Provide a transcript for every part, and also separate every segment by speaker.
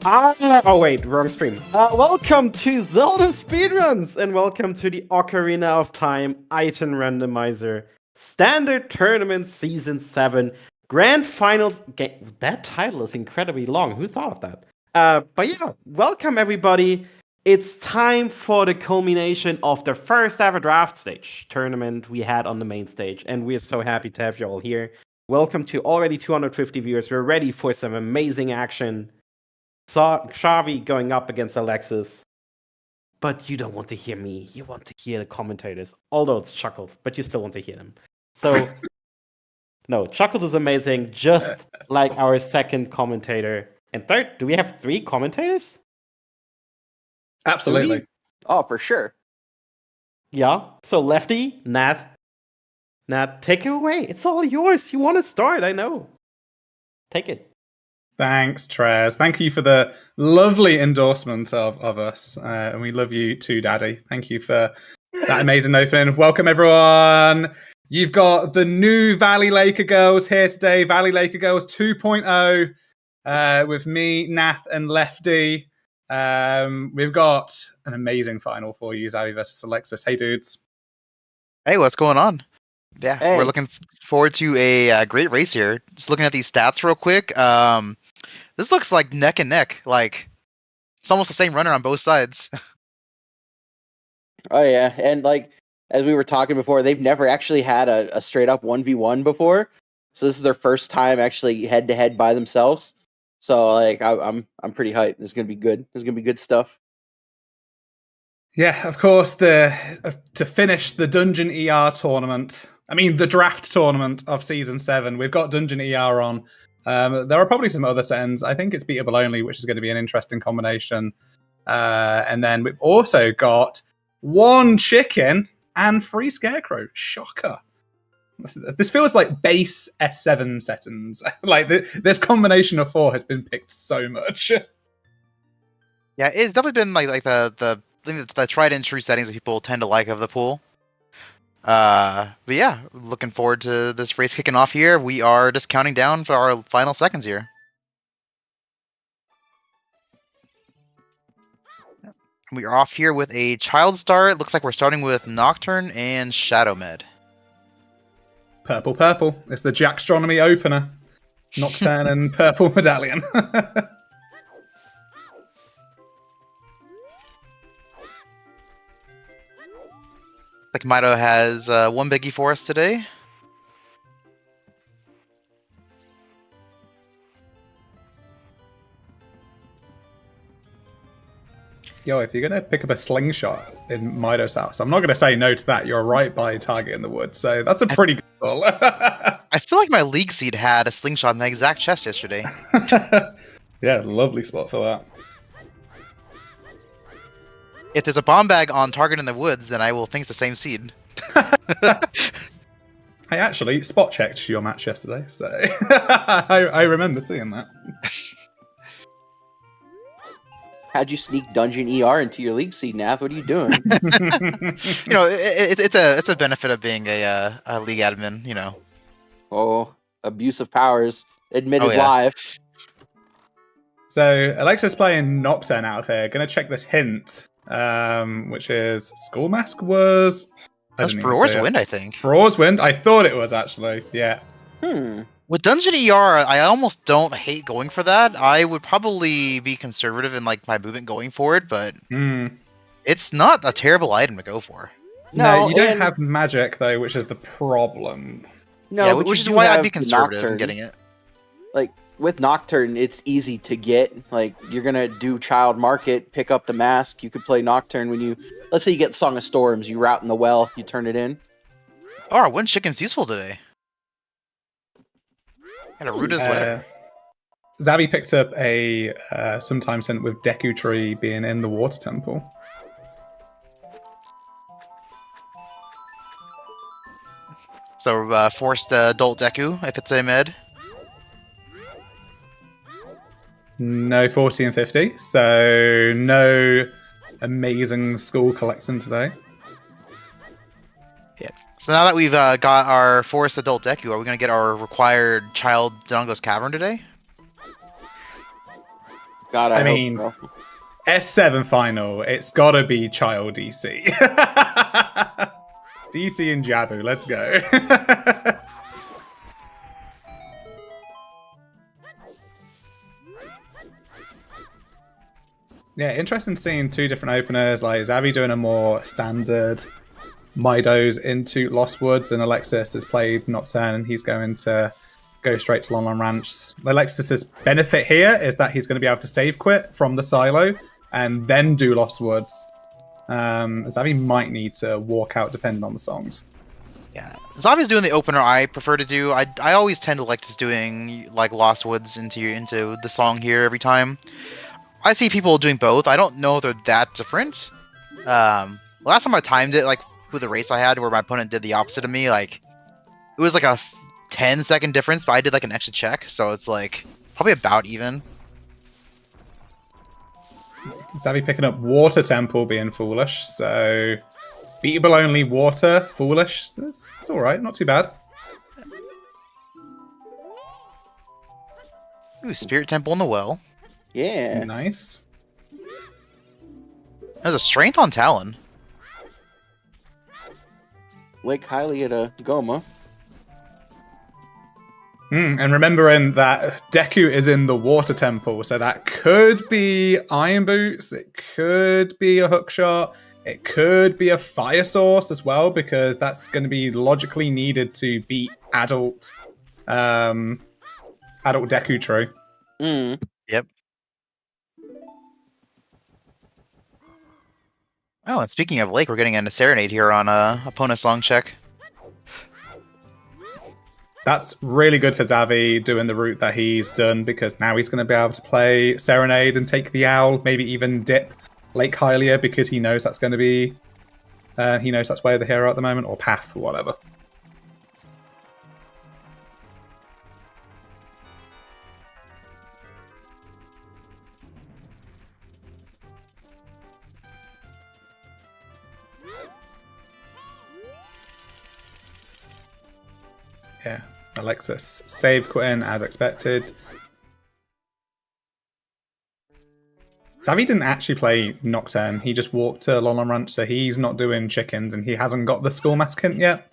Speaker 1: Oh wait, wrong stream. Welcome to ZeldaSpeedRuns and welcome to the Ocarina of Time Item Randomizer Standard Tournament Season 7 Grand Finals game. That title is incredibly long. Who thought of that? But yeah, welcome everybody. It's time for the culmination of the first ever draft stage tournament we had on the main stage, and we're so happy to have you all here. Welcome to already 250 viewers. We're ready for some amazing action. Saw Xavi going up against Alexis. But you don't want to hear me. You want to hear the commentators. Although it's Chuckles, but you still want to hear them. So, no, Chuckles is amazing, just like our second commentator. And third, do we have 3 commentators?
Speaker 2: Absolutely.
Speaker 3: Oh, for sure.
Speaker 1: Yeah. So, Lefty, Nat, take it away. It's all yours. You want to start, I know. Take it.
Speaker 2: Thanks, Trez. Thank you for the lovely endorsement of us. And we love you too, Daddy. Thank you for that amazing opening. Welcome, everyone. You've got the new Valley Laker Girls here today. Valley Laker Girls 2.0 with me, Nath, and Lefty. We've got an amazing final for you, Xavi versus Alexis. Hey, dudes.
Speaker 4: Hey, what's going on? Yeah,
Speaker 3: Hey.
Speaker 4: we're looking forward to a great race here. Just looking at these stats real quick. This looks like neck and neck. Like it's almost the same runner on both sides.
Speaker 3: Oh yeah, and like as we were talking before, they've never actually had a straight up 1v1 before. So this is their first time actually head to head by themselves. So like I'm pretty hyped. This is gonna be good. This is gonna be good stuff.
Speaker 2: Yeah, of course, to finish the Dungeon ER tournament. I mean, the draft tournament of Season 7. We've got Dungeon ER on. There are probably some other settings. I think it's beatable only, which is going to be an interesting combination. And then we've also got 1 chicken and 3 scarecrow. Shocker. This feels like base S7 settings. Like this combination of 4 has been picked so much.
Speaker 4: Yeah, it's definitely been like the tried and true settings that people tend to like of the pool. But yeah, looking forward to this race kicking off here. We are just counting down for our final seconds here. We are off here with a child start. Looks like we're starting with Nocturne and Shadow Med.
Speaker 2: Purple, purple. It's the Jackstronomy opener. Nocturne and purple medallion.
Speaker 4: Like Mido has 1 biggie for us today.
Speaker 2: Yo, if you're going to pick up a slingshot in Mido's house, I'm not going to say no to that. You're right by target in the woods, so that's a pretty good call.
Speaker 4: I feel like my league seed had a slingshot in the exact chest yesterday.
Speaker 2: Yeah, lovely spot for that.
Speaker 4: If there's a bomb bag on target in the woods, then I will think it's the same seed.
Speaker 2: I actually spot checked your match yesterday, so I remember seeing that.
Speaker 3: How'd you sneak Dungeon ER into your league seed, Nath? What are you doing?
Speaker 4: You know, it's a benefit of being a league admin. You know.
Speaker 3: Oh, abuse of powers admitted
Speaker 4: Oh, yeah.
Speaker 3: live.
Speaker 2: So Alexis playing Nocturne out here. Gonna check this hint, which is School Mask was.
Speaker 4: That's Feroz Wind, I think.
Speaker 2: Feroz Wind. I thought it was actually. Yeah.
Speaker 4: With Dungeon ER, I almost don't hate going for that. I would probably be conservative in like my movement going for it, but it's not a terrible item to go for.
Speaker 2: No, you don't have magic though, which is the problem.
Speaker 3: No,
Speaker 4: yeah,
Speaker 3: but
Speaker 4: which
Speaker 3: you
Speaker 4: is
Speaker 3: do
Speaker 4: why I'd
Speaker 3: have
Speaker 4: be
Speaker 3: the
Speaker 4: conservative in
Speaker 3: Nocturne.
Speaker 4: getting it.
Speaker 3: Like with Nocturne, it's easy to get. Like you're gonna do Child Market, pick up the mask. You could play Nocturne when you, let's say you get Song of Storms, you route in the well, you turn it in.
Speaker 4: Oh, our wind chicken's useful today. Got a root as letter.
Speaker 2: Xavi picked up a sometimes hint with Deku Tree being in the water temple.
Speaker 4: So forced adult Deku if it's a med.
Speaker 2: No 40 and 50, so no amazing school collection today.
Speaker 4: Yeah. So now that we've got our forced adult Deku, are we going to get our required child Dongo's Cavern today?
Speaker 3: God,
Speaker 2: I
Speaker 3: I
Speaker 2: mean,
Speaker 3: hope so.
Speaker 2: S7 final, it's gotta be Child DC. DC and Jabu, let's go. Yeah, interesting seeing two different openers, like Xavi doing a more standard Midos into Lost Woods, and Alexis has played Nocturne and he's going to go straight to Lon Lon Ranch. Alexis's benefit here is that he's going to be able to save quit from the silo and then do Lost Woods. Xavi might need to walk out depending on the songs.
Speaker 4: Yeah, Xavi's doing the opener I prefer to do. I always tend to like just doing like Lost Woods into the song here every time. I see people doing both. I don't know if they're that different. Last time I timed it, like with the race I had, where my opponent did the opposite of me, like it was like a 10-second difference, but I did like an extra check, so it's like probably about even.
Speaker 2: Xavi picking up Water Temple being foolish, so beatable only water, foolish. It's alright, not too bad.
Speaker 4: Ooh, Spirit Temple in the well.
Speaker 3: Yeah.
Speaker 2: Nice.
Speaker 4: There's a strength on Talon.
Speaker 3: Lake highly at a Goma.
Speaker 2: And remembering that Deku is in the Water Temple, so that could be Iron Boots, it could be a hook shot, it could be a Fire Source as well, because that's going to be logically needed to beat adult Deku True.
Speaker 4: Yep. Oh, and speaking of Lake, we're getting into Serenade here on opponent's song check.
Speaker 2: That's really good for Xavi doing the route that he's done, because now he's going to be able to play Serenade and take the owl, maybe even dip Lake Hylia, because he knows that's going to be he knows that's way of the hero at the moment, or path or whatever. Yeah, Alexis save quitting as expected. Xavi didn't actually play Nocturne, he just walked to Lon Lon Ranch, so he's not doing chickens and he hasn't got the Skull Mask hint yet.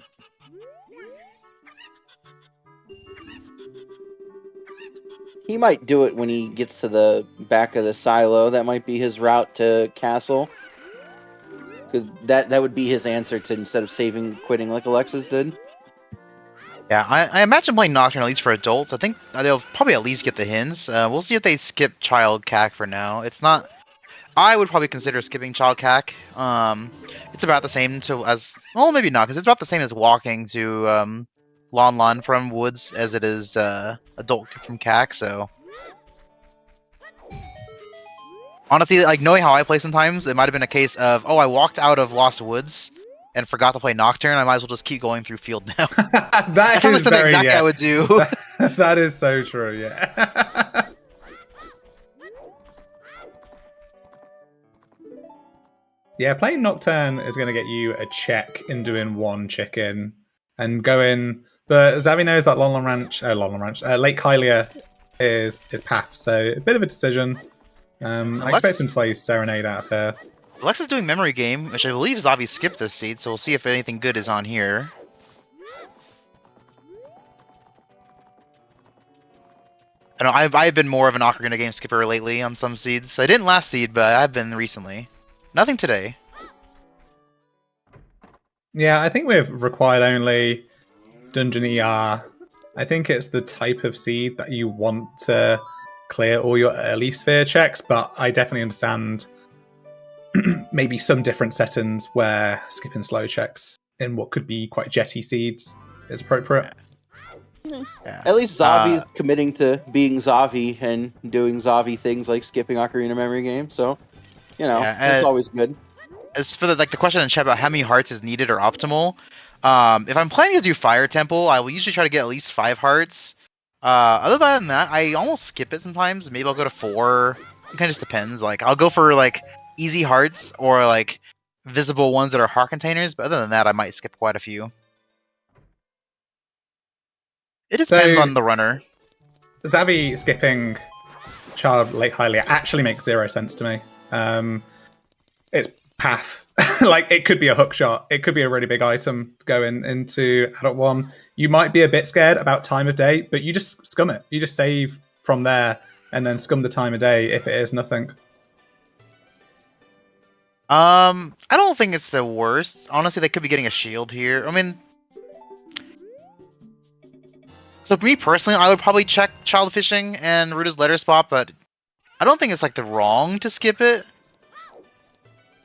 Speaker 3: He might do it when he gets to the back of the silo. That might be his route to castle. Because that would be his answer to instead of saving quitting like Alexis did.
Speaker 4: Yeah, I imagine playing Nocturne, at least for adults. I think they'll probably at least get the hints. We'll see if they skip Child Cac for now. It's not... I would probably consider skipping Child Cac. It's about the same as... Well, maybe not, because it's about the same as walking to Lon Lon from Woods as it is adult from Cac, so... Honestly, like, knowing how I play sometimes, it might have been a case of, oh, I walked out of Lost Woods and forgot to play Nocturne, I might as well just keep going through field now.
Speaker 2: That
Speaker 4: sounds
Speaker 2: is
Speaker 4: like
Speaker 2: very,
Speaker 4: exactly
Speaker 2: yeah.
Speaker 4: I would do.
Speaker 2: That is so true, yeah. Yeah, playing Nocturne is going to get you a check in doing one chicken and going... But Xavi knows that Lake Hylia is path, so a bit of a decision. I expect him to play Serenade out of here.
Speaker 4: Alexis doing Memory Game, which I believe Xavi skipped this seed, so we'll see if anything good is on here. I know I've been more of an Ocarina game skipper lately on some seeds. I didn't last seed, but I've been recently. Nothing today.
Speaker 2: Yeah, I think we've required only Dungeon ER. I think it's the type of seed that you want to clear all your early sphere checks, but I definitely understand maybe some different settings where skipping slow checks in what could be quite jetty seeds is appropriate.
Speaker 4: Yeah.
Speaker 3: At least Xavi is committing to being Xavi and doing Xavi things like skipping Ocarina Memory Game, so, you know, it's always good.
Speaker 4: As for the question in chat about how many hearts is needed or optimal, if I'm planning to do Fire Temple, I will usually try to get at least 5 hearts. Other than that, I almost skip it sometimes. Maybe I'll go to 4. It kind of just depends. Like, I'll go for, like, easy hearts or, like, visible ones that are heart containers, but other than that, I might skip quite a few. It just depends on the runner.
Speaker 2: Xavi skipping Child Lake Hylia actually makes zero sense to me. It's path. Like, it could be a hook shot. It could be a really big item going into Adult 1. You might be a bit scared about time of day, but you just scum it. You just save from there and then scum the time of day if it is nothing.
Speaker 4: I don't think it's the worst. Honestly, they could be getting a shield here. I mean, so for me personally, I would probably check Child Fishing and Ruta's Letter Spot, but I don't think it's like the wrong to skip it.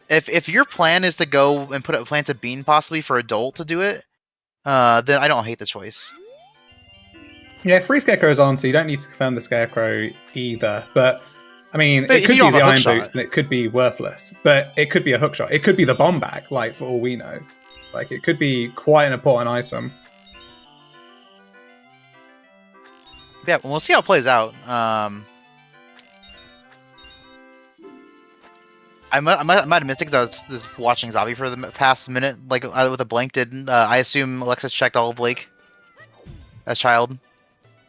Speaker 4: If your plan is to go and plant a bean possibly for Adult to do it, then I don't hate the choice.
Speaker 2: Yeah, free Scarecrow's on, so you don't need to confirm the Scarecrow either. But, I mean,
Speaker 4: But
Speaker 2: it could
Speaker 4: you
Speaker 2: be
Speaker 4: don't
Speaker 2: the
Speaker 4: have a
Speaker 2: Iron
Speaker 4: hook shot.
Speaker 2: Boots, and it could be worthless. But it could be a hook shot. It could be the bomb bag, like, for all we know. Like, it could be quite an important item.
Speaker 4: Yeah, we'll see how it plays out. I might have missed it because I was watching Xavi for the past minute, like with a blank. Didn't I assume Alexis checked all of Lake as child?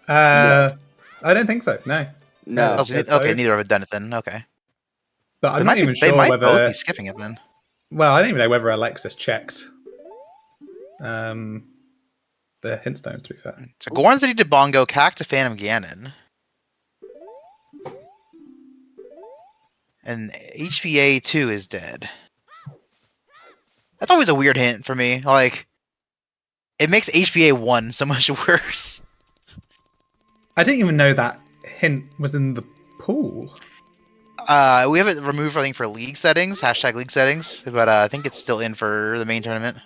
Speaker 2: I don't think so, no.
Speaker 3: No.
Speaker 4: Oh, so okay, neither of it done it then. Okay,
Speaker 2: But I'm
Speaker 4: They
Speaker 2: not
Speaker 4: might
Speaker 2: even
Speaker 4: be-
Speaker 2: sure
Speaker 4: they might
Speaker 2: whether...
Speaker 4: both be skipping it then.
Speaker 2: Well, I don't even know whether Alexis checked the hint stones, to be fair.
Speaker 4: So Goron City to Bongo, Cack to Phantom Ganon. And HBA 2 is dead. That's always a weird hint for me. Like, it makes HBA 1 so much worse.
Speaker 2: I didn't even know that hint was in the pool.
Speaker 4: We have it removed, I think, for league settings, hashtag league settings, but I think it's still in for the main tournament.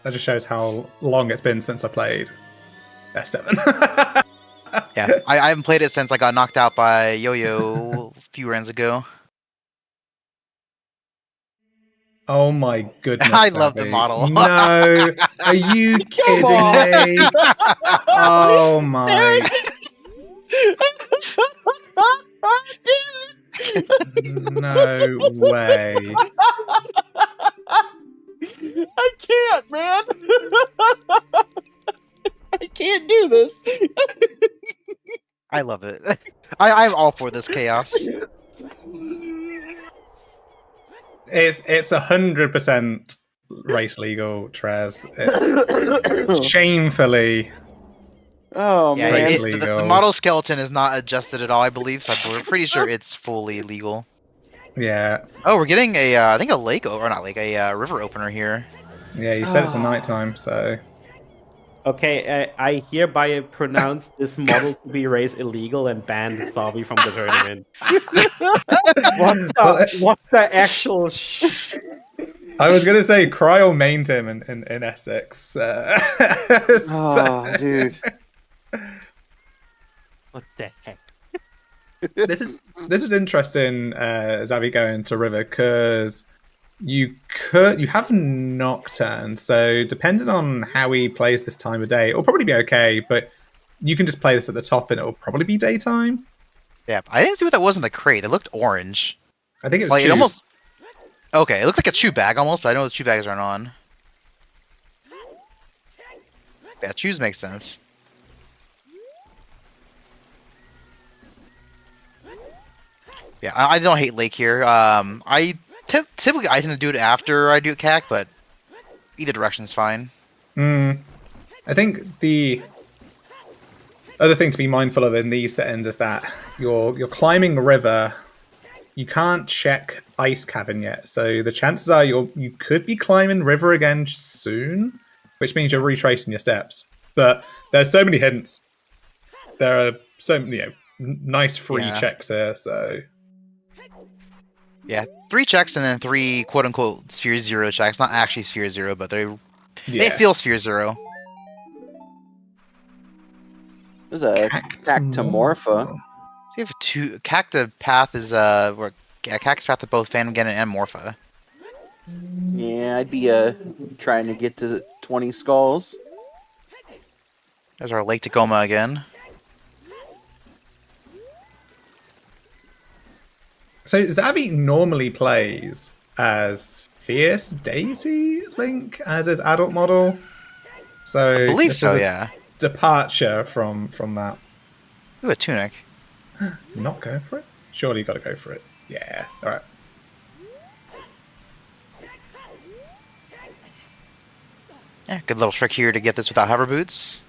Speaker 2: That just shows how long it's been since I played S7.
Speaker 4: Yeah, I haven't played it since I got knocked out by Yo-Yo a few rounds ago.
Speaker 2: Oh my goodness.
Speaker 4: I love the
Speaker 2: Xavi.
Speaker 4: model.
Speaker 2: No, are you kidding me? Oh my. No way.
Speaker 3: I can't, man. I can't do this.
Speaker 4: I love it. I'm all for this chaos.
Speaker 2: It's 100% race legal, Trez. It's shamefully.
Speaker 3: Oh
Speaker 4: Yeah,
Speaker 3: man.
Speaker 2: Race
Speaker 4: the
Speaker 2: legal.
Speaker 4: model skeleton is not adjusted at all, I believe, so we're pretty sure it's fully legal.
Speaker 2: Yeah.
Speaker 4: Oh, we're getting a, I think a lake, or not lake, a river opener here.
Speaker 2: Yeah, you said it's a nighttime, so.
Speaker 1: Okay, I hereby pronounce this model to be race illegal and ban Xavi from the tournament. What the actual
Speaker 2: I was gonna say Cryo mained him in Essex.
Speaker 3: Oh, dude.
Speaker 1: What the heck?
Speaker 2: This is interesting, Xavi going to River, because you have Nocturne, so depending on how he plays this time of day, it'll probably be okay, but you can just play this at the top and it'll probably be daytime.
Speaker 4: Yeah, I didn't see what that was in the crate. It looked orange.
Speaker 2: I think it was
Speaker 4: Like, it
Speaker 2: choose.
Speaker 4: almost... Okay, it looked like a chew bag almost, but I know the chew bags aren't on. Yeah, choose makes sense. Yeah, I don't hate Lake here. Typically I tend to do it after I do CAC, but either direction's fine.
Speaker 2: I think the other thing to be mindful of in these settings is that you're climbing a river. You can't check Ice Cavern yet, so the chances are you could be climbing river again soon, which means you're retracing your steps. But there's so many hints. There are so many nice free checks here, so.
Speaker 4: Yeah, 3 checks and then 3 quote-unquote Sphere Zero checks. Not actually Sphere Zero, but they feel Sphere Zero.
Speaker 3: There's a Cactomorpha.
Speaker 4: So you have 2... Cacta Path is, Cactus Path to both Phantom Ganon and Morpha.
Speaker 3: Yeah, I'd be trying to get to 20 skulls.
Speaker 4: There's our Lake Tacoma again.
Speaker 2: So Xavi normally plays as Fierce Daisy Link as his adult model. So
Speaker 4: I believe
Speaker 2: this
Speaker 4: so,
Speaker 2: is a
Speaker 4: yeah.
Speaker 2: departure from that.
Speaker 4: Ooh, a tunic.
Speaker 2: Not go for it? Surely you got to go for it. Yeah. All right.
Speaker 4: Yeah, good little trick here to get this without hover boots.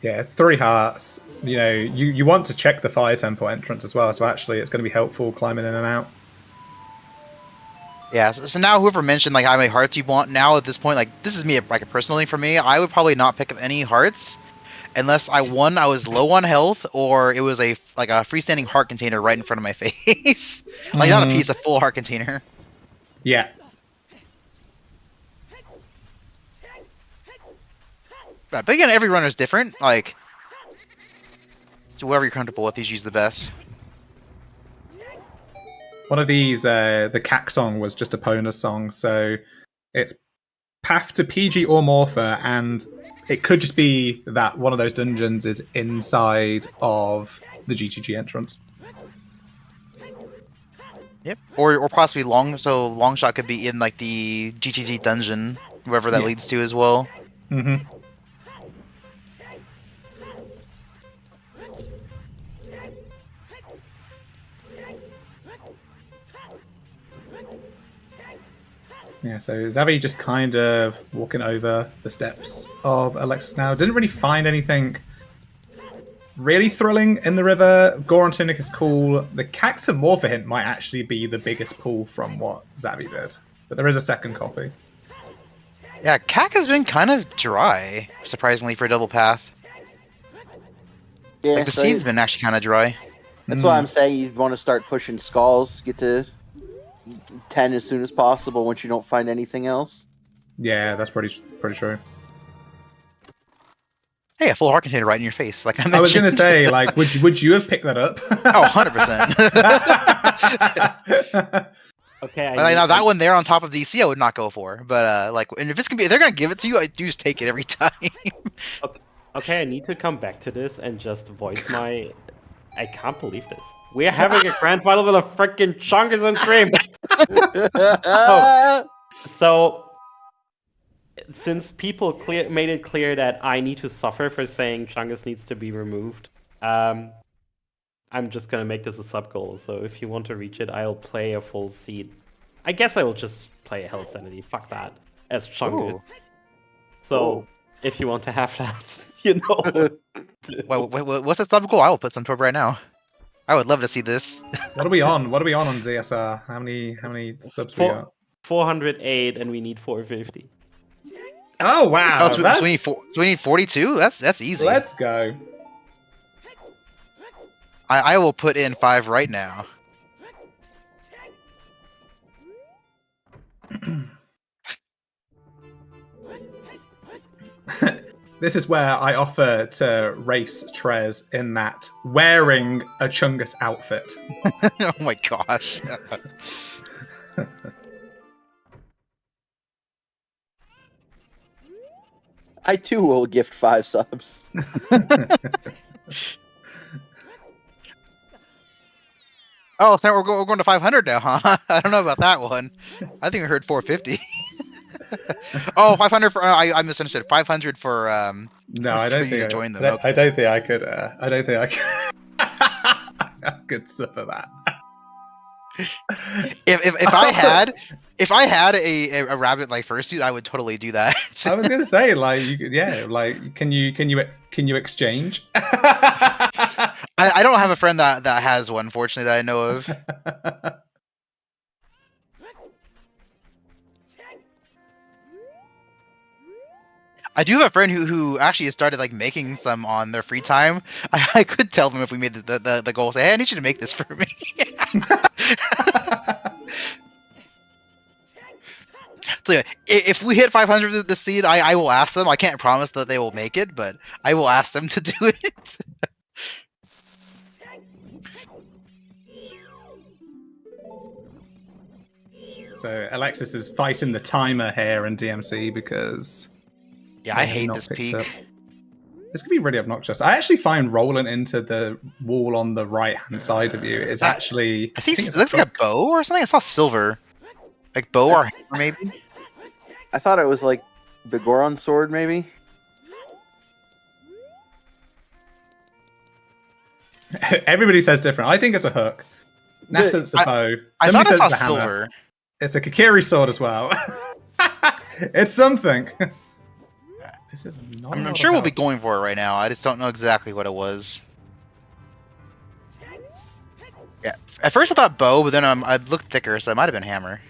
Speaker 2: Yeah, 3 hearts. You know, you want to check the fire tempo entrance as well, so actually it's going to be helpful climbing in and out.
Speaker 4: Yeah, so now whoever mentioned like how many hearts you want now at this point, like this is me like a personal thing for me. I would probably not pick up any hearts unless I was low on health or it was a freestanding heart container right in front of my face. Like not a piece, a full heart container.
Speaker 2: Yeah.
Speaker 4: But again, every runner is different. Like, so whatever you're comfortable with, these use the best.
Speaker 2: One of these, the CAC song was just a Pona song, so it's path to PG or Morpher, and it could just be that one of those dungeons is inside of the GTG entrance.
Speaker 4: Yep. Or possibly long shot could be in like the GTG dungeon, wherever that leads to as well.
Speaker 2: Mm-hmm. Yeah, so Xavi just kind of walking over the steps of Alexis now. Didn't really find anything really thrilling in the river. Goron Tunic is cool. The Cactomorpha hint might actually be the biggest pull from what Xavi did. But there is a second copy.
Speaker 4: Yeah, CAC has been kind of dry, surprisingly, for double path.
Speaker 3: Yeah,
Speaker 4: Like the seed's been actually kind of dry.
Speaker 3: That's why I'm saying you want to start pushing skulls, get to 10 as soon as possible once you don't find anything else.
Speaker 2: Yeah, that's pretty true.
Speaker 4: Hey, a full heart container right in your face, like I mentioned.
Speaker 2: I was going to say, like, would you have picked that up?
Speaker 4: Oh, 100%.
Speaker 1: Okay.
Speaker 4: Now that one there on top of DC, I would not go for. But like, and if they're gonna give it to you, I do just take it every time.
Speaker 1: Okay, I need to come back to this and just voice my. I can't believe this. We're having a grand final with a freaking chungus on stream. So, since people made it clear that I need to suffer for saying chungus needs to be removed, I'm just gonna make this a sub goal. So if you want to reach it, I'll play a full seed. I guess I will just play a Hell Sanity. Fuck that as chungus.
Speaker 4: Ooh.
Speaker 1: So if you want to have that, you know.
Speaker 4: Wait, what's the sub goal? I will put some toward right now. I would love to see this.
Speaker 2: What are we on? What are we on ZSR? How many subs we got?
Speaker 1: 408, and we need 450.
Speaker 2: Oh wow!
Speaker 4: So we need 42. That's easy.
Speaker 2: Let's go.
Speaker 4: I will put in 5 right now.
Speaker 2: This is where I offer to race Trez in that wearing a Chungus outfit.
Speaker 4: Oh my gosh.
Speaker 3: I too will gift 5 subs.
Speaker 4: Oh, so we're going to 500 now, huh? I don't know about that one. I think I heard 450. Oh, 500 for I misunderstood. 500 for
Speaker 2: No, I don't think
Speaker 4: join them.
Speaker 2: I don't think I could. I don't think I could. I could suffer that.
Speaker 4: If I had a rabbit like fursuit, I would totally do that.
Speaker 2: I was gonna say like you could, yeah, like can you exchange?
Speaker 4: I don't have a friend that has one, fortunately, that I know of. I do have a friend who actually has started like making some on their free time. I could tell them if we made the goal, say, hey, I need you to make this for me. So yeah, if we hit 500 with the seed, I will ask them. I can't promise that they will make it, but I will ask them to do it.
Speaker 2: So Alexis is fighting the timer here in DMC because
Speaker 4: yeah, I hate this peak.
Speaker 2: This could be really obnoxious. I actually find rolling into the wall on the right-hand side of you is actually.
Speaker 4: I think it looks like a bow or something. I saw silver, like bow or hammer maybe.
Speaker 3: I thought it was like The Goron sword, maybe?
Speaker 2: Everybody says different. I think it's a hook. Naf says it's a bow.
Speaker 4: I
Speaker 2: Somebody
Speaker 4: thought I
Speaker 2: says
Speaker 4: saw
Speaker 2: it's a hammer.
Speaker 4: silver.
Speaker 2: It's a Kakiri sword as well. It's something. This is not.
Speaker 4: I'm sure we'll be going for it right now. I just don't know exactly what it was. Yeah. At first I thought bow, but then I looked thicker, so it might have been hammer.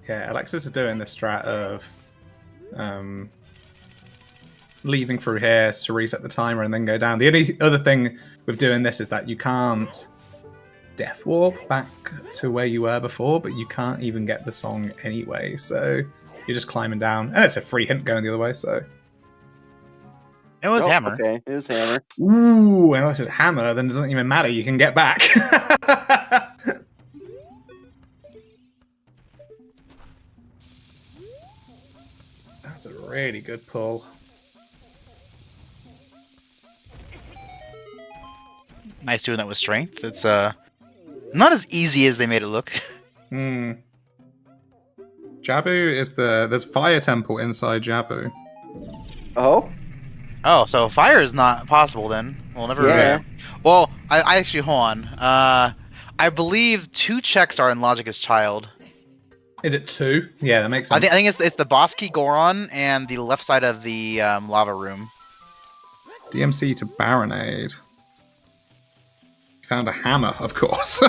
Speaker 2: Yeah, Alexis is doing this strat of leaving through here to reset the timer and then go down. The only other thing with doing this is that you can't death warp back to where you were before, but you can't even get the song anyway, so you're just climbing down. And it's a free hint going the other way, so...
Speaker 4: It was hammer.
Speaker 3: Okay, it was hammer.
Speaker 2: Ooh, unless it's hammer, then it doesn't even matter, you can get back. That's a really good pull.
Speaker 4: Nice doing that with strength. It's not as easy as they made it look.
Speaker 2: Hmm. Jabu is there's fire temple inside Jabu.
Speaker 3: Oh?
Speaker 4: Oh, so fire is not possible then. We'll never.
Speaker 3: Yeah.
Speaker 4: Well, I actually hold on. I believe 2 checks are in Logic as Child.
Speaker 2: Is it 2? Yeah, that makes sense.
Speaker 4: I think it's the boss key Goron and the left side of the lava room.
Speaker 2: DMC to Baronade. Found a hammer, of course.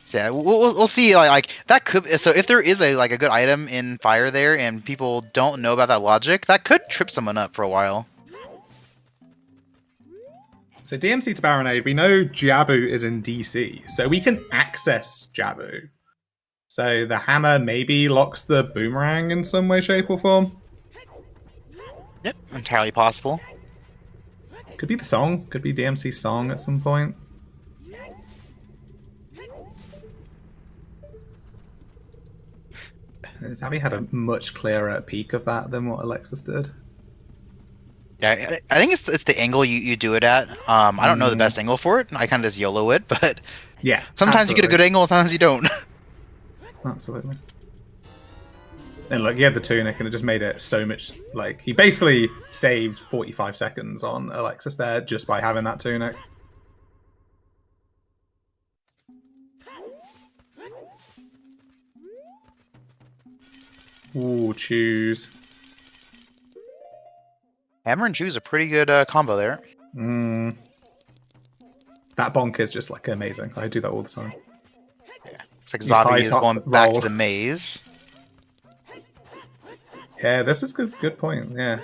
Speaker 4: So yeah, we'll see. Like that could. So if there is a good item in fire there, and people don't know about that logic, that could trip someone up for a while.
Speaker 2: So DMC to Baronade, we know Jabu is in DC, so we can access Jabu. So the hammer maybe locks the boomerang in some way, shape, or form.
Speaker 4: Yep, entirely possible.
Speaker 2: Could be the song. Could be DMC's song at some point. Xavi had a much clearer peek of that than what Alexis did.
Speaker 4: Yeah, I think it's the angle you do it at. I don't know the best angle for it. I kind of just YOLO it, but
Speaker 2: yeah,
Speaker 4: sometimes you get a good angle, sometimes you don't.
Speaker 2: Absolutely. And look, he had the tunic, and it just made it so much. Like, he basically saved 45 seconds on Alexis there just by having that tunic. Ooh, choose.
Speaker 4: Hammer and choose a pretty good combo there.
Speaker 2: That bonk is just like amazing. I do that all the time.
Speaker 4: Yeah, looks like Xavi is going back to the maze.
Speaker 2: Yeah, this is good point. Yeah.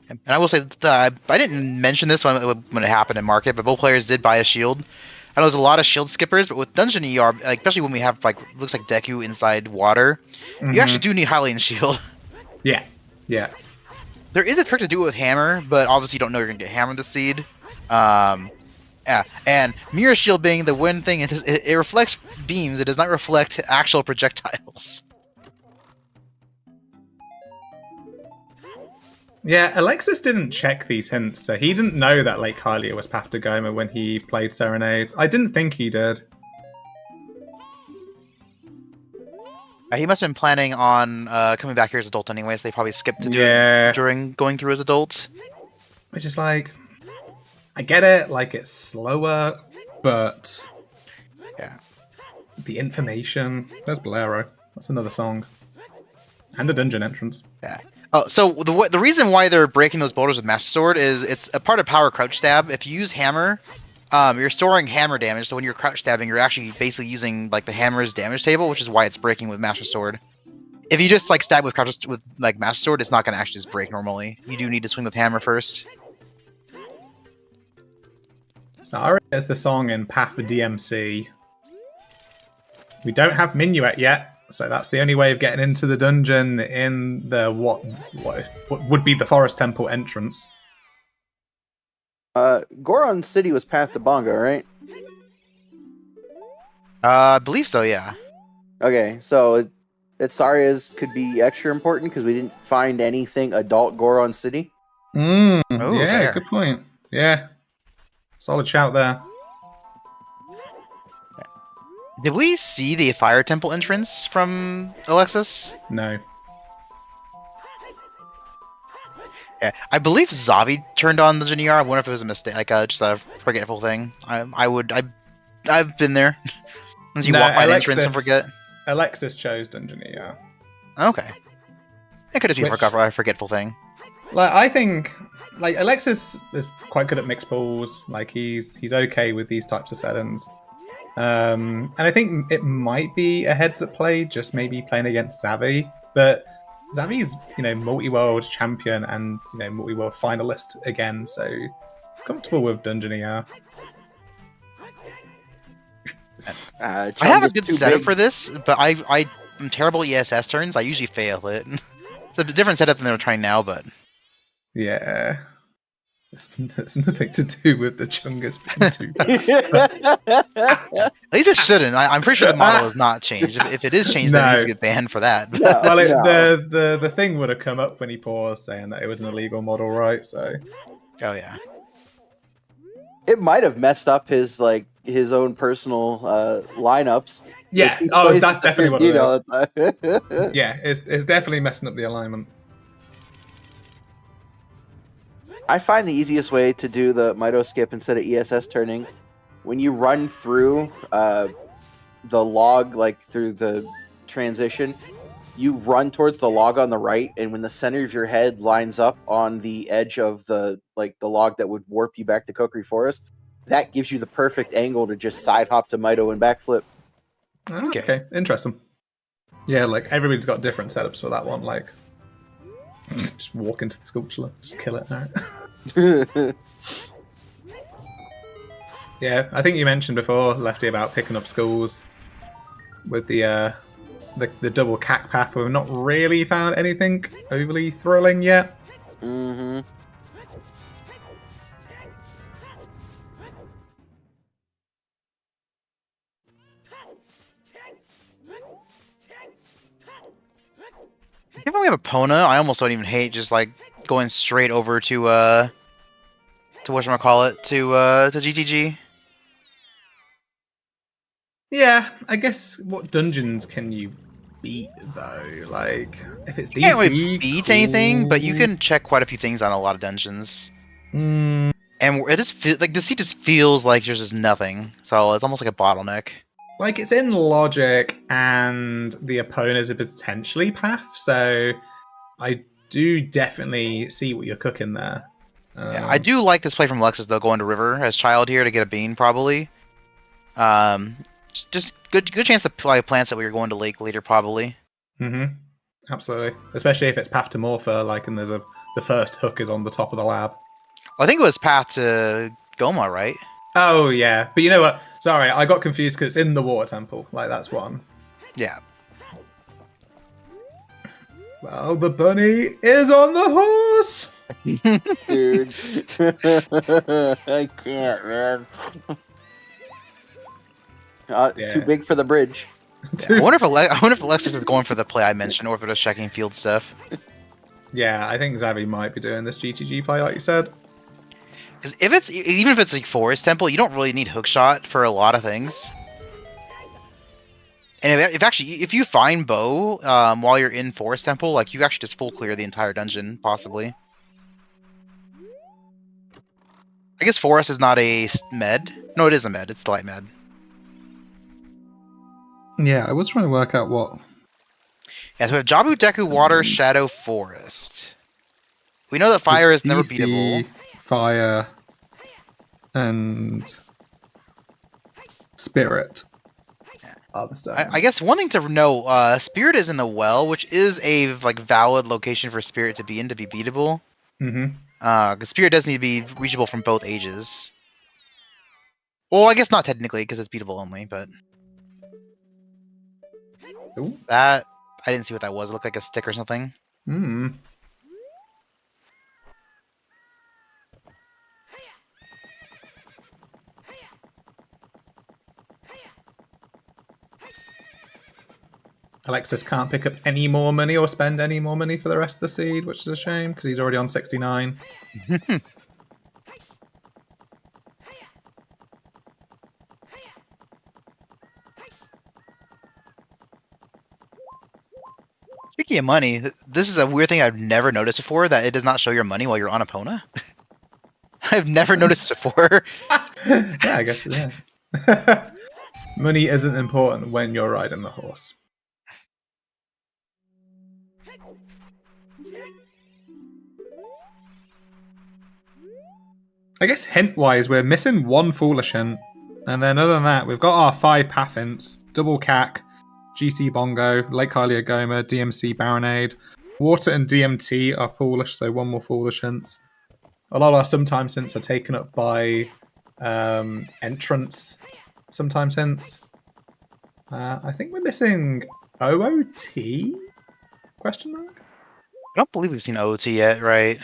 Speaker 4: And I will say that I didn't mention this when it happened in market, but both players did buy a shield. I know there's a lot of shield skippers, but with Dungeon ER, like, especially when we have looks like Deku inside water, you actually do need Hylian shield.
Speaker 2: Yeah. Yeah.
Speaker 4: There is a trick to do it with hammer, but obviously you don't know you're gonna get hammered this seed. Yeah, and mirror shield being the one thing, it reflects beams. It does not reflect actual projectiles.
Speaker 2: Yeah, Alexis didn't check these hints, so he didn't know that Lake Hylia was Path to Goma when he played Serenade. I didn't think he did.
Speaker 4: He must have been planning on coming back here as adult anyways. They probably skipped to do it during going through as adult.
Speaker 2: Which is like, I get it, like it's slower, but
Speaker 4: yeah,
Speaker 2: the information. There's Bolero. That's another song, and a dungeon entrance.
Speaker 4: Yeah. Oh, so the reason why they're breaking those boulders with Master Sword is it's a part of power crouch stab. If you use hammer, you're storing hammer damage. So when you're crouch stabbing, you're actually basically using like the hammer's damage table, which is why it's breaking with Master Sword. If you just like stab with crouch with like Master Sword, it's not gonna actually just break normally. You do need to swing with hammer first.
Speaker 2: Sara is the song in Path for DMC. We don't have Minuet yet. So that's the only way of getting into the dungeon in the what would be the Forest Temple entrance.
Speaker 3: Goron City was Path to Bongo, right?
Speaker 4: I believe so, yeah.
Speaker 3: Okay, so Saria's could be extra important because we didn't find anything adult Goron City.
Speaker 2: Yeah,
Speaker 4: fair.
Speaker 2: good point. Yeah. Solid shout there.
Speaker 4: Did we see the Fire Temple entrance from Alexis?
Speaker 2: No.
Speaker 4: Yeah, I believe Xavi turned on the Junior. I wonder if it was a mistake, like just a forgetful thing. I've been there. Once you
Speaker 2: No,
Speaker 4: walk by an entrance and forget.
Speaker 2: Alexis chose Dungeon ER.
Speaker 4: Okay. It could have been
Speaker 2: Which-
Speaker 4: a forgetful thing.
Speaker 2: Like, I think, like, Alexis is quite good at mixed balls. Like, he's okay with these types of settings. And I think it might be a heads-up play, just maybe playing against Xavi. But Xavi's, multi-world champion and, multi-world finalist again, so comfortable with Dungeon ER.
Speaker 4: I have a good setup for this, but I'm terrible at ESS turns. I usually fail it. It's a different setup than they're trying now, but...
Speaker 2: Yeah. It's nothing to do with the chungus being too
Speaker 4: At least it shouldn't. I'm pretty sure the model has not changed. If it is changed, then it needs to get banned for that.
Speaker 3: No,
Speaker 2: Well,
Speaker 3: no.
Speaker 2: the thing would have come up when he paused, saying that it was an illegal model, right? So,
Speaker 4: Oh yeah.
Speaker 3: It might have messed up his own personal lineups.
Speaker 2: yeah.
Speaker 3: He
Speaker 2: Oh,
Speaker 3: plays
Speaker 2: that's definitely what it is.
Speaker 3: is.
Speaker 2: Yeah, it's definitely messing up the alignment.
Speaker 3: I find the easiest way to do the Mito skip instead of ESS turning, when you run through the log, like through the transition, you run towards the log on the right, and when the center of your head lines up on the edge of the log that would warp you back to Kokiri Forest, that gives you the perfect angle to just side hop to Mito and backflip.
Speaker 2: Oh, okay, interesting. Yeah, like everybody's got different setups for that one. Like, just walk into the sculpture, just kill it. Right? Yeah, I think you mentioned before, Lefty, about picking up schools with the double cack path. We've not really found anything overly thrilling yet.
Speaker 3: Mm-hmm.
Speaker 4: If we have a Pona, I almost don't even hate just like going straight over to whatchamacallit, to GTG.
Speaker 2: Yeah, I guess what dungeons can you beat though? Like, if it's DC,
Speaker 4: You can't really beat anything, but you
Speaker 2: cool.
Speaker 4: can check quite a few things on a lot of dungeons.
Speaker 2: Mm,
Speaker 4: And it just like the seat just feels like there's just nothing, so it's almost like a bottleneck.
Speaker 2: like, it's in logic, and the opponents are potentially path, so I do definitely see what you're cooking there.
Speaker 4: Yeah, I do like this play from Alexis though, going to river as child here to get a bean probably. Just good chance to play plants that we are going to lake later probably.
Speaker 2: Mm-hmm. Absolutely, especially if it's path to Morpher, like, and the first hook is on the top of the lab.
Speaker 4: Well, I think it was path to Goma, right?
Speaker 2: Oh yeah, but you know what? Sorry, I got confused because it's in the water temple. Like, that's one.
Speaker 4: Yeah.
Speaker 2: Well, the bunny is on the horse.
Speaker 3: Dude. I can't, man.
Speaker 2: Yeah.
Speaker 3: Too big for the bridge.
Speaker 4: I wonder if Alexis is going for the play I mentioned, or if it was checking field stuff.
Speaker 2: Yeah, I think Xavi might be doing this GTG play, like you said.
Speaker 4: Because even if it's like Forest Temple, you don't really need hookshot for a lot of things. And if you find bow while you're in Forest Temple, like you actually just full clear the entire dungeon, possibly. I guess Forest is not a med. No, it is a med. It's the light med.
Speaker 2: Yeah, I was trying to work out what.
Speaker 4: Yeah, so we have Jabu, Deku, Water, Shadow, Forest. We know that fire is never beatable.
Speaker 2: Fire, and Spirit are the stones.
Speaker 4: I guess one thing to know, Spirit is in the well, which is a valid location for Spirit to be in to be beatable.
Speaker 2: Mm-hmm.
Speaker 4: Because Spirit does need to be reachable from both ages. Well, I guess not technically, because it's beatable only, but...
Speaker 2: Ooh.
Speaker 4: That... I didn't see what that was. It looked like a stick or something.
Speaker 2: Hmm. Alexis can't pick up any more money or spend any more money for the rest of the seed, which is a shame, because he's already on 69.
Speaker 4: Speaking of money, this is a weird thing I've never noticed before, that it does not show your money while you're on Epona. I've never noticed it before.
Speaker 2: Yeah, I guess, yeah. Money isn't important when you're riding the horse. I guess hint-wise, we're missing one foolish hint. And then other than that, we've got our 5 path hints. Double CAC, GC Bongo, Lake Hylia Goma, DMC Baronade. Water and DMT are foolish, so one more foolish hints. A lot of our sometimes hints are taken up by entrance sometimes hints. I think we're missing OOT? Question mark?
Speaker 4: I don't believe we've seen OOT yet, right?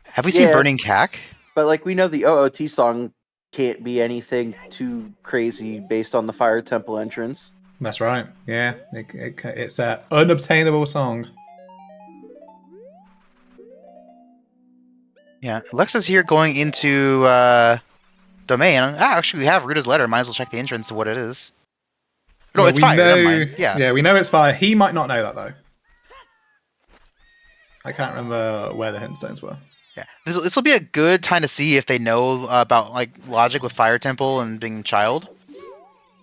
Speaker 4: Have we seen
Speaker 3: Yeah.
Speaker 4: Burning CAC?
Speaker 3: But like we know the OOT song can't be anything too crazy based on the Fire Temple entrance.
Speaker 2: That's right. Yeah, it's an unobtainable song.
Speaker 4: Yeah, Alexis here going into domain. Actually, we have Ruta's letter. Might as well check the entrance to what it is. No,
Speaker 2: Well,
Speaker 4: it's fire. Never mind. Yeah.
Speaker 2: We know it's fire. He might not know that though. I can't remember where the hint stones were.
Speaker 4: Yeah, this will be a good time to see if they know about like logic with Fire Temple and being child.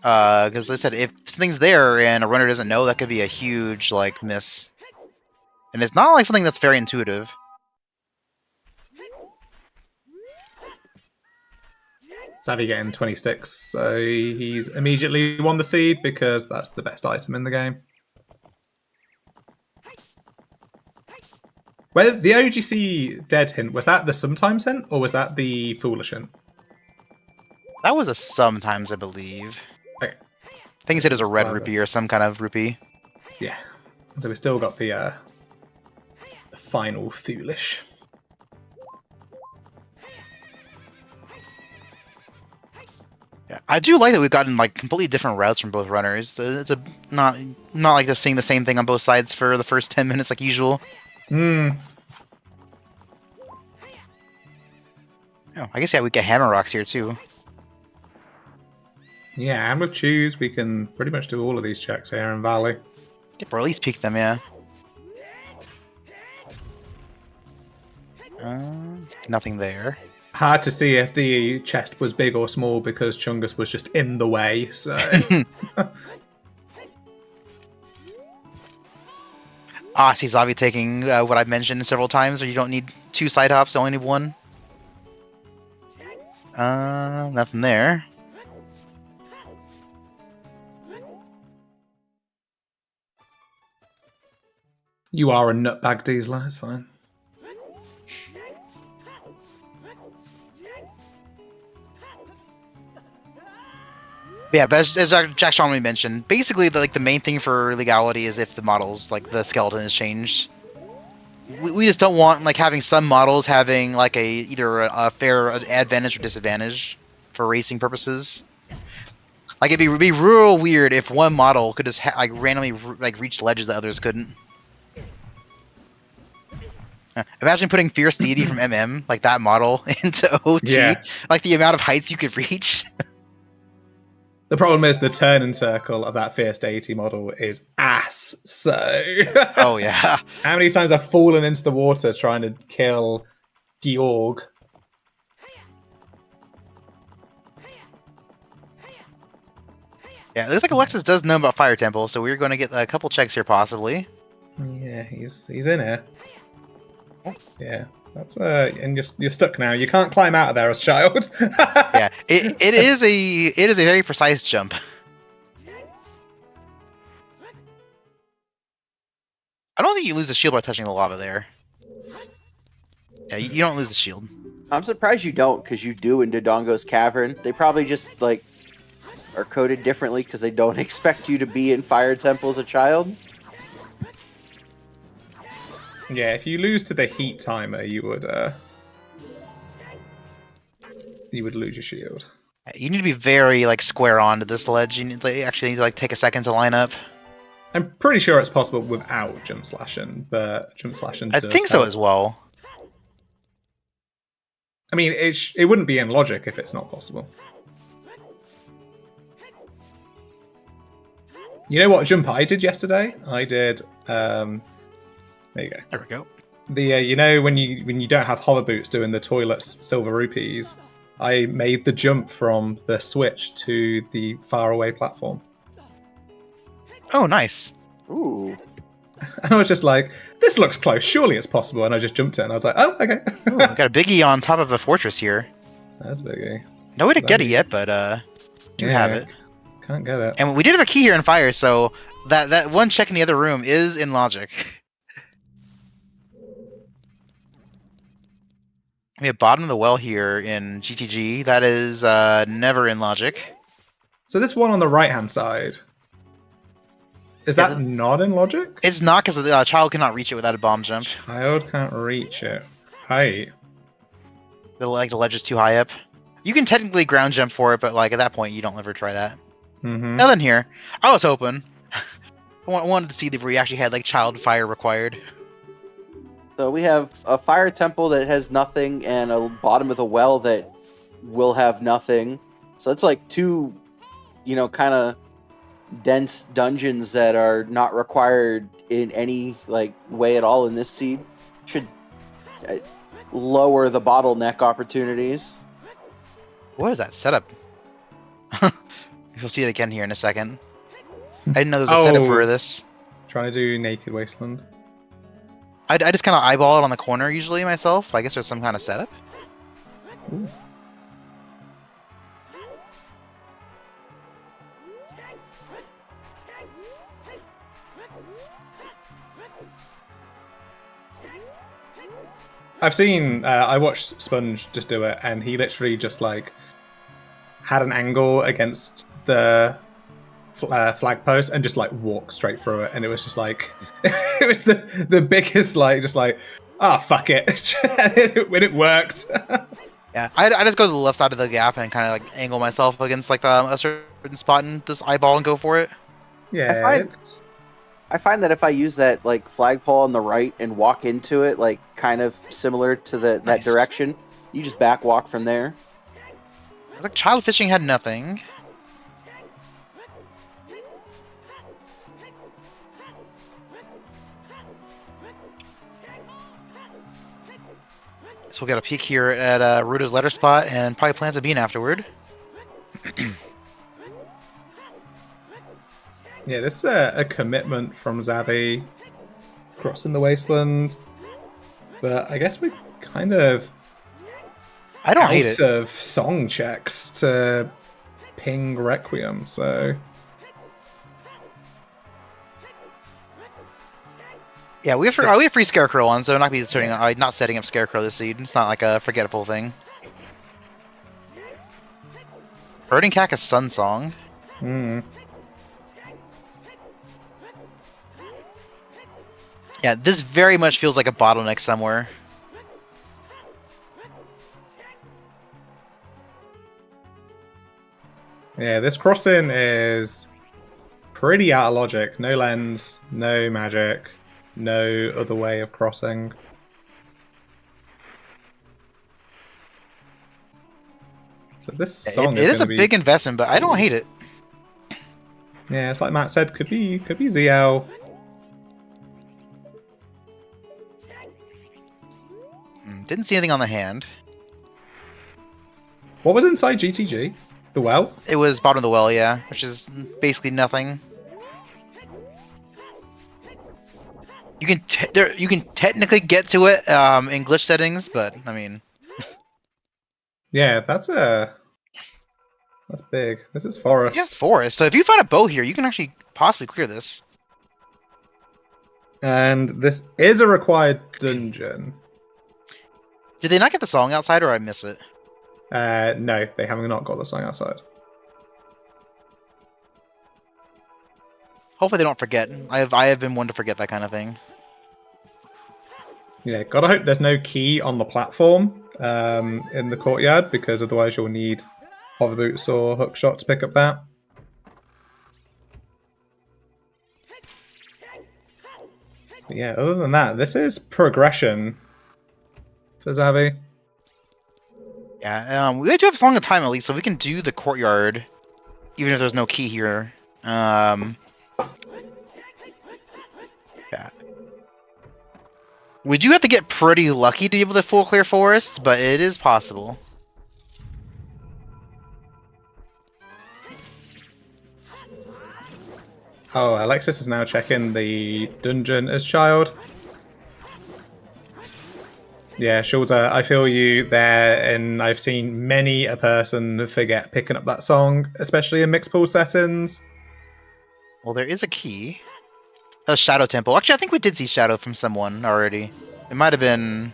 Speaker 4: Because they said if something's there and a runner doesn't know, that could be a huge like miss. And it's not like something that's very intuitive.
Speaker 2: Xavi getting 20 sticks, so he's immediately won the seed because that's the best item in the game. Where the OGC dead hint, was that the sometimes hint or was that the foolish hint?
Speaker 4: That was a sometimes, I believe.
Speaker 2: Okay.
Speaker 4: I think it said it was a red rupee or some kind of rupee.
Speaker 2: Yeah. So we still got the final foolish.
Speaker 4: Yeah, I do like that we've gotten like completely different routes from both runners. It's not like just seeing the same thing on both sides for the first 10 minutes like usual.
Speaker 2: Hmm.
Speaker 4: Oh, I guess yeah, we get hammer rocks here too.
Speaker 2: Yeah, and with choose, we can pretty much do all of these checks here in Valley.
Speaker 4: Or at least peek them, yeah. Nothing there.
Speaker 2: Hard to see if the chest was big or small because Chungus was just in the way, so...
Speaker 4: I see Xavi taking what I've mentioned several times, or you don't need 2 side hops, you only need 1. Nothing there.
Speaker 2: You are a nutbag dieseler, it's fine.
Speaker 4: Yeah, but as Jack Sean mentioned, basically the main thing for legality is if the models, like the skeleton is changed. We just don't want like having some models having like either a fair advantage or disadvantage for racing purposes. Like it'd be real weird if one model could just like randomly like reach ledges that others couldn't. Imagine putting Fierce Deity from MM, like that model, into OT.
Speaker 2: Yeah. Like
Speaker 4: the amount of heights you could reach.
Speaker 2: The problem is the turn and circle of that Fierce Deity model is ass, so...
Speaker 4: Oh, yeah.
Speaker 2: How many times I've fallen into the water trying to kill Georg?
Speaker 4: Yeah, it looks like Alexis does know about Fire Temple, so we're going to get a couple checks here, possibly.
Speaker 2: Yeah, he's in here.
Speaker 4: Oh.
Speaker 2: Yeah, that's and you're stuck now. You can't climb out of there as a child.
Speaker 4: Yeah, it is a very precise jump. I don't think you lose the shield by touching the lava there. Yeah, you don't lose the shield.
Speaker 3: I'm surprised you don't, because you do in Dodongo's Cavern. They probably just, like, are coded differently because they don't expect you to be in Fire Temple as a child.
Speaker 2: Yeah, if you lose to the heat timer, you would lose your shield.
Speaker 4: You need to be very like square on to this ledge. You actually need to like take a second to line up.
Speaker 2: I'm pretty sure it's possible without jump slashing, but jump slashing
Speaker 4: I
Speaker 2: does
Speaker 4: think so
Speaker 2: help.
Speaker 4: as well.
Speaker 2: I mean, it wouldn't be in logic if it's not possible. You know what jump I did yesterday? I did There you go.
Speaker 4: There we go.
Speaker 2: The when you don't have hover boots doing the toilets silver rupees, I made the jump from the Switch to the faraway platform.
Speaker 4: Oh, nice.
Speaker 3: Ooh.
Speaker 2: And I was just like, this looks close, surely it's possible. And I just jumped it and I was like, oh, okay.
Speaker 4: Ooh, got a biggie on top of the fortress here.
Speaker 2: That's biggie.
Speaker 4: No way to get it yet, but do have it.
Speaker 2: Can't get it.
Speaker 4: And we did have a key here in fire, so that one check in the other room is in logic. We have bottom of the well here in GTG. That is never in logic.
Speaker 2: So this one on the right-hand side, is that not in logic?
Speaker 4: It's not, because the child cannot reach it without a bomb jump.
Speaker 2: Child can't reach it. Right.
Speaker 4: The ledge is too high up. You can technically ground jump for it, but like at that point you don't ever try that.
Speaker 2: Mm-hmm.
Speaker 4: Nothing here. I was hoping. I wanted to see if we actually had like child fire required.
Speaker 3: So we have a fire temple that has nothing and a bottom of the well that will have nothing. So it's like two, kind of dense dungeons that are not required in any like way at all in this seed. Should lower the bottleneck opportunities.
Speaker 4: What is that setup? You'll see it again here in a second. I didn't know there was a setup for this.
Speaker 2: Trying to do Naked Wasteland.
Speaker 4: I just kind of eyeball it on the corner usually myself. I guess there's some kind of setup.
Speaker 2: Ooh. I've seen, I watched Sponge just do it, and he literally just like had an angle against the flag post and just like walked straight through it, and it was just like it was the biggest like just like fuck it when it worked.
Speaker 4: Yeah, I just go to the left side of the gap and kind of like angle myself against like a certain spot and just eyeball and go for it.
Speaker 2: Yeah,
Speaker 3: I find that if I use that like flagpole on the right and walk into it, like kind of similar to that direction, you just back walk from there.
Speaker 4: Like child fishing had nothing. So we'll get a peek here at Ruda's letter spot and probably plants a bean afterward.
Speaker 2: Yeah, this is a commitment from Xavi crossing the wasteland, but I guess we kind of
Speaker 4: I don't hate it.
Speaker 2: Of song checks to ping Requiem, so
Speaker 4: yeah, we have free Scarecrow on, so we're not be not setting up Scarecrow this seed. It's not like a forgettable thing. Birding Cactus Sun Song.
Speaker 2: Hmm.
Speaker 4: Yeah, this very much feels like a bottleneck somewhere.
Speaker 2: Yeah, this crossing is pretty out of logic. No lens, no magic, no other way of crossing. So this song
Speaker 4: it is a big investment, but I don't hate it.
Speaker 2: Yeah, it's like Matt said, could be ZL.
Speaker 4: Didn't see anything on the hand.
Speaker 2: What was inside GTG? The well?
Speaker 4: It was bottom of the well, yeah, which is basically nothing. You can technically get to it in glitch settings, but I mean,
Speaker 2: yeah, that's big. This is forest.
Speaker 4: yeah, forest. So if you find a bow here, you can actually possibly clear this.
Speaker 2: And this is a required dungeon.
Speaker 4: Did they not get the song outside, or I miss it?
Speaker 2: No, they haven't not got the song outside.
Speaker 4: Hopefully they don't forget. I have been one to forget that kind of thing.
Speaker 2: Yeah, gotta hope there's no key on the platform in the courtyard, because otherwise you'll need hover boots or hookshot to pick up that. But yeah, other than that, this is progression for Xavi.
Speaker 4: Yeah, we do have a long time at least, so we can do the courtyard, even if there's no key here. Yeah, We do have to get pretty lucky to be able to full clear forest, but it is possible.
Speaker 2: Oh, Alexis is now checking the dungeon as child. Yeah, Shulza, I feel you there, and I've seen many a person forget picking up that song, especially in mixed pool settings.
Speaker 4: Well, there is a key. A Shadow Temple. Actually, I think we did see Shadow from someone already. It might have been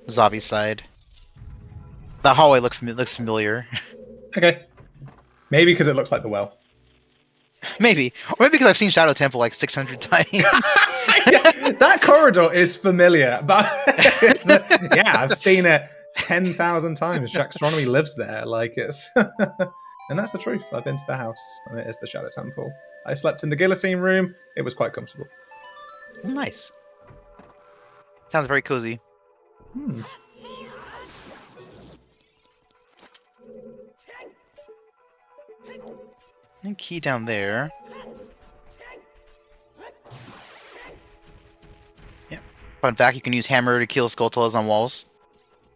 Speaker 4: Xavi's side. The hallway looks familiar.
Speaker 2: Okay. Maybe because it looks like the well.
Speaker 4: Maybe. Or maybe because I've seen Shadow Temple like 600 times.
Speaker 2: That corridor is familiar, but yeah, I've seen it 10,000 times. Jackstronomy lives there, like it's, and that's the truth. I've been to the house, and it is the Shadow Temple. I slept in the guillotine room. It was quite comfortable.
Speaker 4: Nice. Sounds very cozy.
Speaker 2: Hmm.
Speaker 4: And key down there. Yep. Fun fact, you can use hammer to kill Skulltulas on walls.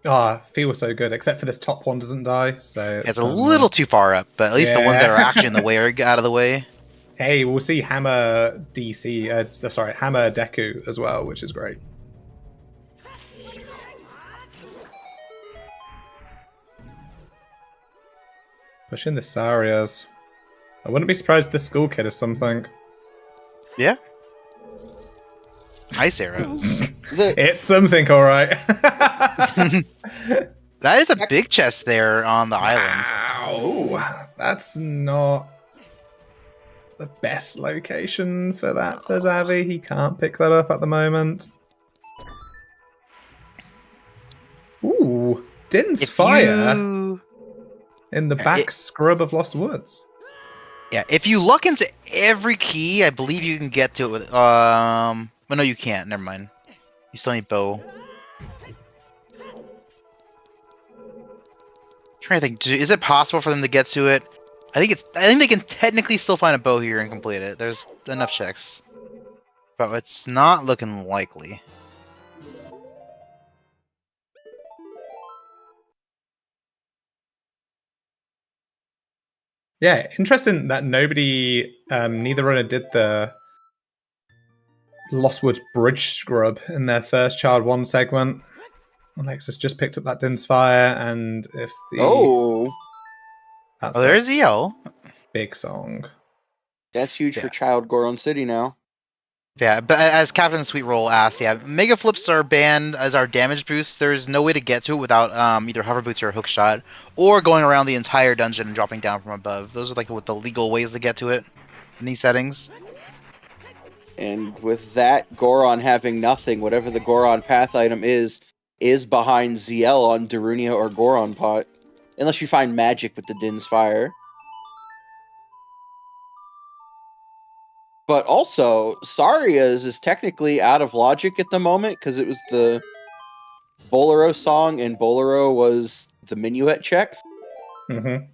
Speaker 2: Ah, feels so good, except for this top one doesn't die, so
Speaker 4: It's a little too far up, but at least the ones that are actually in the way are out of the way.
Speaker 2: Hey, we'll see Hammer DC, Hammer Deku as well, which is great. Pushing the Sarias. I wouldn't be surprised this school kid is something.
Speaker 4: Yeah. Ice arrows.
Speaker 2: It's something, alright.
Speaker 4: That is a big chest there on the island.
Speaker 2: Wow, that's not the best location for that for Xavi. He can't pick that up at the moment. Ooh, Din's Fire in the back scrub of Lost Woods.
Speaker 4: Yeah, if you look into every key, I believe you can get to it with well, no, you can't. Never mind. You still need bow. Trying to think, is it possible for them to get to it? I think they can technically still find a bow here and complete it. There's enough checks, but it's not looking likely.
Speaker 2: Yeah, interesting that nobody, neither runner did the Lost Woods bridge scrub in their first Child 1 segment. Alexis just picked up that Din's Fire, and if the... That's
Speaker 4: there's EL.
Speaker 2: Big song.
Speaker 3: That's huge for Child Goron City now.
Speaker 4: Yeah, but as Captain Sweetroll asked, yeah, Mega Flips are banned as our damage boosts. There's no way to get to it without either Hover Boots or Hook Shot, or going around the entire dungeon and dropping down from above. Those are like what the legal ways to get to it in these settings.
Speaker 3: And with that Goron having nothing, whatever the Goron path item is behind ZL on Darunia or Goron Pot. Unless you find magic with the Din's Fire. But also, Saria's is technically out of logic at the moment because it was the Bolero song, and Bolero was the minuet check.
Speaker 2: Mm-hmm.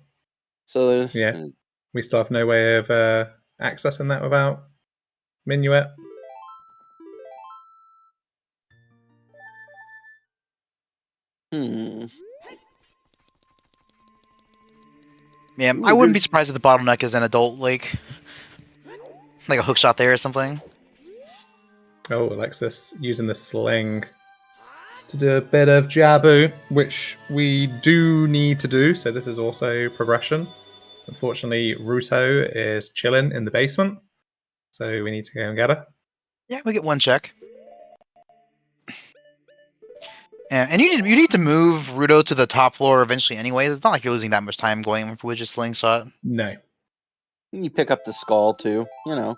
Speaker 3: So
Speaker 2: yeah, we still have no way of accessing that without minuet.
Speaker 4: Yeah, I wouldn't be surprised if the bottleneck is an adult, like a hook shot there or something.
Speaker 2: Oh, Alexis using the sling to do a bit of Jabu, which we do need to do, so this is also progression. Unfortunately, Ruto is chilling in the basement, so we need to go and get her.
Speaker 4: Yeah, we get one check. And you need to move Ruto to the top floor eventually anyways. It's not like you're losing that much time going with just slingshot.
Speaker 2: No.
Speaker 3: You pick up the skull too, you know.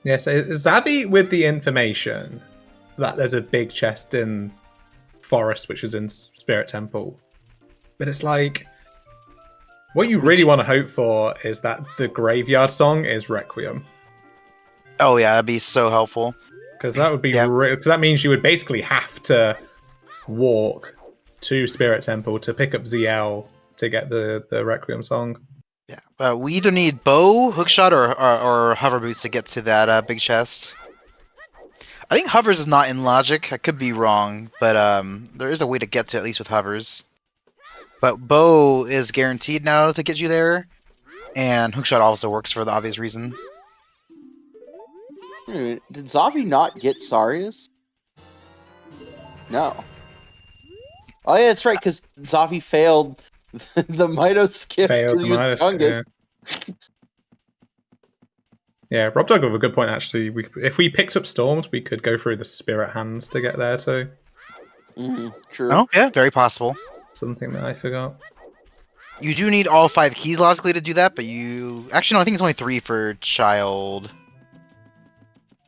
Speaker 2: Yeah, so Xavi with the information that there's a big chest in Forest, which is in Spirit Temple. But it's like, what you really want to hope for is that the graveyard song is Requiem.
Speaker 4: Oh yeah, that'd be so helpful.
Speaker 2: Because that would be because that means you would basically have to walk to Spirit Temple to pick up ZL to get the Requiem song.
Speaker 4: Yeah, we either need bow, hookshot, or hover boots to get to that big chest. I think hovers is not in logic. I could be wrong, but there is a way to get to at least with hovers. But bow is guaranteed now to get you there, and hookshot also works for the obvious reason.
Speaker 3: Did Xavi not get Sarius? No. Oh yeah, that's right, because Xavi failed the Mido skip
Speaker 2: Failed
Speaker 3: because
Speaker 2: the
Speaker 3: he was
Speaker 2: Mido
Speaker 3: chungus.
Speaker 2: skip, Yeah, Rob Dog with a good point actually. If we picked up storms, we could go through the spirit hands to get there too.
Speaker 3: True.
Speaker 4: Oh, yeah, very possible.
Speaker 2: Something that I forgot.
Speaker 4: You do need all 5 keys logically to do that, but you... Actually, no, I think it's only 3 for child.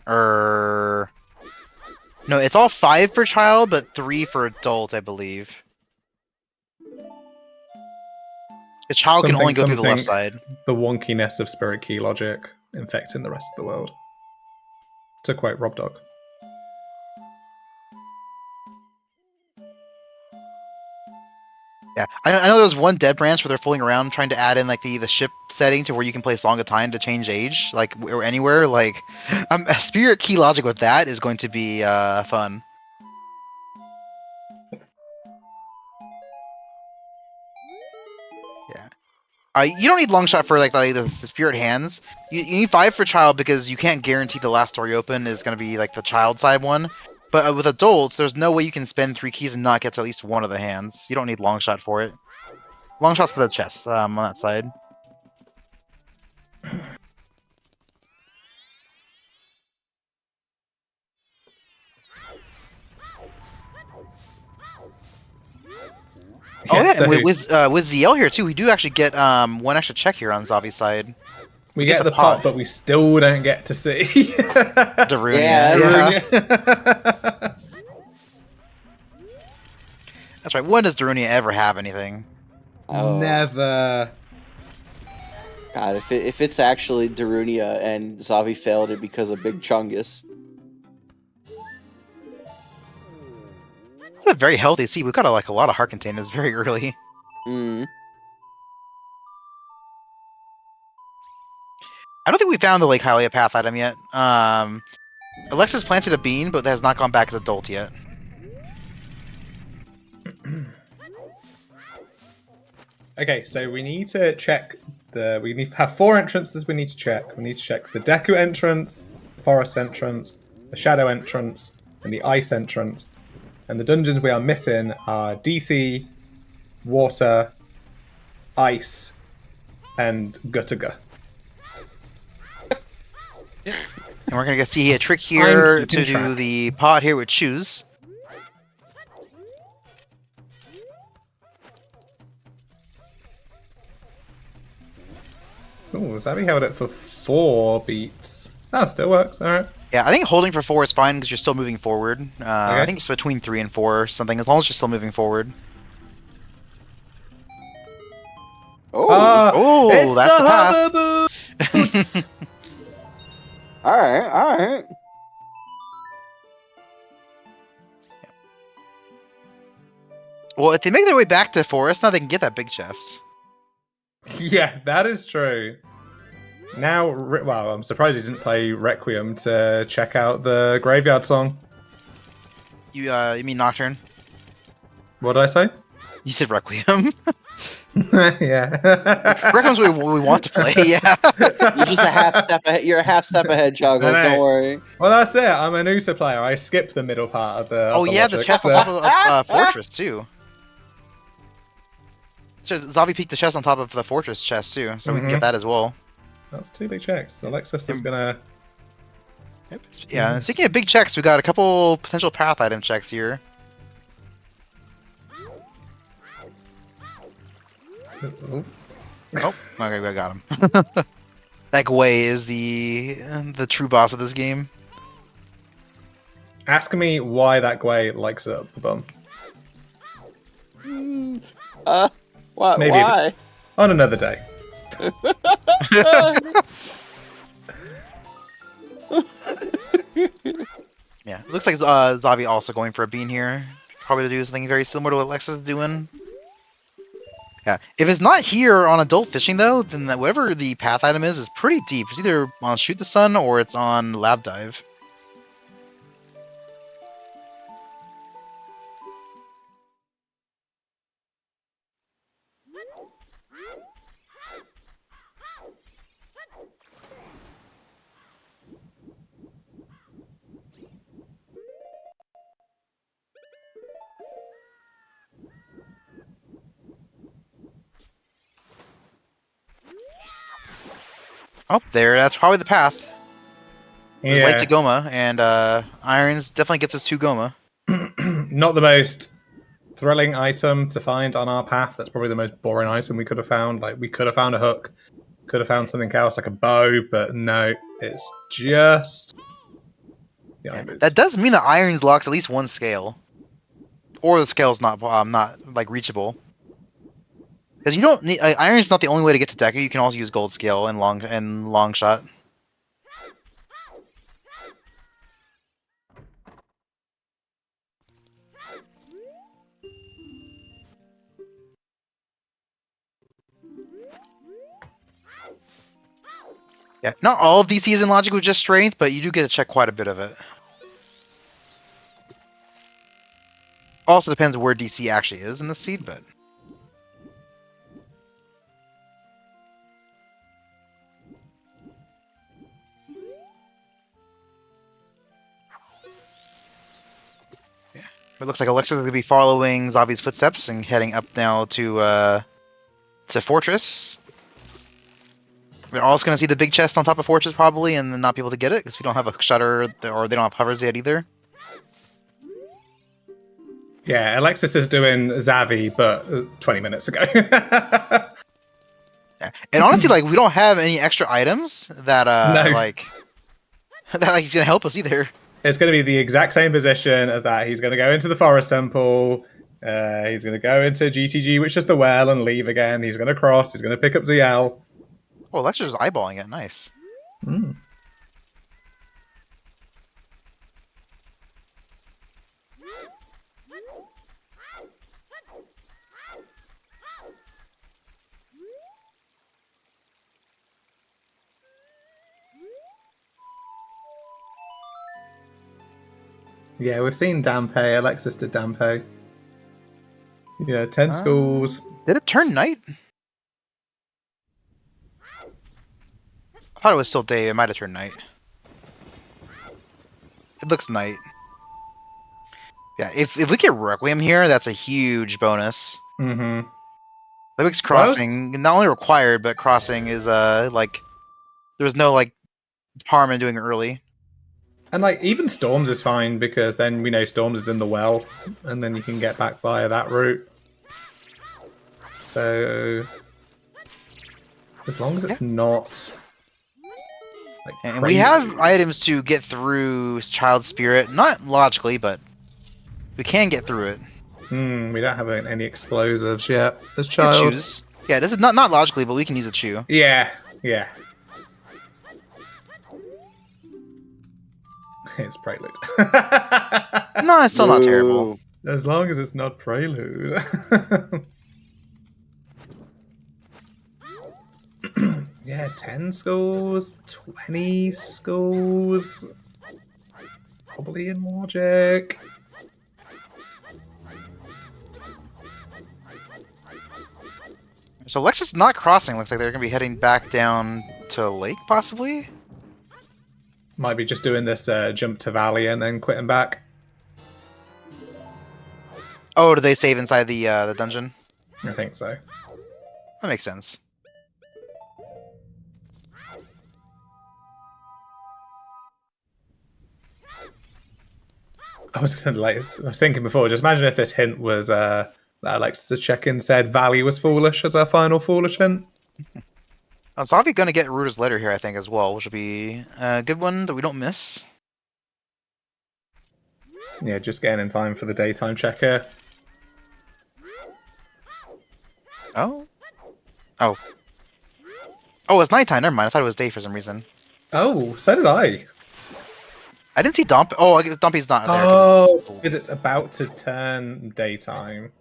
Speaker 4: No, it's all 5 for child, but 3 for adult, I believe. A child can only go through the left side.
Speaker 2: The wonkiness of spirit key logic infecting the rest of the world. To quote Rob Dog.
Speaker 4: Yeah, I know there's one dead branch where they're fooling around trying to add in like the ship setting to where you can play Song of Time to change age, like or anywhere. Like, spirit key logic with that is going to be fun. Yeah, you don't need long shot for like the spirit hands. You need 5 for child because you can't guarantee the last door you open is going to be like the child side one. But with adults, there's no way you can spend 3 keys and not get to at least one of the hands. You don't need long shot for it. Long shot's for the chest on that side. Oh yeah,
Speaker 2: so
Speaker 4: and with ZL here too, we do actually get 1 extra check here on Xavi's side.
Speaker 2: we get the pot, but we still don't get to see.
Speaker 4: Darunia.
Speaker 3: Yeah.
Speaker 4: That's right. When does Darunia ever have anything?
Speaker 3: Oh.
Speaker 2: Never.
Speaker 3: God, if it's actually Darunia and Xavi failed it because of Big Chungus.
Speaker 4: It's a very healthy. See, we've got a lot of heart containers very early.
Speaker 3: Mm.
Speaker 4: I don't think we found the Lake Hylia path item yet. Alexis planted a bean, but has not gone back as adult yet.
Speaker 2: Okay, so we need to check we need to have 4 entrances we need to check. We need to check the Deku entrance, the Forest entrance, the Shadow entrance, and the Ice entrance. And the dungeons we are missing are DC, Water, Ice, and Gutaga.
Speaker 4: And we're gonna see a trick here to do
Speaker 2: track.
Speaker 4: the pot here with shoes.
Speaker 2: Ooh, Xavi held it for 4 beats. That still works, alright.
Speaker 4: Yeah, I think holding for 4 is fine because you're still moving forward. I
Speaker 2: Okay.
Speaker 4: think it's between 3 and 4 or something, as long as you're still moving forward.
Speaker 3: Oh,
Speaker 2: It's
Speaker 4: that's
Speaker 2: the
Speaker 4: the path.
Speaker 2: hover boots!
Speaker 3: Alright.
Speaker 4: Well, if they make their way back to Forest, now they can get that big chest.
Speaker 2: Yeah, that is true. Now, wow, I'm surprised he didn't play Requiem to check out the Graveyard song.
Speaker 4: You mean Nocturne?
Speaker 2: What did I say?
Speaker 4: You said Requiem.
Speaker 2: Yeah.
Speaker 4: Requiem's what we want to play, yeah.
Speaker 3: You're just a half step ahead. You're a half step ahead, Chuggles.
Speaker 2: I know.
Speaker 3: Don't worry.
Speaker 2: Well, that's it. I'm an Uta player. I skipped the middle part of the.
Speaker 4: Oh
Speaker 2: of the
Speaker 4: yeah, the
Speaker 2: logic,
Speaker 4: chest
Speaker 2: so-
Speaker 4: on top of Fortress too. So Xavi peeked the chest on top of the Fortress chest too, so we can get that as well.
Speaker 2: That's 2 big checks. Alexis is gonna.
Speaker 4: Yep. Yeah, and speaking of big checks, we got a couple potential path item checks here.
Speaker 2: Oh.
Speaker 4: Oh, okay, I got him. That Gwei is the true boss of this game.
Speaker 2: Ask me why that Gwei likes it up the bum.
Speaker 3: What?
Speaker 2: Maybe
Speaker 3: Why?
Speaker 2: On another day.
Speaker 4: Yeah, it looks like Xavi also going for a bean here. Probably to do something very similar to what Alexis is doing. Yeah. If it's not here on adult fishing though, then whatever the path item is pretty deep. It's either on Shoot the Sun or it's on Lab Dive. Oh, there. That's probably the path. There's light to Goma, and Irons definitely gets us to Goma.
Speaker 2: Not the most thrilling item to find on our path. That's probably the most boring item we could have found. Like, we could have found a hook, could have found something else like a bow, but no, it's just
Speaker 4: Yeah, that does mean that Irons locks at least one scale, or the scale's not like reachable. Because you don't need Iron's not the only way to get to Deku. You can also use Gold Scale and long shot. Yeah, not all of DC is in logic with just strength, but you do get to check quite a bit of it. Also depends where DC actually is in the seed, but. Yeah, it looks like Alexis is going to be following Xavi's footsteps and heading up now to Fortress. We're also going to see the big chest on top of Fortress probably, and then not be able to get it because we don't have a shutter or they don't have hovers yet either.
Speaker 2: Yeah, Alexis is doing Xavi, but 20 minutes ago.
Speaker 4: Yeah. And honestly, like, we don't have any extra items that like he's gonna help us either.
Speaker 2: It's going to be the exact same position of that. He's going to go into the Forest Temple. He's going to go into GTG, which is the well, and leave again. He's going to cross. He's going to pick up ZL.
Speaker 4: Oh, Alexis is eyeballing it. Nice.
Speaker 2: Mm. Yeah, we've seen Dampe. Alexis did Dampe. Yeah, 10 schools.
Speaker 4: Did it turn night? I thought it was still day. It might have turned night. It looks night. Yeah, if we get Requiem here, that's a huge bonus.
Speaker 2: Mm-hmm.
Speaker 4: That makes crossing not only required, but crossing is like there's no like harm in doing it early.
Speaker 2: And like even Storms is fine because then we know Storms is in the well, and then you can get back via that route. So as long as it's not like
Speaker 4: and we have items to get through Child Spirit, not logically, but we can get through it.
Speaker 2: We don't have any explosives yet. As
Speaker 4: Child. Choose. Yeah, this is not logically, but we can use a chew.
Speaker 2: Yeah, yeah. It's Prelude.
Speaker 4: No, it's still not terrible.
Speaker 2: As long as it's not Prelude. Yeah, 10 schools, 20 schools. Probably in logic.
Speaker 4: So Alexis not crossing. Looks like they're going to be heading back down to Lake, possibly?
Speaker 2: Might be just doing this jump to Valley and then quitting back.
Speaker 4: Oh, do they save inside the dungeon?
Speaker 2: I think so.
Speaker 4: That makes sense.
Speaker 2: I was thinking before, just imagine if this hint was that Alexis check-in said Valley was foolish as our final foolish hint.
Speaker 4: Xavi going to get Ruda's letter here, I think, as well, which will be a good one that we don't miss.
Speaker 2: Yeah, just getting in time for the daytime checker.
Speaker 4: Oh. Oh. Oh, it's nighttime. Never mind. I thought it was day for some reason.
Speaker 2: Oh, so did I.
Speaker 4: I didn't see Dump. Oh, I guess Dumpy's not there.
Speaker 2: Oh, because it's about to turn daytime.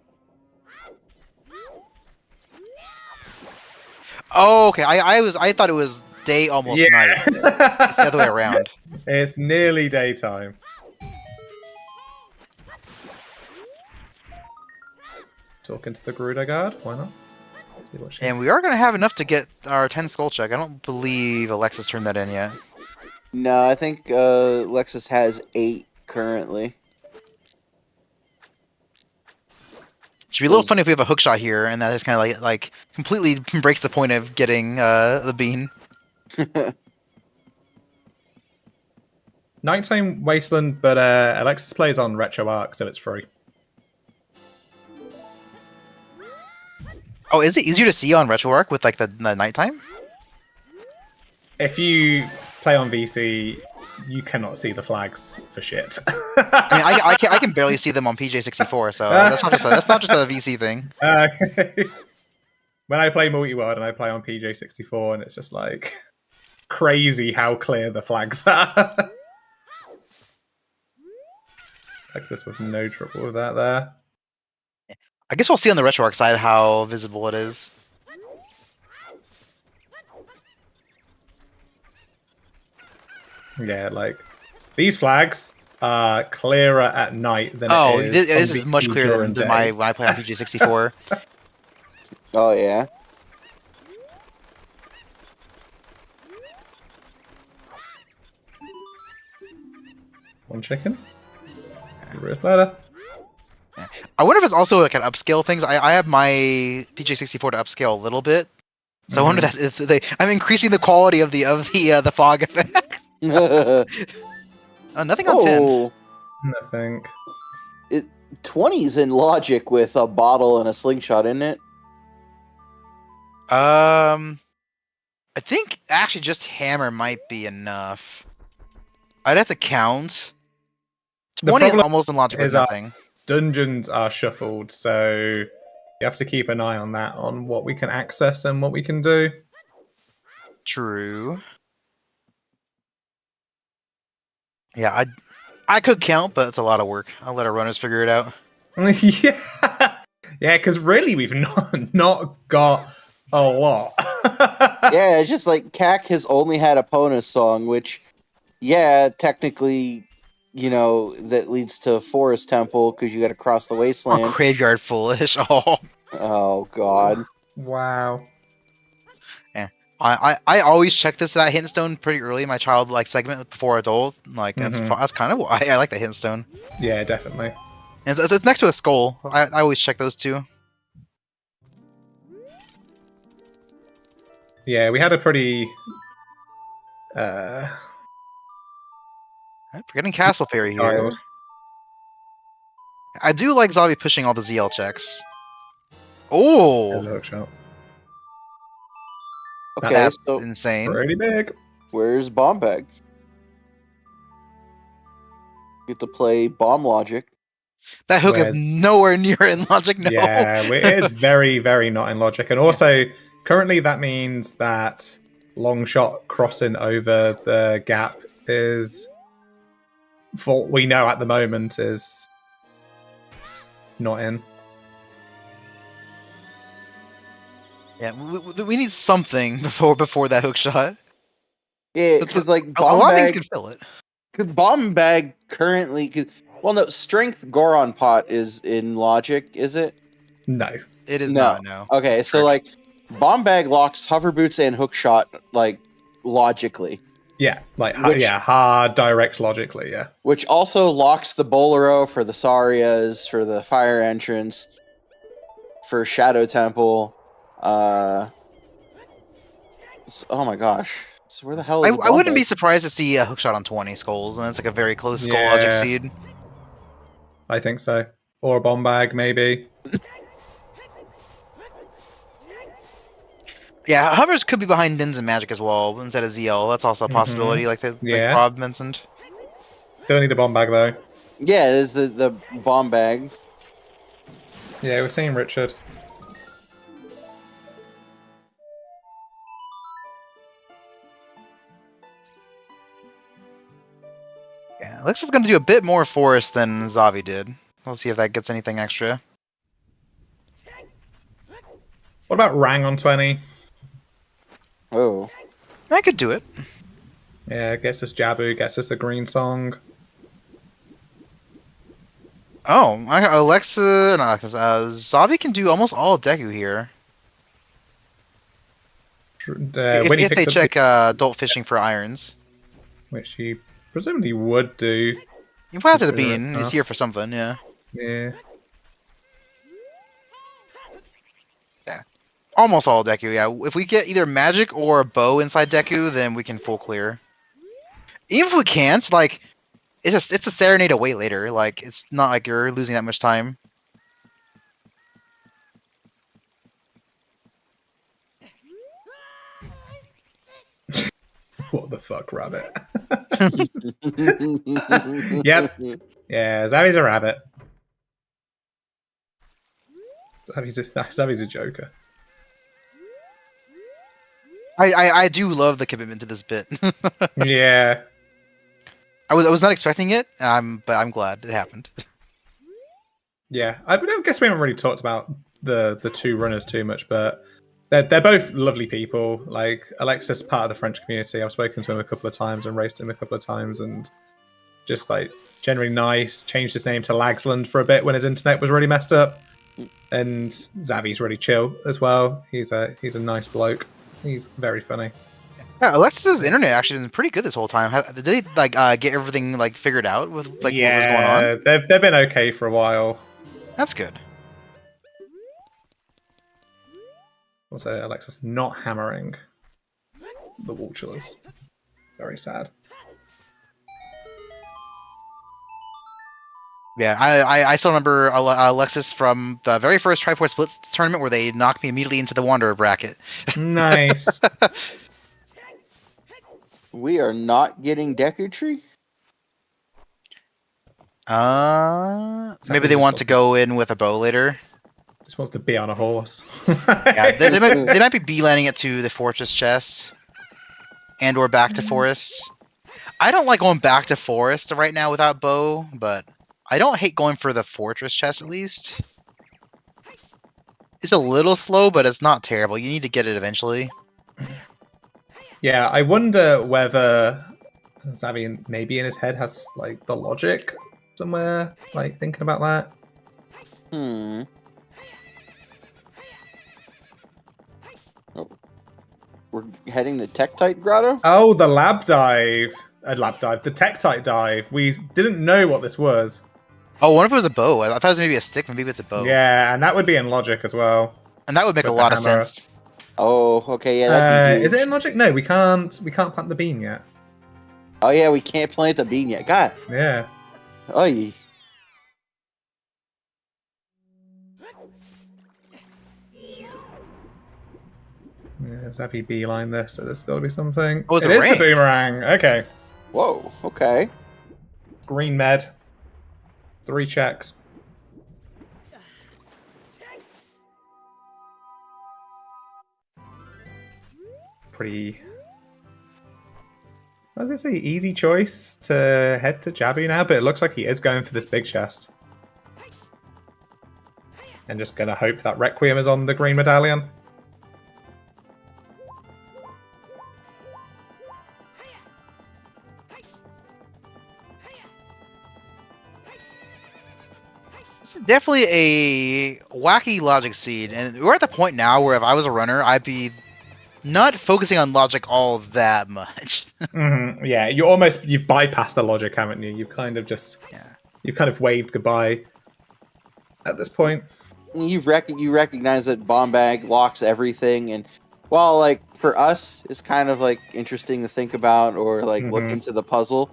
Speaker 4: Oh, okay. I thought it was day almost night. It's the other way around.
Speaker 2: It's nearly daytime. Talking to the Gerudo guard, why not? See what she's...
Speaker 4: And we are gonna have enough to get our 10 skull check. I don't believe Alexis turned that in yet.
Speaker 3: No, I think Lexus has 8 currently.
Speaker 4: Should be a little funny if we have a hook shot here, and that just kind of like completely breaks the point of getting the bean.
Speaker 2: Nighttime Wasteland, but Alexis plays on RetroArch, so it's free.
Speaker 4: Oh, is it easier to see on RetroArch with like the nighttime?
Speaker 2: If you play on VC, you cannot see the flags for shit.
Speaker 4: I mean, I can barely see them on PJ64, so that's not just a VC thing.
Speaker 2: When I play multi-world and I play on PJ64, and it's just like crazy how clear the flags are. Alexis with no trouble with that there.
Speaker 4: I guess we'll see on the RetroArch side how visible it is.
Speaker 2: Yeah, like these flags are clearer at night than it is.
Speaker 4: This is much clearer than when I play on PJ64.
Speaker 3: Oh yeah.
Speaker 2: One chicken. Reverse ladder.
Speaker 4: I wonder if it's also like an upscale things. I have my PJ64 to upscale a little bit, so I wonder that if I'm increasing the quality of the fog effect. Nothing on 10.
Speaker 2: Nothing.
Speaker 3: 20's in logic with a bottle and a slingshot, isn't it?
Speaker 4: I think actually just hammer might be enough. I'd have to count. 20 is almost in logic with nothing.
Speaker 2: Dungeons are shuffled, so you have to keep an eye on that, on what we can access and what we can do.
Speaker 4: True. Yeah, I could count, but it's a lot of work. I'll let our runners figure it out.
Speaker 2: Yeah, because really we've not got a lot.
Speaker 3: Yeah, it's just like CAC has only had a Pona song, which, yeah, technically, you know, that leads to Forest Temple because you got to cross the wasteland.
Speaker 4: Oh, graveyard foolish.
Speaker 3: Oh God.
Speaker 2: Wow.
Speaker 4: Yeah, I always check that hint stone pretty early in my child segment before adult. Like that's kind of why I like the hint stone.
Speaker 2: Yeah, definitely.
Speaker 4: And it's next to a skull. I always check those two.
Speaker 2: Yeah, we had a pretty.
Speaker 4: Forgetting Castle Fairy here. I do like Xavi pushing all the ZL checks.
Speaker 2: There's a
Speaker 4: Oh,
Speaker 2: hook shot.
Speaker 3: Okay,
Speaker 4: that's
Speaker 3: so
Speaker 4: insane.
Speaker 2: Pretty big.
Speaker 3: where's Bomb Bag? You get to play Bomb Logic.
Speaker 4: That hook is nowhere near in logic. No.
Speaker 2: Yeah, it is very, very not in logic. And also, currently that means that long shot crossing over the gap is, for what we know at the moment, is not in.
Speaker 4: Yeah, we need something before that hook shot.
Speaker 3: Yeah, because like
Speaker 4: A lot
Speaker 3: Bomb
Speaker 4: of things
Speaker 3: Bag,
Speaker 4: can fill it.
Speaker 3: Bomb Bag currently. Well, no, Strength Goron Pot is in Logic, is it?
Speaker 2: No.
Speaker 4: It is
Speaker 3: No.
Speaker 4: not. No.
Speaker 3: Okay, so like Bomb Bag locks Hover Boots and Hookshot logically.
Speaker 2: Yeah, hard, direct logically, yeah.
Speaker 3: Which also locks the Bolero for the Sarias, for the Fire Entrance, for Shadow Temple. Oh my gosh. So where the hell is
Speaker 4: I wouldn't be surprised to see a hookshot on 20 skulls, and it's like a very close skull logic seed.
Speaker 2: I think so. Or a bomb bag, maybe.
Speaker 4: Yeah, hovers could be behind Dins and Magic as well instead of ZL. That's also a possibility, like Rob mentioned.
Speaker 2: Still need a bomb bag though.
Speaker 3: Yeah, there's the Bomb Bag.
Speaker 2: Yeah, we're seeing Richard.
Speaker 4: Yeah, Alexis is going to do a bit more forest than Xavi did. We'll see if that gets anything extra.
Speaker 2: What about Rang on 20?
Speaker 3: Oh.
Speaker 4: I could do it.
Speaker 2: Yeah, gets us Jabu, gets us a green song.
Speaker 4: Oh, Alexa, not Alexis. Xavi can do almost all of Deku here.
Speaker 2: When he
Speaker 4: If they
Speaker 2: picks up
Speaker 4: check
Speaker 2: the,
Speaker 4: adult fishing for irons.
Speaker 2: which he presumably would do.
Speaker 4: You might have to the
Speaker 2: consider it
Speaker 4: bean. He's
Speaker 2: enough.
Speaker 4: here for something, yeah.
Speaker 2: Yeah.
Speaker 4: Almost all Deku, yeah. If we get either magic or a bow inside Deku, then we can full clear. Even if we can't, like, it's a serenade away later. Like, it's not like you're losing that much time.
Speaker 2: What the fuck, rabbit? Yep. Yeah, Xavi's a rabbit. Xavi's a joker.
Speaker 4: I do love the commitment to this bit.
Speaker 2: Yeah.
Speaker 4: I was not expecting it, but I'm glad it happened.
Speaker 2: Yeah. I guess we haven't really talked about the two runners too much, but they're both lovely people. Like, Alexis, part of the French community. I've spoken to him a couple of times and raced him a couple of times, and just like generally nice. Changed his name to Lagsland for a bit when his internet was really messed up. And Xavi's really chill as well. He's a nice bloke. He's very funny.
Speaker 4: Yeah, Alexis's internet actually been pretty good this whole time. Did they like get everything like figured out with like what was going on?
Speaker 2: They've been okay for a while.
Speaker 4: That's good.
Speaker 2: Also, Alexis not hammering the Vultures. Very sad.
Speaker 4: Yeah, I still remember Alexis from the very first Triforce Splits tournament where they knocked me immediately into the Wanderer bracket.
Speaker 2: Nice.
Speaker 3: We are not getting Deku Tree?
Speaker 4: Maybe they want to go in with a bow later.
Speaker 2: Just wants to be on a horse.
Speaker 4: Yeah, they might be beelining it to the fortress chest, and or back to forest. I don't like going back to forest right now without bow, but I don't hate going for the fortress chest at least. It's a little slow, but it's not terrible. You need to get it eventually.
Speaker 2: Yeah, I wonder whether Xavi maybe in his head has like the logic somewhere, like thinking about that.
Speaker 3: Oh. We're heading to Tektite Grotto?
Speaker 2: Oh, the lab dive. The Tektite dive. We didn't know what this was.
Speaker 4: Oh, what if it was a bow? I thought it was maybe a stick, maybe it's a bow.
Speaker 2: Yeah, and that would be in logic as well.
Speaker 4: And that would make a
Speaker 2: With the
Speaker 4: lot of
Speaker 2: hammer.
Speaker 4: sense.
Speaker 3: Oh, okay, yeah, that'd be huge.
Speaker 2: Is it in logic? No, we can't plant the bean yet.
Speaker 3: Oh yeah, we can't plant the bean yet. God.
Speaker 2: Yeah.
Speaker 3: Oy.
Speaker 2: Yeah, Xavi beeline this, so there's got to be something.
Speaker 4: Oh, it's
Speaker 2: it
Speaker 4: a
Speaker 2: is the
Speaker 4: ring.
Speaker 2: boomerang. Okay.
Speaker 3: Whoa, okay.
Speaker 2: Green med. 3 checks. Pretty. I was gonna say easy choice to head to Jabu now, but it looks like he is going for this big chest. And just gonna hope that Requiem is on the green medallion.
Speaker 4: This is definitely a wacky logic seed, and we're at the point now where if I was a runner, I'd be not focusing on logic all that much.
Speaker 2: Yeah, you've bypassed the logic, haven't you? You've kind of waved goodbye at this point.
Speaker 3: You recognize that bomb bag locks everything, and while like for us it's kind of like interesting to think about or like look into the puzzle.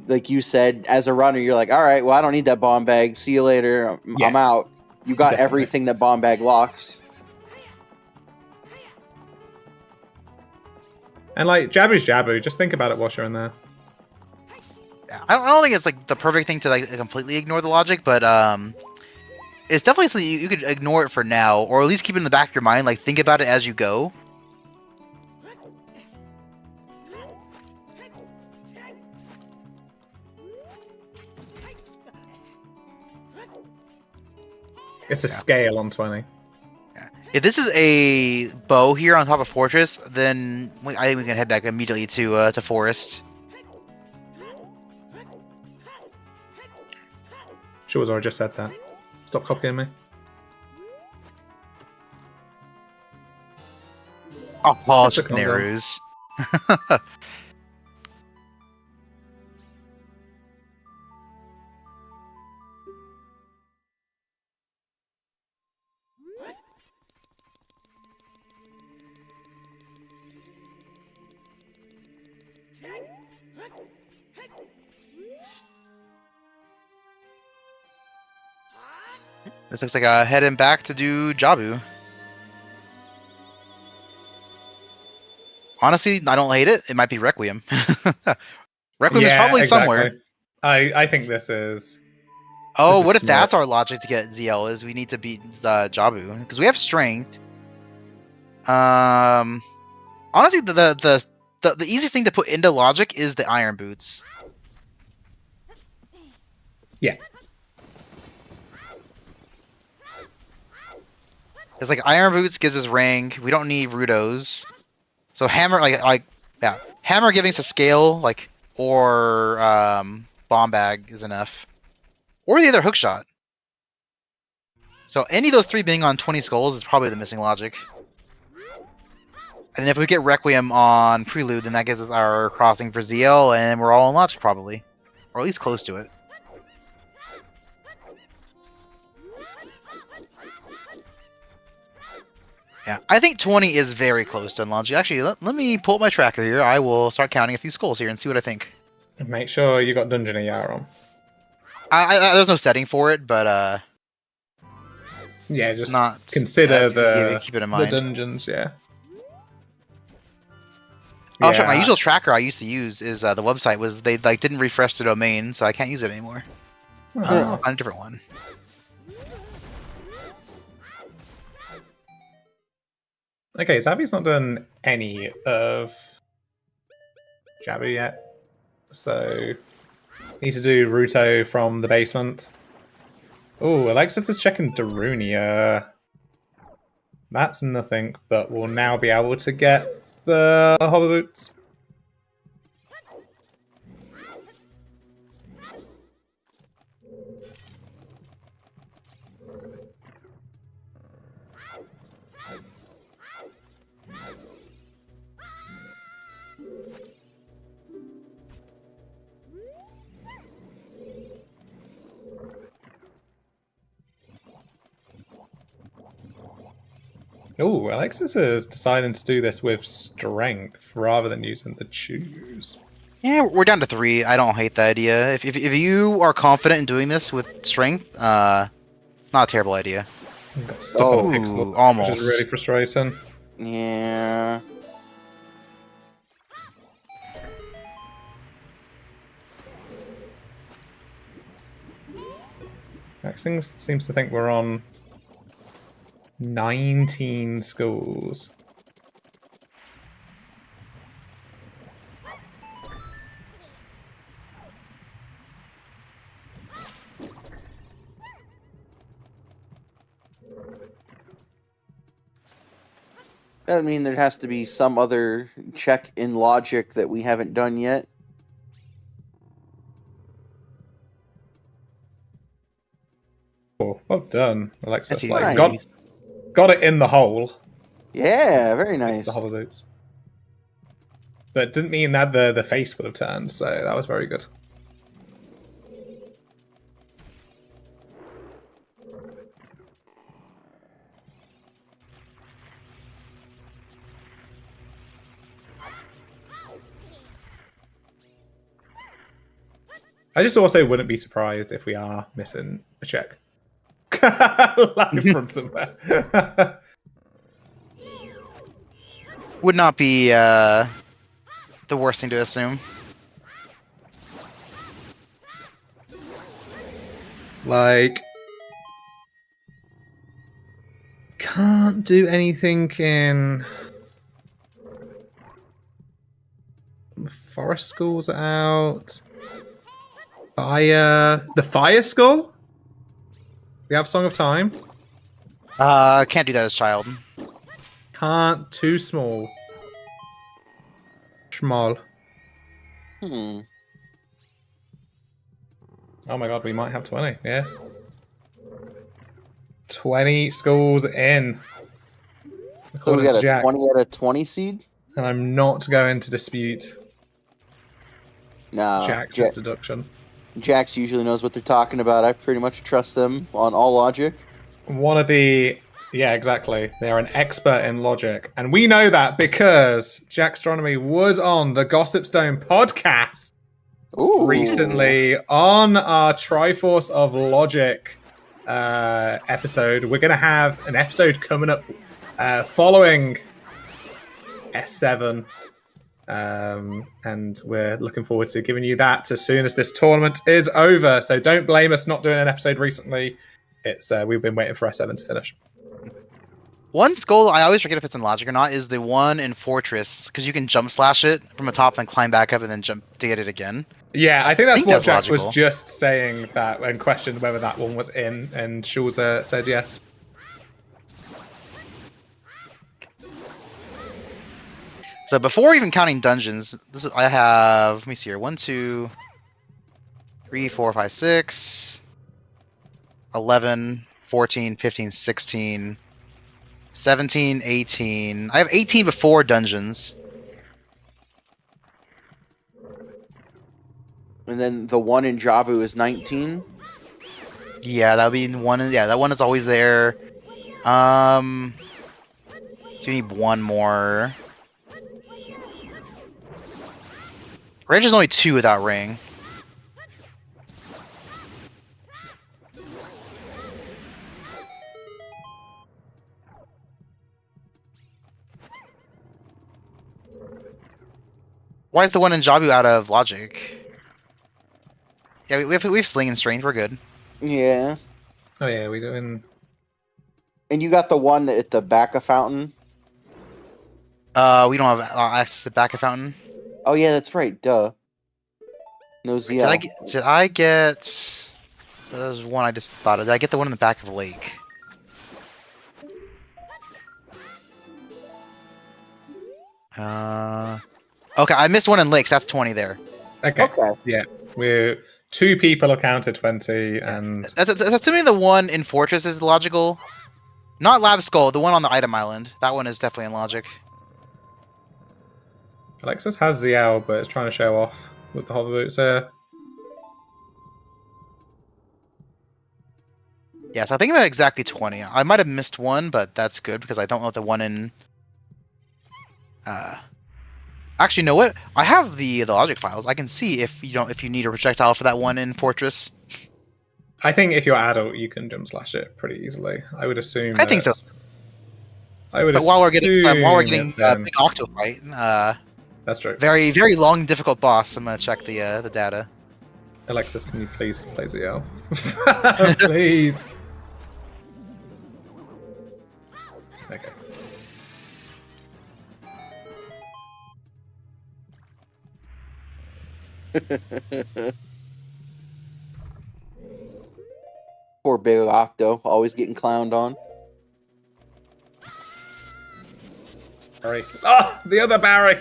Speaker 3: Like you said, as a runner, you're like, all right, well, I don't need that bomb bag. See you later. I'm out. You got
Speaker 2: Definitely.
Speaker 3: everything that bomb bag locks.
Speaker 2: And like Jabu's Jabu, just think about it whilst you're in there.
Speaker 4: I don't think it's like the perfect thing to like completely ignore the logic, but it's definitely something you could ignore it for now, or at least keep it in the back of your mind. Like think about it as you go.
Speaker 2: It's a scale on 20.
Speaker 4: If this is a bow here on top of Fortress, then I think we can head back immediately to Forest.
Speaker 2: Sure, I just said that. Stop copying me.
Speaker 4: Oh,
Speaker 2: It's a
Speaker 4: just Narus. This looks like heading back to do Jabu. Honestly, I don't hate it. It might be Requiem. Requiem is probably somewhere.
Speaker 2: I think this is.
Speaker 4: Oh,
Speaker 2: This is
Speaker 4: what if
Speaker 2: smart.
Speaker 4: that's our logic to get ZL? Is we need to beat Jabu because we have strength. Honestly, the easiest thing to put into logic is the iron boots.
Speaker 2: Yeah.
Speaker 4: It's like iron boots gives us rank. We don't need Rudos. So hammer, hammer giving us a scale, or bomb bag is enough, or the other hook shot. So any of those three being on 20 skulls is probably the missing logic. And if we get Requiem on Prelude, then that gives us our crossing for ZL, and we're all in logic probably, or at least close to it. Yeah, I think 20 is very close to unlogic. Actually, let me pull up my tracker here. I will start counting a few skulls here and see what I think.
Speaker 2: Make sure you got Dungeon ER on.
Speaker 4: There's no setting for it, but
Speaker 2: Yeah,
Speaker 4: it's
Speaker 2: just
Speaker 4: not.
Speaker 2: consider
Speaker 4: Keep it in
Speaker 2: the
Speaker 4: mind.
Speaker 2: dungeons. Yeah.
Speaker 4: Oh, sure. My usual tracker I used to use is the website was they didn't refresh the domain, so I can't use it anymore.
Speaker 2: Oh.
Speaker 4: On a different one.
Speaker 2: Okay, Xavi's not done any of Jabu yet, so need to do Ruto from the basement. Oh, Alexis is checking Darunia. That's nothing, but we'll now be able to get the Hollow Boots. Oh, Alexis is deciding to do this with strength rather than using the choose.
Speaker 4: Yeah, we're down to 3. I don't hate the idea. If you are confident in doing this with strength, not a terrible idea.
Speaker 2: Got stuck on a pixel,
Speaker 4: almost.
Speaker 2: which is really frustrating.
Speaker 3: Yeah.
Speaker 2: Alexis seems to think we're on 19 schools.
Speaker 3: I mean, there has to be some other check in logic that we haven't done yet.
Speaker 2: Oh, well done, Alexis.
Speaker 4: That's
Speaker 2: Like,
Speaker 3: nice.
Speaker 2: got it in the hole.
Speaker 3: Yeah, very
Speaker 2: It's
Speaker 3: nice.
Speaker 2: the Hollow Boots. But it didn't mean that the face would have turned, so that was very good. I just also wouldn't be surprised if we are missing a check. Live from somewhere.
Speaker 4: Would not be the worst thing to assume.
Speaker 2: Like, can't do anything in forest schools are out. The fire skull. We have Song of Time.
Speaker 4: Can't do that as child.
Speaker 2: can't. Too small. Small.
Speaker 3: Hmm.
Speaker 2: Oh my god, we might have 20. Yeah. 20 schools in.
Speaker 3: So we
Speaker 2: According
Speaker 3: got
Speaker 2: to
Speaker 3: a
Speaker 2: Jax.
Speaker 3: 20 out of 20 seed?
Speaker 2: And I'm not going to dispute
Speaker 3: Nah.
Speaker 2: Jax's deduction.
Speaker 3: Jax usually knows what they're talking about. I pretty much trust them on all logic.
Speaker 2: One of the... Yeah, exactly. They're an expert in logic. And we know that because Jackstronomy was on the Gossip Stone podcast
Speaker 3: Ooh.
Speaker 2: recently on our Triforce of Logic episode. We're going to have an episode coming up following S7. And we're looking forward to giving you that as soon as this tournament is over. So don't blame us not doing an episode recently. It's we've been waiting for S7 to finish.
Speaker 4: One goal I always forget if it's in logic or not is the one in Fortress, because you can jump slash it from the top and climb back up and then jump to get it again.
Speaker 2: Yeah, I think that's what Jax was
Speaker 4: logical.
Speaker 2: just saying that and questioned whether that one was in, and Schulze said yes.
Speaker 4: So before even counting dungeons, this is I have, let me see here, 1, 2, 3, 4, 5, 6, 11, 14, 15, 16, 17, 18. I have 18 before dungeons.
Speaker 3: And then the one in Jabu is 19.
Speaker 4: Yeah, that'll be one. Yeah, that one is always there. So we need one more. Rage is only 2 without ring. Why is the one in Jabu out of logic? Yeah, we have Sling and Strength. We're good.
Speaker 3: Yeah.
Speaker 2: Oh yeah, we doing.
Speaker 3: And you got the one at the back of Fountain?
Speaker 4: We don't have access to the back of Fountain.
Speaker 3: Oh yeah, that's right. Duh. No ZL.
Speaker 4: Did I get? There's one I just thought of. Did I get the one in the back of Lake? Okay, I missed one in Lakes. That's 20 there.
Speaker 2: Okay.
Speaker 3: Okay.
Speaker 2: Yeah, we're 2 people have counted 20, and
Speaker 4: That's assuming the one in Fortress is logical. Not Lab Skull, the one on the item island. That one is definitely in logic.
Speaker 2: Alexis has Xiao, but it's trying to show off with the hover boots here.
Speaker 4: Yeah, so I think I'm at exactly 20. I might have missed one, but that's good because I don't know the one in. Actually, you know what? I have the logic files. I can see if you need a projectile for that one in Fortress.
Speaker 2: I think if you're adult, you can jump slash it pretty easily. I would assume.
Speaker 4: I think so.
Speaker 2: I would.
Speaker 4: But while we're getting
Speaker 2: it's,
Speaker 4: big Octo fight,
Speaker 2: that's true.
Speaker 4: very very long and difficult boss. I'm gonna check the data.
Speaker 2: Alexis, can you please play Xiao? Please. Okay.
Speaker 3: Poor big Octo, always getting clowned on.
Speaker 2: Barry. Ah, the other Barry.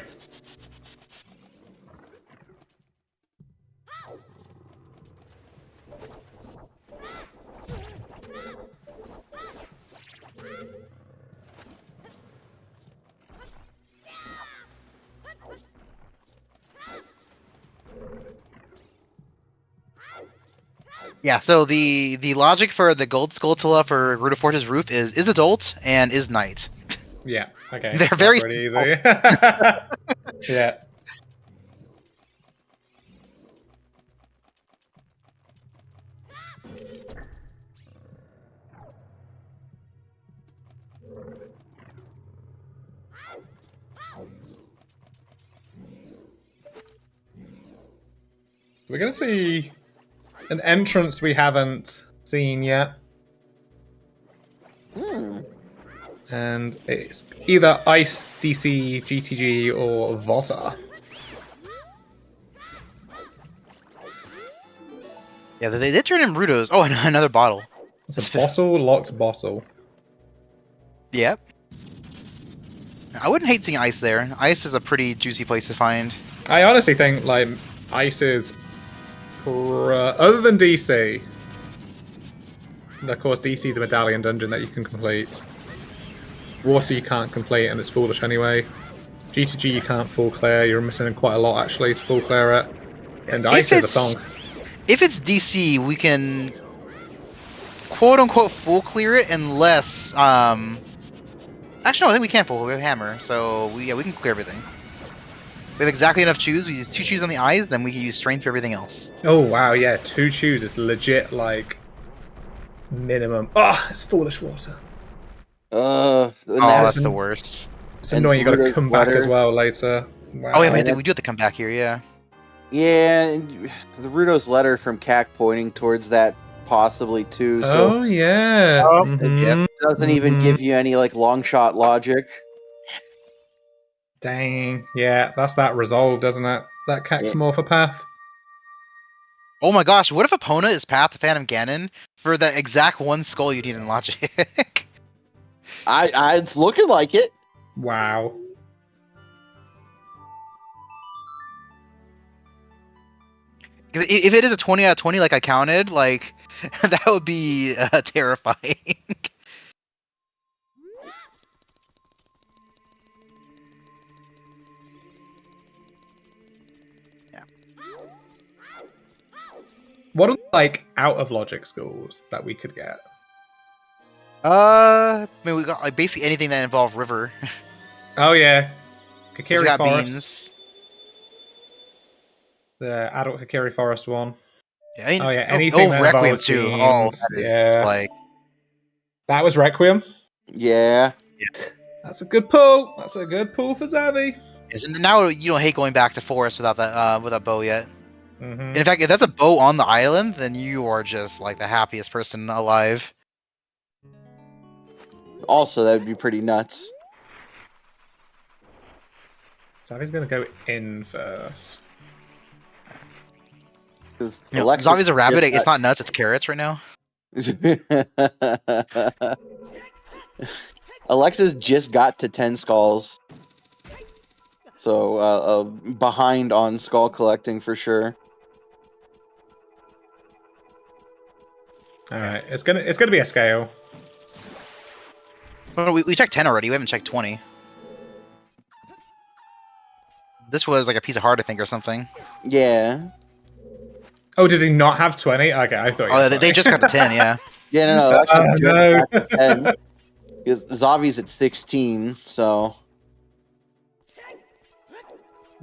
Speaker 4: Yeah, so the logic for the Gold Skulltula for Root of Force's Roof is adult and is knight.
Speaker 2: Yeah. Okay.
Speaker 4: They're
Speaker 2: That's
Speaker 4: very
Speaker 2: pretty easy. Yeah. We're gonna see an entrance we haven't seen yet. And it's either Ice, DC, GTG, or Vota.
Speaker 4: Yeah, they did turn in Rudos. Oh, and another bottle.
Speaker 2: It's a bottle, locked bottle.
Speaker 4: Yep. I wouldn't hate seeing ice there. Ice is a pretty juicy place to find.
Speaker 2: I honestly think like ice is, other than DC. Of course, DC is a medallion dungeon that you can complete. Water you can't complete, and it's foolish anyway. G2G you can't full clear. You're missing quite a lot actually to full clear it. And ice is a song.
Speaker 4: If it's DC, we can quote unquote full clear it unless actually no, I think we can't full. We have hammer, so we can clear everything. We have exactly enough chews. We use 2 chews on the eyes, then we can use strength for everything else.
Speaker 2: Oh wow, yeah, 2 chews is legit like minimum. Oh, it's foolish water.
Speaker 4: That's the worst.
Speaker 2: It's annoying. You got to come back as well later. Wow.
Speaker 4: Oh, we do have to come back here. Yeah.
Speaker 3: Yeah, and the Rudo's letter from Cac pointing towards that possibly too. So
Speaker 2: Oh yeah.
Speaker 4: Yeah.
Speaker 3: doesn't even give you any like long shot logic.
Speaker 2: Dang. Yeah, that's that resolve, doesn't it? That Cactomorpha path.
Speaker 4: Oh my gosh, what if Epona is Path to Phantom Ganon for the exact one skull you need in Logic?
Speaker 3: It's looking like it.
Speaker 2: Wow.
Speaker 4: If it is a 20 out of 20 like I counted, like, that would be terrifying. Yeah.
Speaker 2: What are like out of logic schools that we could get?
Speaker 4: I mean, we got like basically anything that involved river.
Speaker 2: Oh yeah,
Speaker 4: We
Speaker 2: Kakiri
Speaker 4: got
Speaker 2: Forest,
Speaker 4: beans.
Speaker 2: the adult Kakiri Forest one.
Speaker 4: Yeah, I mean,
Speaker 2: Oh yeah, anything that
Speaker 4: Requiem
Speaker 2: involves
Speaker 4: too.
Speaker 2: beans,
Speaker 4: Oh, that is
Speaker 2: yeah.
Speaker 4: like
Speaker 2: That was Requiem.
Speaker 3: Yeah.
Speaker 2: That's a good pull. That's a good pull for Xavi.
Speaker 4: yes, and now you don't hate going back to forest without that with a bow yet.
Speaker 2: Mm-hmm.
Speaker 4: And in fact, if that's a bow on the island, then you are just like the happiest person alive.
Speaker 3: Also, that would be pretty nuts.
Speaker 2: Xavi's gonna go in first.
Speaker 3: Because
Speaker 4: You know, Xavi's a rabbit. It's not nuts. It's carrots right now.
Speaker 3: Alexis just got to 10 skulls. So, behind on skull collecting for sure.
Speaker 2: Alright, it's gonna be a scale.
Speaker 4: Oh, we checked 10 already. We haven't checked 20. This was like a piece of heart, I think, or something.
Speaker 3: Yeah.
Speaker 2: Oh, does he not have 20? Okay, I thought.
Speaker 4: Oh, they just got to 10, yeah.
Speaker 3: Yeah, no. Alexis just
Speaker 2: no.
Speaker 3: got to 10. Because Xavi's at 16, so...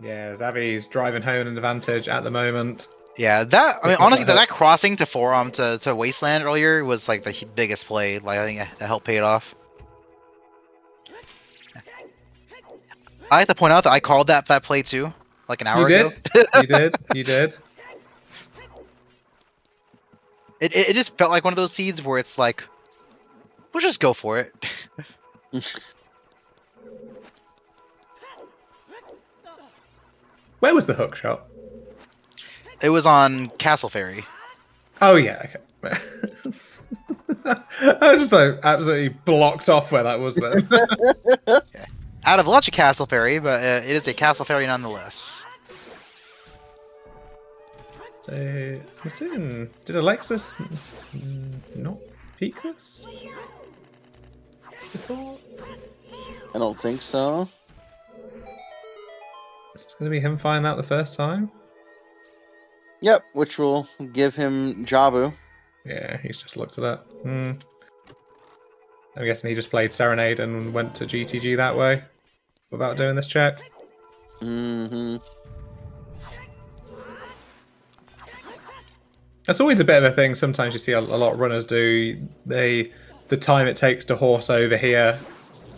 Speaker 2: Yeah, Xavi's driving home an advantage at the moment.
Speaker 4: Yeah, I mean, honestly, that crossing to Forum to Wasteland earlier was like the biggest play. Like, I think that helped pay it off. I have to point out that I called that play too, like an hour ago.
Speaker 2: You did.
Speaker 4: It just felt like one of those seeds where it's like, we'll just go for it.
Speaker 2: Where was the hook shot?
Speaker 4: It was on Castle Ferry.
Speaker 2: Oh yeah, okay. I was just like absolutely blocked off where that was then.
Speaker 4: Out of Logic Castle Ferry, but it is a Castle Ferry nonetheless.
Speaker 2: So, I'm assuming, did Alexis not peek this before?
Speaker 3: I don't think so.
Speaker 2: Is this going to be him finding out the first time?
Speaker 3: Yep, which will give him Jabu.
Speaker 2: Yeah, he's just looked at that. I'm guessing he just played Serenade and went to GTG that way without doing this check.
Speaker 3: Mm-hmm.
Speaker 2: That's always a bit of a thing. Sometimes you see a lot of runners do. The time it takes to horse over here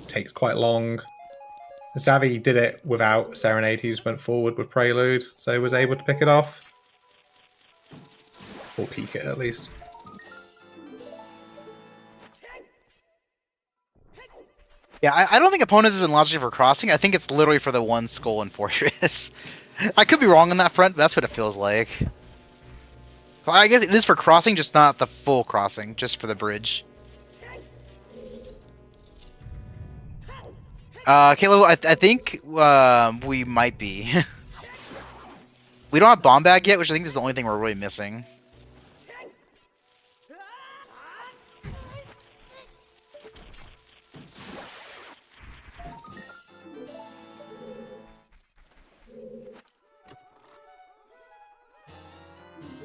Speaker 2: takes quite long. Xavi did it without Serenade. He just went forward with Prelude, so was able to pick it off. Or peek it, at least.
Speaker 4: Yeah, I don't think opponents is in Logic for crossing. I think it's literally for the one skull and fortress. I could be wrong on that front, but that's what it feels like. Well, I guess it is for crossing, just not the full crossing, just for the bridge. Caleb, I think we might be. We don't have bomb bag yet, which I think is the only thing we're really missing.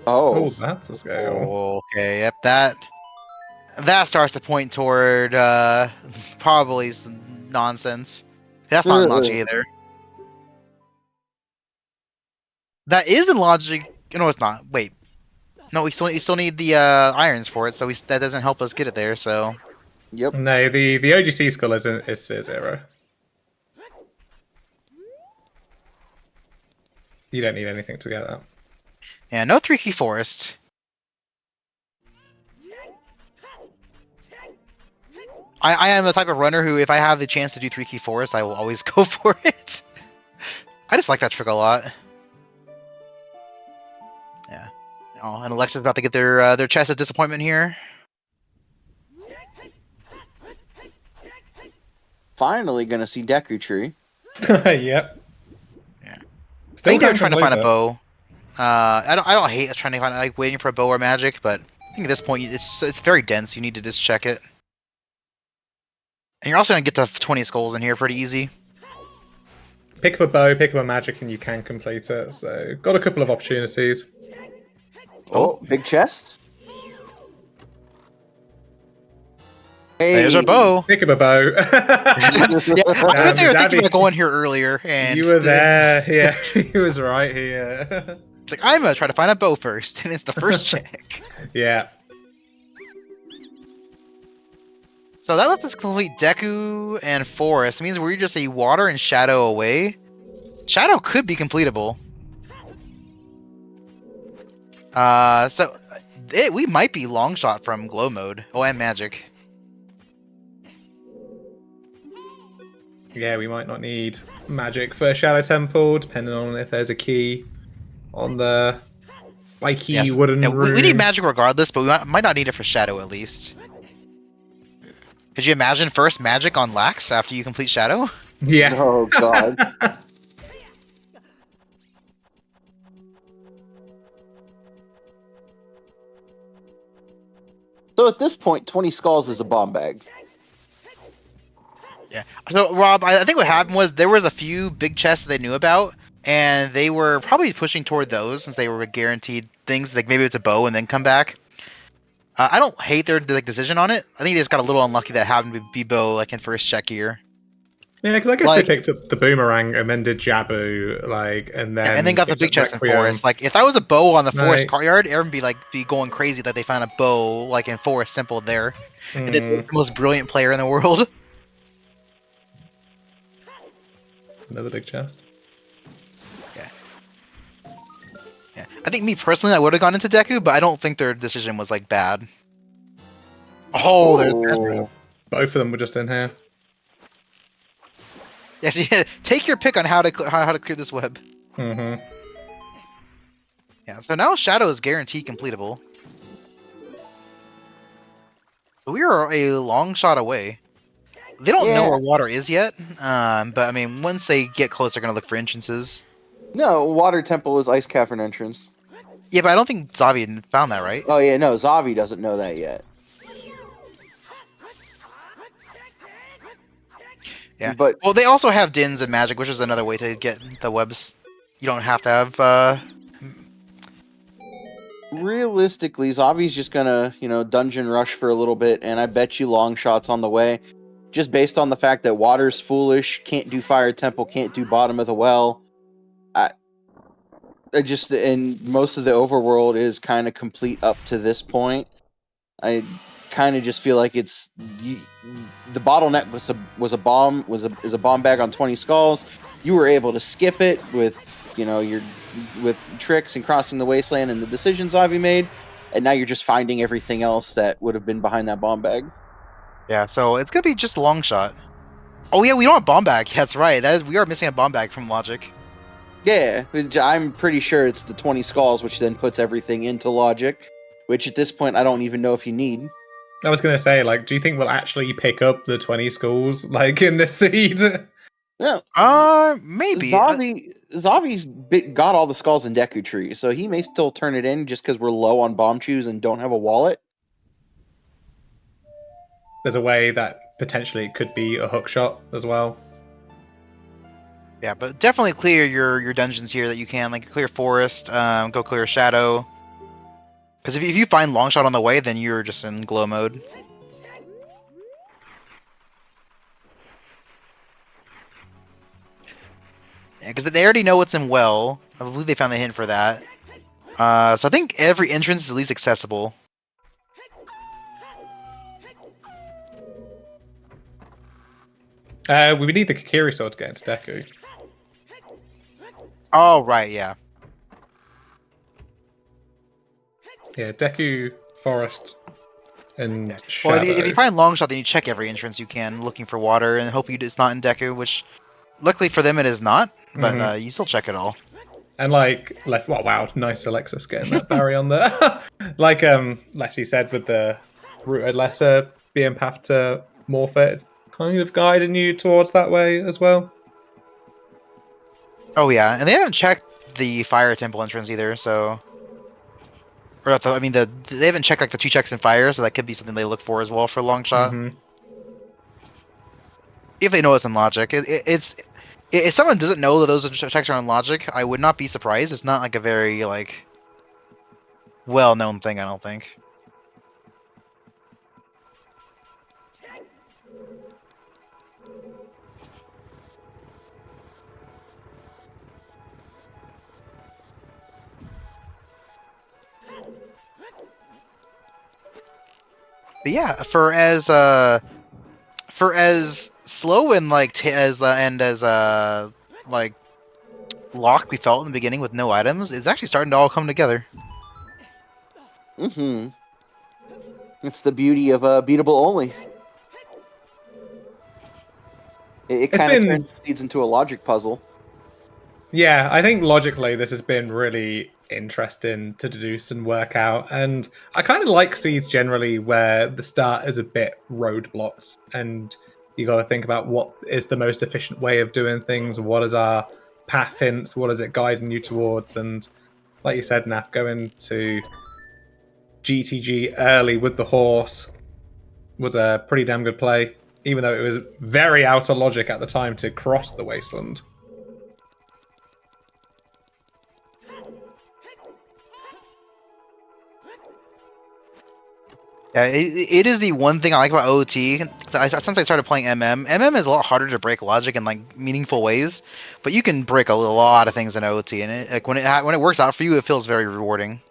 Speaker 2: Oh, that's a scale.
Speaker 4: Okay, yep, that starts to point toward probably some nonsense. That's not in logic either. That is in logic. No, it's not. Wait, no, we still need the irons for it, so that doesn't help us get it there. So
Speaker 3: Yep.
Speaker 2: No, the OGC skull is sphere 0. You don't need anything to get that.
Speaker 4: yeah, no 3-key forest. I am the type of runner who, if I have the chance to do 3-key forest, I will always go for it. I just like that trick a lot. Yeah. Oh, and Alexis about to get their chest of disappointment here.
Speaker 3: Finally gonna see Deku Tree.
Speaker 2: Yep.
Speaker 4: Yeah.
Speaker 2: Still
Speaker 4: I think they're
Speaker 2: can't
Speaker 4: trying to
Speaker 2: complete
Speaker 4: find a
Speaker 2: it.
Speaker 4: bow. I don't hate trying to find like waiting for a bow or magic, but I think at this point it's very dense. You need to just check it. And you're also gonna get to 20 skulls in here pretty easy.
Speaker 2: Pick up a bow, pick up a magic, and you can complete it. So, got a couple of opportunities.
Speaker 3: Oh, big chest. Hey.
Speaker 4: There's our bow.
Speaker 2: Pick up a bow.
Speaker 4: Yeah, I bet they were thinking
Speaker 2: Xavi,
Speaker 4: about going here earlier, and
Speaker 2: you were there. Yeah, he was right here.
Speaker 4: It's like, I'm gonna try to find a bow first, and it's the first check.
Speaker 2: Yeah.
Speaker 4: So that lets us complete Deku and Forest. It means we're just a water and shadow away. Shadow could be completable. We might be long shot from glow mode. Oh, and magic.
Speaker 2: Yeah, we might not need magic for Shadow Temple, depending on if there's a key on the spiky wooden
Speaker 4: Yeah,
Speaker 2: room.
Speaker 4: we need magic regardless, but we might not need it for Shadow at least. Could you imagine first magic on Lax after you complete Shadow?
Speaker 2: Yeah.
Speaker 3: Oh god. So at this point, 20 skulls is a bomb bag.
Speaker 4: Yeah. So Rob, I think what happened was there was a few big chests that they knew about, and they were probably pushing toward those since they were guaranteed things. Like maybe it's a bow and then come back. I don't hate their decision on it. I think they just got a little unlucky that it happened to be bow like in first check here.
Speaker 2: Yeah, because I guess
Speaker 4: Like-
Speaker 2: they picked up the boomerang and then did Jabu, and then
Speaker 4: got the
Speaker 2: picked
Speaker 4: big
Speaker 2: up
Speaker 4: chest in
Speaker 2: Requiem.
Speaker 4: forest. Like if that was a bow on the forest
Speaker 2: Right.
Speaker 4: courtyard, everyone would be going crazy that they found a bow like in forest simple there. And they're the most brilliant player in the world.
Speaker 2: Another big chest.
Speaker 4: Yeah. I think me personally, I would have gone into Deku, but I don't think their decision was like bad. Oh, there's
Speaker 2: Both of them were just in here.
Speaker 4: yeah. Take your pick on how to clear this web.
Speaker 2: Mm-hmm.
Speaker 4: Yeah. So now Shadow is guaranteed completable. So we are a long shot away. They don't know where water is yet, but I mean, once they get close, they're gonna look for entrances.
Speaker 3: No, Water Temple is Ice Cavern entrance.
Speaker 4: Yeah, but I don't think Xavi found that, right?
Speaker 3: Oh yeah, no, Xavi doesn't know that yet.
Speaker 4: Yeah.
Speaker 3: But
Speaker 4: Well, they also have Dins and Magic, which is another way to get the webs. You don't have to have.
Speaker 3: realistically, Xavi's just gonna, dungeon rush for a little bit, and I bet you long shots on the way. Just based on the fact that water's foolish, can't do Fire Temple, can't do Bottom of the Well. And most of the overworld is kind of complete up to this point. I kind of just feel like the bottleneck is a bomb bag on 20 skulls. You were able to skip it with with tricks and crossing the wasteland and the decisions Xavi made, and now you're just finding everything else that would have been behind that bomb bag.
Speaker 4: Yeah, so it's gonna be just a long shot. Oh yeah, we don't have bomb bag. That's right. We are missing a bomb bag from Logic.
Speaker 3: Yeah, I'm pretty sure it's the 20 skulls, which then puts everything into Logic, which at this point I don't even know if you need.
Speaker 2: I was going to say, do you think we'll actually pick up the 20 skulls, in this seed?
Speaker 3: Yeah,
Speaker 4: Maybe.
Speaker 3: Xavi's got all the skulls in Deku Tree, so he may still turn it in just because we're low on bomb chews and don't have a wallet.
Speaker 2: There's a way that potentially it could be a hook shot as well.
Speaker 4: Yeah, but definitely clear your dungeons here that you can, like clear forest, go clear shadow. Because if you find long shot on the way, then you're just in glow mode. Yeah, because they already know what's in well. I believe they found the hint for that. So I think every entrance is at least accessible.
Speaker 2: We would need the Kakiri sword to get into Deku.
Speaker 4: Oh, right, yeah.
Speaker 2: Yeah, Deku, Forest, and
Speaker 4: Yeah.
Speaker 2: Shadow.
Speaker 4: Well, if you find long shot, then you check every entrance you can, looking for water, and hope it's not in Deku, which luckily for them it is not, but you still check it all.
Speaker 2: And like wow, nice Alexis getting that Barry on there. Like Lefty said with the rooted letter being path to Morphet, it's kind of guiding you towards that way as well.
Speaker 4: Oh yeah, and they haven't checked the fire temple entrance either, so. Or they haven't checked like the 2 checks in fire, so that could be something they look for as well for long shot. If they know it's in logic, it's if someone doesn't know that those checks are in logic, I would not be surprised. It's not like a very like well-known thing, I don't think. But yeah, for as slow and like as like locked we felt in the beginning with no items, it's actually starting to all come together.
Speaker 3: Mm-hmm. It's the beauty of beatable only. It kind of leads into a logic puzzle.
Speaker 2: Yeah, I think logically this has been really interesting to deduce and work out, and I kind of like seeds generally where the start is a bit roadblocks, and you got to think about what is the most efficient way of doing things, what is our path hints, what is it guiding you towards, and like you said, Naf, going to GTG early with the horse was a pretty damn good play, even though it was very out of logic at the time to cross the wasteland.
Speaker 4: Yeah, it is the one thing I like about OOT. Since I started playing MM is a lot harder to break logic in like meaningful ways, but you can break a lot of things in OOT, and like when it works out for you, it feels very rewarding.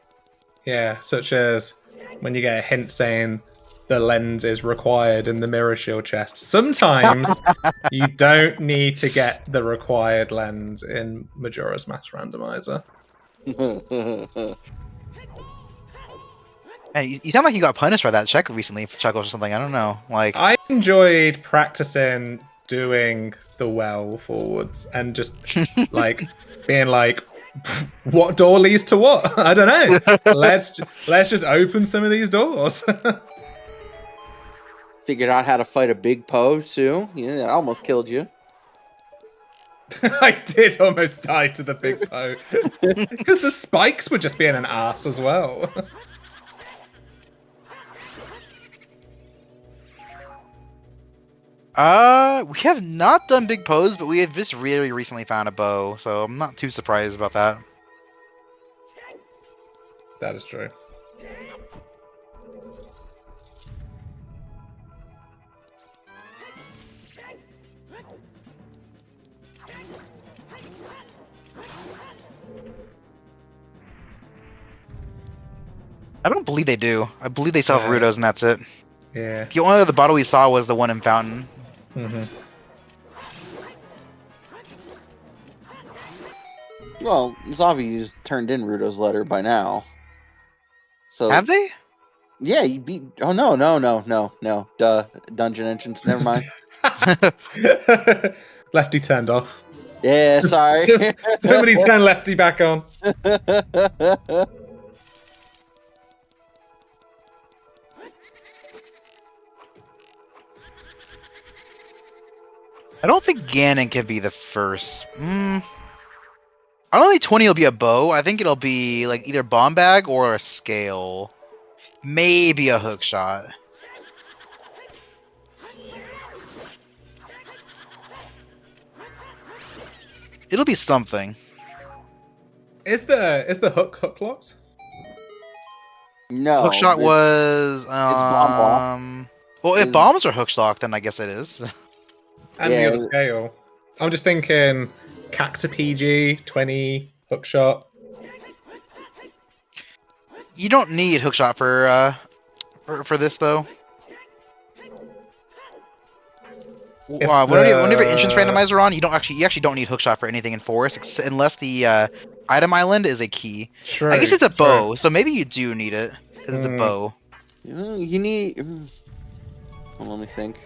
Speaker 2: Yeah, such as when you get a hint saying the lens is required in the mirror shield chest. Sometimes you don't need to get the required lens in Majora's Mask Randomizer.
Speaker 4: Hey, you sound like you got punished by that check recently, Chuckles or something. I don't know. Like
Speaker 2: I enjoyed practicing doing the well forwards and just like being like, what door leads to what? I don't know. Let's just open some of these doors.
Speaker 3: Figured out how to fight a big Poe too. Yeah, that almost killed you.
Speaker 2: I did almost die to the big Poe because the spikes were just being an ass as well.
Speaker 4: We have not done big pose, but we have just really recently found a bow, so I'm not too surprised about that.
Speaker 2: That is true.
Speaker 4: I don't believe they do. I believe they sell
Speaker 2: Yeah.
Speaker 4: Rudos and that's it.
Speaker 2: Yeah.
Speaker 4: The only other bottle we saw was the one in Fountain.
Speaker 2: Mm-hmm.
Speaker 3: Well, Xavi's turned in Rudo's letter by now. So
Speaker 4: Have they?
Speaker 3: yeah, you beat. Oh no. Duh, dungeon entrance. Never mind.
Speaker 2: Lefty turned off.
Speaker 3: Yeah, sorry.
Speaker 2: Somebody turn Lefty back on.
Speaker 4: I don't think Ganon can be the first. I don't think 20 will be a bow. I think it'll be like either bomb bag or a scale. Maybe a hook shot. It'll be something.
Speaker 2: Is the hook locked?
Speaker 3: No.
Speaker 4: Hook shot was
Speaker 3: bomb
Speaker 4: well, if
Speaker 3: Is-
Speaker 4: bombs are hook shot, then I guess it is.
Speaker 2: And
Speaker 3: Yeah.
Speaker 2: the other scale. I'm just thinking Cacta PG, 20, hook shot.
Speaker 4: You don't need hook shot for this though.
Speaker 2: If
Speaker 4: Whenever
Speaker 2: the-
Speaker 4: entrance randomizer on, you actually don't need hookshot for anything in forest, unless the item island is a key.
Speaker 2: True,
Speaker 4: I guess it's a
Speaker 2: true.
Speaker 4: bow, so maybe you do need it because it's a bow.
Speaker 3: You need. Well, let me think.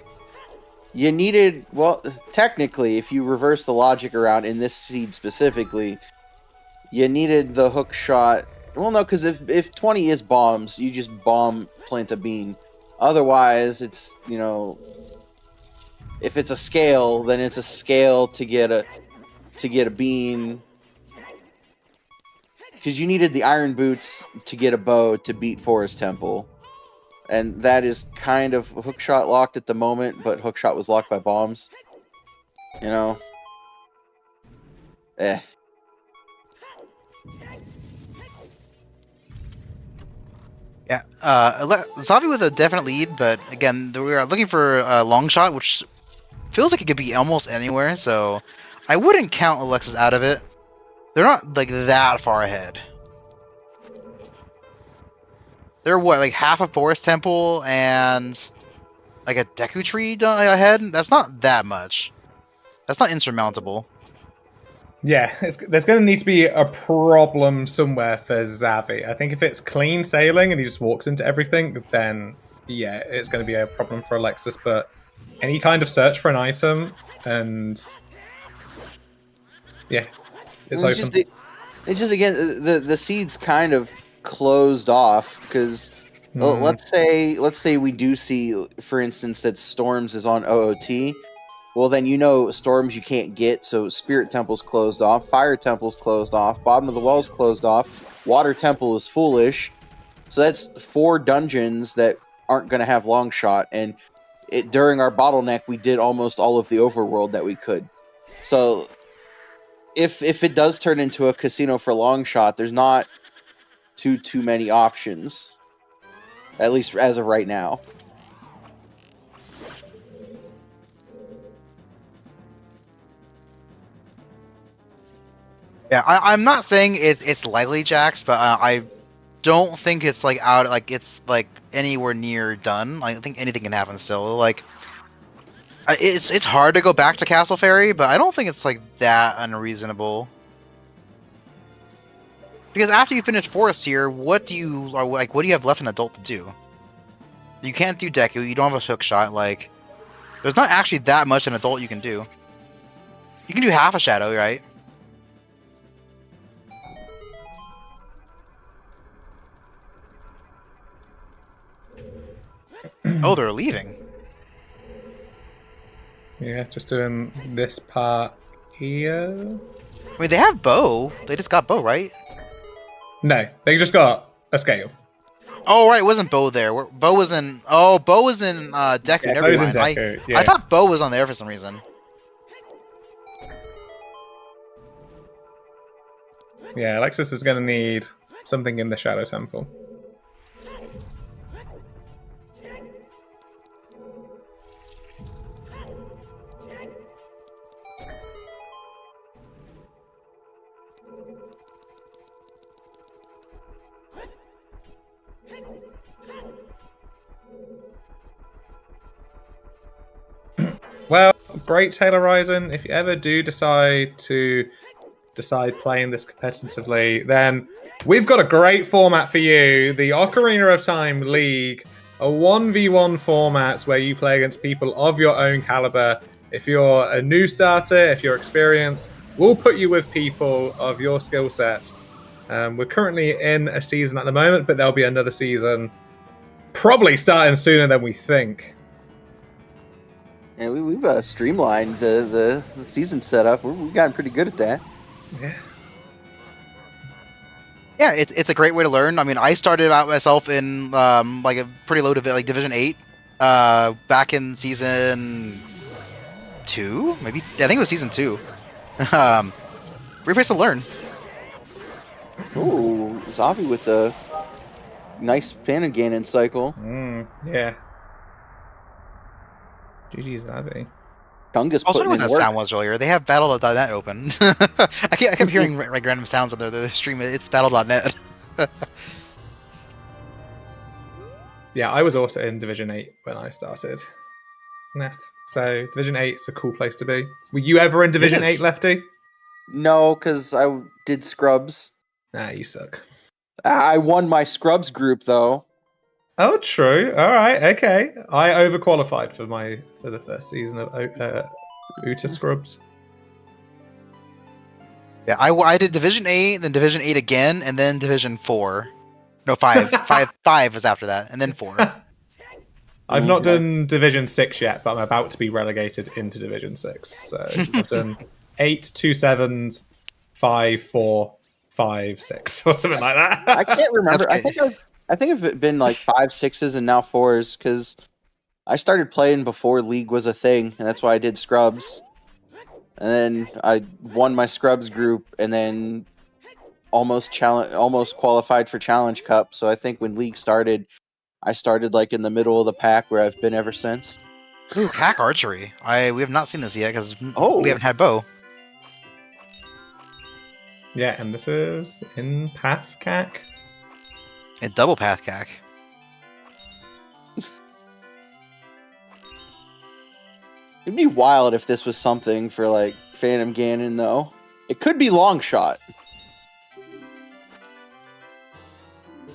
Speaker 3: You needed. Well, technically, if you reverse the logic around in this seed specifically, you needed the hook shot. Well, no, because if 20 is bombs, you just bomb plant a bean. Otherwise, it's if it's a scale, then it's a scale to get a bean. Because you needed the iron boots to get a bow to beat Forest Temple. And that is kind of hookshot locked at the moment, but hookshot was locked by bombs. Eh.
Speaker 4: Yeah, Xavi with a definite lead, but again, we are looking for a long shot, which feels like it could be almost anywhere. So I wouldn't count Alexis out of it. They're not like that far ahead. They're what, like half of Forest Temple and like a Deku Tree ahead? That's not that much. That's not insurmountable.
Speaker 2: Yeah, there's going to need to be a problem somewhere for Xavi. I think if it's clean sailing and he just walks into everything, then yeah, it's going to be a problem for Alexis. But any kind of search for an item, and yeah, it's open.
Speaker 3: It's just again the seed's kind of closed off because let's say we do see, for instance, that Storms is on OOT. Well, then Storms you can't get, so Spirit Temple's closed off, Fire Temple's closed off, Bottom of the Well's closed off, Water Temple is foolish. So that's 4 dungeons that aren't going to have long shot, and during our bottleneck, we did almost all of the overworld that we could. So if it does turn into a casino for long shot, there's not too many options, at least as of right now.
Speaker 4: Yeah, I'm not saying it's likely Jax, but I don't think it's like it's like anywhere near done. I think anything can happen still. Like it's hard to go back to Castle Fairy, but I don't think it's like that unreasonable. Because after you finish Forest here, what do you have left an adult to do? You can't do Deku. You don't have a hook shot. Like there's not actually that much an adult you can do. You can do half a shadow, right? Oh, they're leaving.
Speaker 2: Yeah, just doing this part here.
Speaker 4: I mean, they have bow. They just got bow, right?
Speaker 2: No, they just got a scale.
Speaker 4: Oh, right. It wasn't bow there. Bow was in. Oh, bow was in Deku.
Speaker 2: Yeah,
Speaker 4: Never
Speaker 2: Bo's in
Speaker 4: mind.
Speaker 2: Deku,
Speaker 4: I
Speaker 2: yeah.
Speaker 4: thought bow was on there for some reason.
Speaker 2: Yeah, Alexis is going to need something in the Shadow Temple. Well, great Taylor Horizon. If you ever do decide playing this competitively, then we've got a great format for you. The Ocarina of Time League, a 1v1 format where you play against people of your own caliber. If you're a new starter, if you're experienced, we'll put you with people of your skill set. We're currently in a season at the moment, but there'll be another season probably starting sooner than we think.
Speaker 3: Yeah, we've streamlined the season setup. We've gotten pretty good at that.
Speaker 2: Yeah.
Speaker 4: Yeah, it's a great way to learn. I mean, I started out myself in like a pretty low Division 8, back in season 2, maybe. Yeah, I think it was season 2. Great place to learn.
Speaker 3: Ooh, Xavi with the nice Phantom Ganon cycle.
Speaker 2: Yeah. GG Xavi.
Speaker 3: Chungus
Speaker 4: I was
Speaker 3: putting
Speaker 4: wondering what
Speaker 3: in
Speaker 4: that
Speaker 3: work.
Speaker 4: sound was earlier. They have Battle.net open. I kept hearing like random sounds on the stream. It's Battle.net.
Speaker 2: Yeah, I was also in Division 8 when I started math. So Division 8 is a cool place to be. Were you ever in Division 8, Lefty?
Speaker 3: No, because I did scrubs.
Speaker 2: Nah, you suck.
Speaker 3: I won my scrubs group though.
Speaker 2: Oh, true. All right, okay. I overqualified for the first season of OoTR Scrubs.
Speaker 4: Yeah, I did Division 8, then Division 8 again, and then Division 4. No, 5. 5 was after that, and then 4.
Speaker 2: I've not done Division 6 yet, but I'm about to be relegated into Division 6. So I've done 8, 2 7s, 5, 4, 5, 6, or something like that.
Speaker 3: I can't remember.
Speaker 4: That's
Speaker 3: I think I've been like 5, 6s and now 4s because I started playing before League was a thing, and that's why I did scrubs. And then I won my scrubs group, and then almost qualified for Challenge Cup. So I think when League started, I started like in the middle of the pack where I've been ever since.
Speaker 4: Ooh, hack archery. We have not seen this yet because
Speaker 3: Oh.
Speaker 4: we haven't had bow.
Speaker 2: Yeah, and this is in Path CAC.
Speaker 4: A double path cack.
Speaker 3: It'd be wild if this was something for like Phantom Ganon, though. It could be long shot.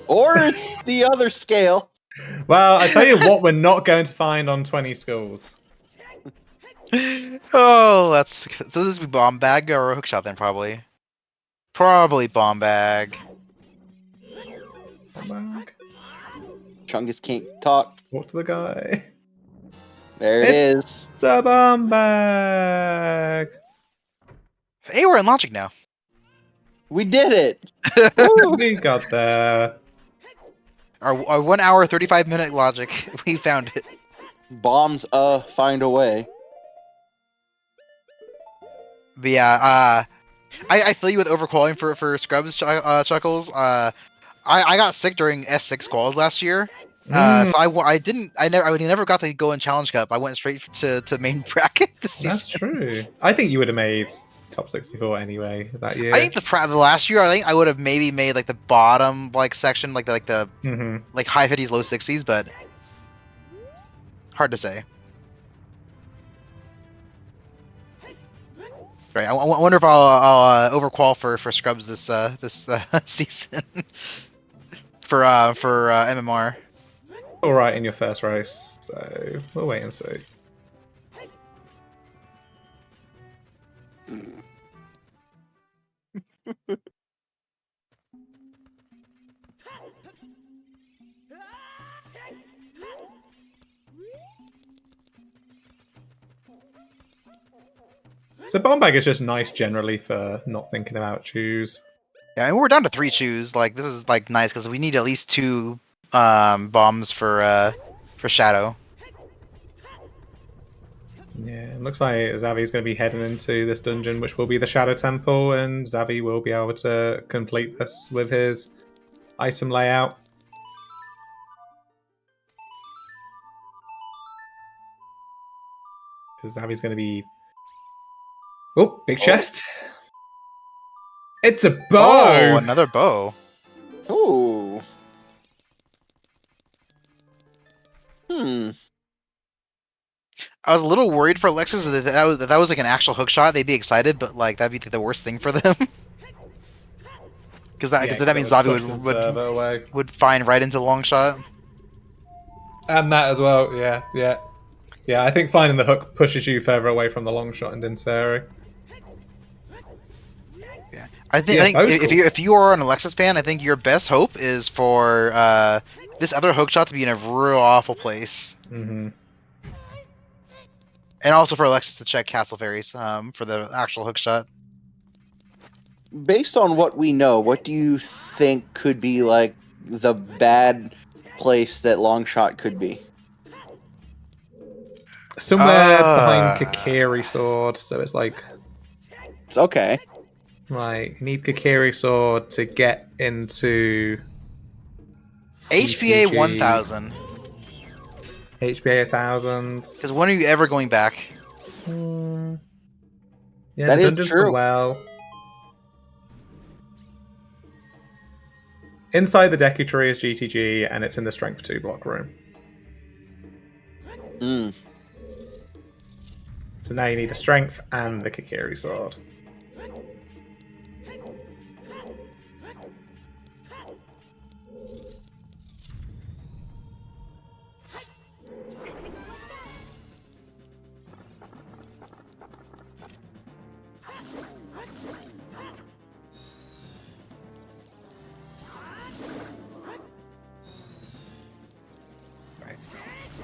Speaker 3: Or it's the other scale.
Speaker 2: Well, I tell you what, we're not going to find on 20 schools.
Speaker 4: Oh, that's so. This would be bomb bag or a hookshot then, probably. Probably bomb bag.
Speaker 3: Chungus can't talk.
Speaker 2: Talk to the guy.
Speaker 3: There it is.
Speaker 2: It's a bomb bag.
Speaker 4: Hey, we're in logic now.
Speaker 3: We did it. Woo!
Speaker 2: We got there.
Speaker 4: Our 1 hour 35-minute logic. We found it.
Speaker 3: Bombs find a way.
Speaker 4: But yeah, I feel you with overqualifying for scrubs, Chuckles. I got sick during S6 quals last year. So I never got to go in Challenge Cup. I went straight to main bracket this season.
Speaker 2: That's true. I think you would have made top 64 anyway that year.
Speaker 4: I think the last year, I think I would have maybe made like the bottom like section, like the like high 50s, low 60s, but hard to say. Right, I wonder if I'll overqual for scrubs this season for MMR.
Speaker 2: All right in your first race, so we'll wait and see. So bomb bag is just nice generally for not thinking about choose.
Speaker 4: Yeah, and we're down to 3 chews. Like this is like nice because we need at least 2 bombs for Shadow.
Speaker 2: Yeah, it looks like Xavi's going to be heading into this dungeon, which will be the Shadow Temple, and Xavi will be able to complete this with his item layout. Because Xavi's going to be... Oh, big chest! It's a bow!
Speaker 4: Oh, another bow.
Speaker 3: Ooh.
Speaker 4: I was a little worried for Alexis that was like an actual hook shot. They'd be excited, but like that'd be the worst thing for them. Because that means Xavi would find right into the long shot.
Speaker 2: And that as well, yeah. Yeah, I think finding the hook pushes you further away from the long shot in Dinteri.
Speaker 4: Yeah, I think if you are an Alexis fan, I think your best hope is for this other hook shot to be in a real awful place.
Speaker 2: Mm-hmm.
Speaker 4: And also for Alexis to check Castle Fairies for the actual hookshot.
Speaker 3: Based on what we know, what do you think could be like the bad place that Longshot could be?
Speaker 2: Somewhere behind Kakiri Sword, so it's like
Speaker 3: It's okay.
Speaker 2: you need Kakiri Sword to get into
Speaker 4: HBA
Speaker 2: GTG.
Speaker 4: 1000.
Speaker 2: HBA 1000.
Speaker 4: Because when are you ever going back?
Speaker 2: Yeah,
Speaker 3: That
Speaker 2: the
Speaker 3: is
Speaker 2: dungeon's
Speaker 3: true.
Speaker 2: the well. Inside the Deku Tree is GTG, and it's in the Strength 2 block room.
Speaker 3: Mm.
Speaker 2: So now you need a Strength and the Kakiri Sword.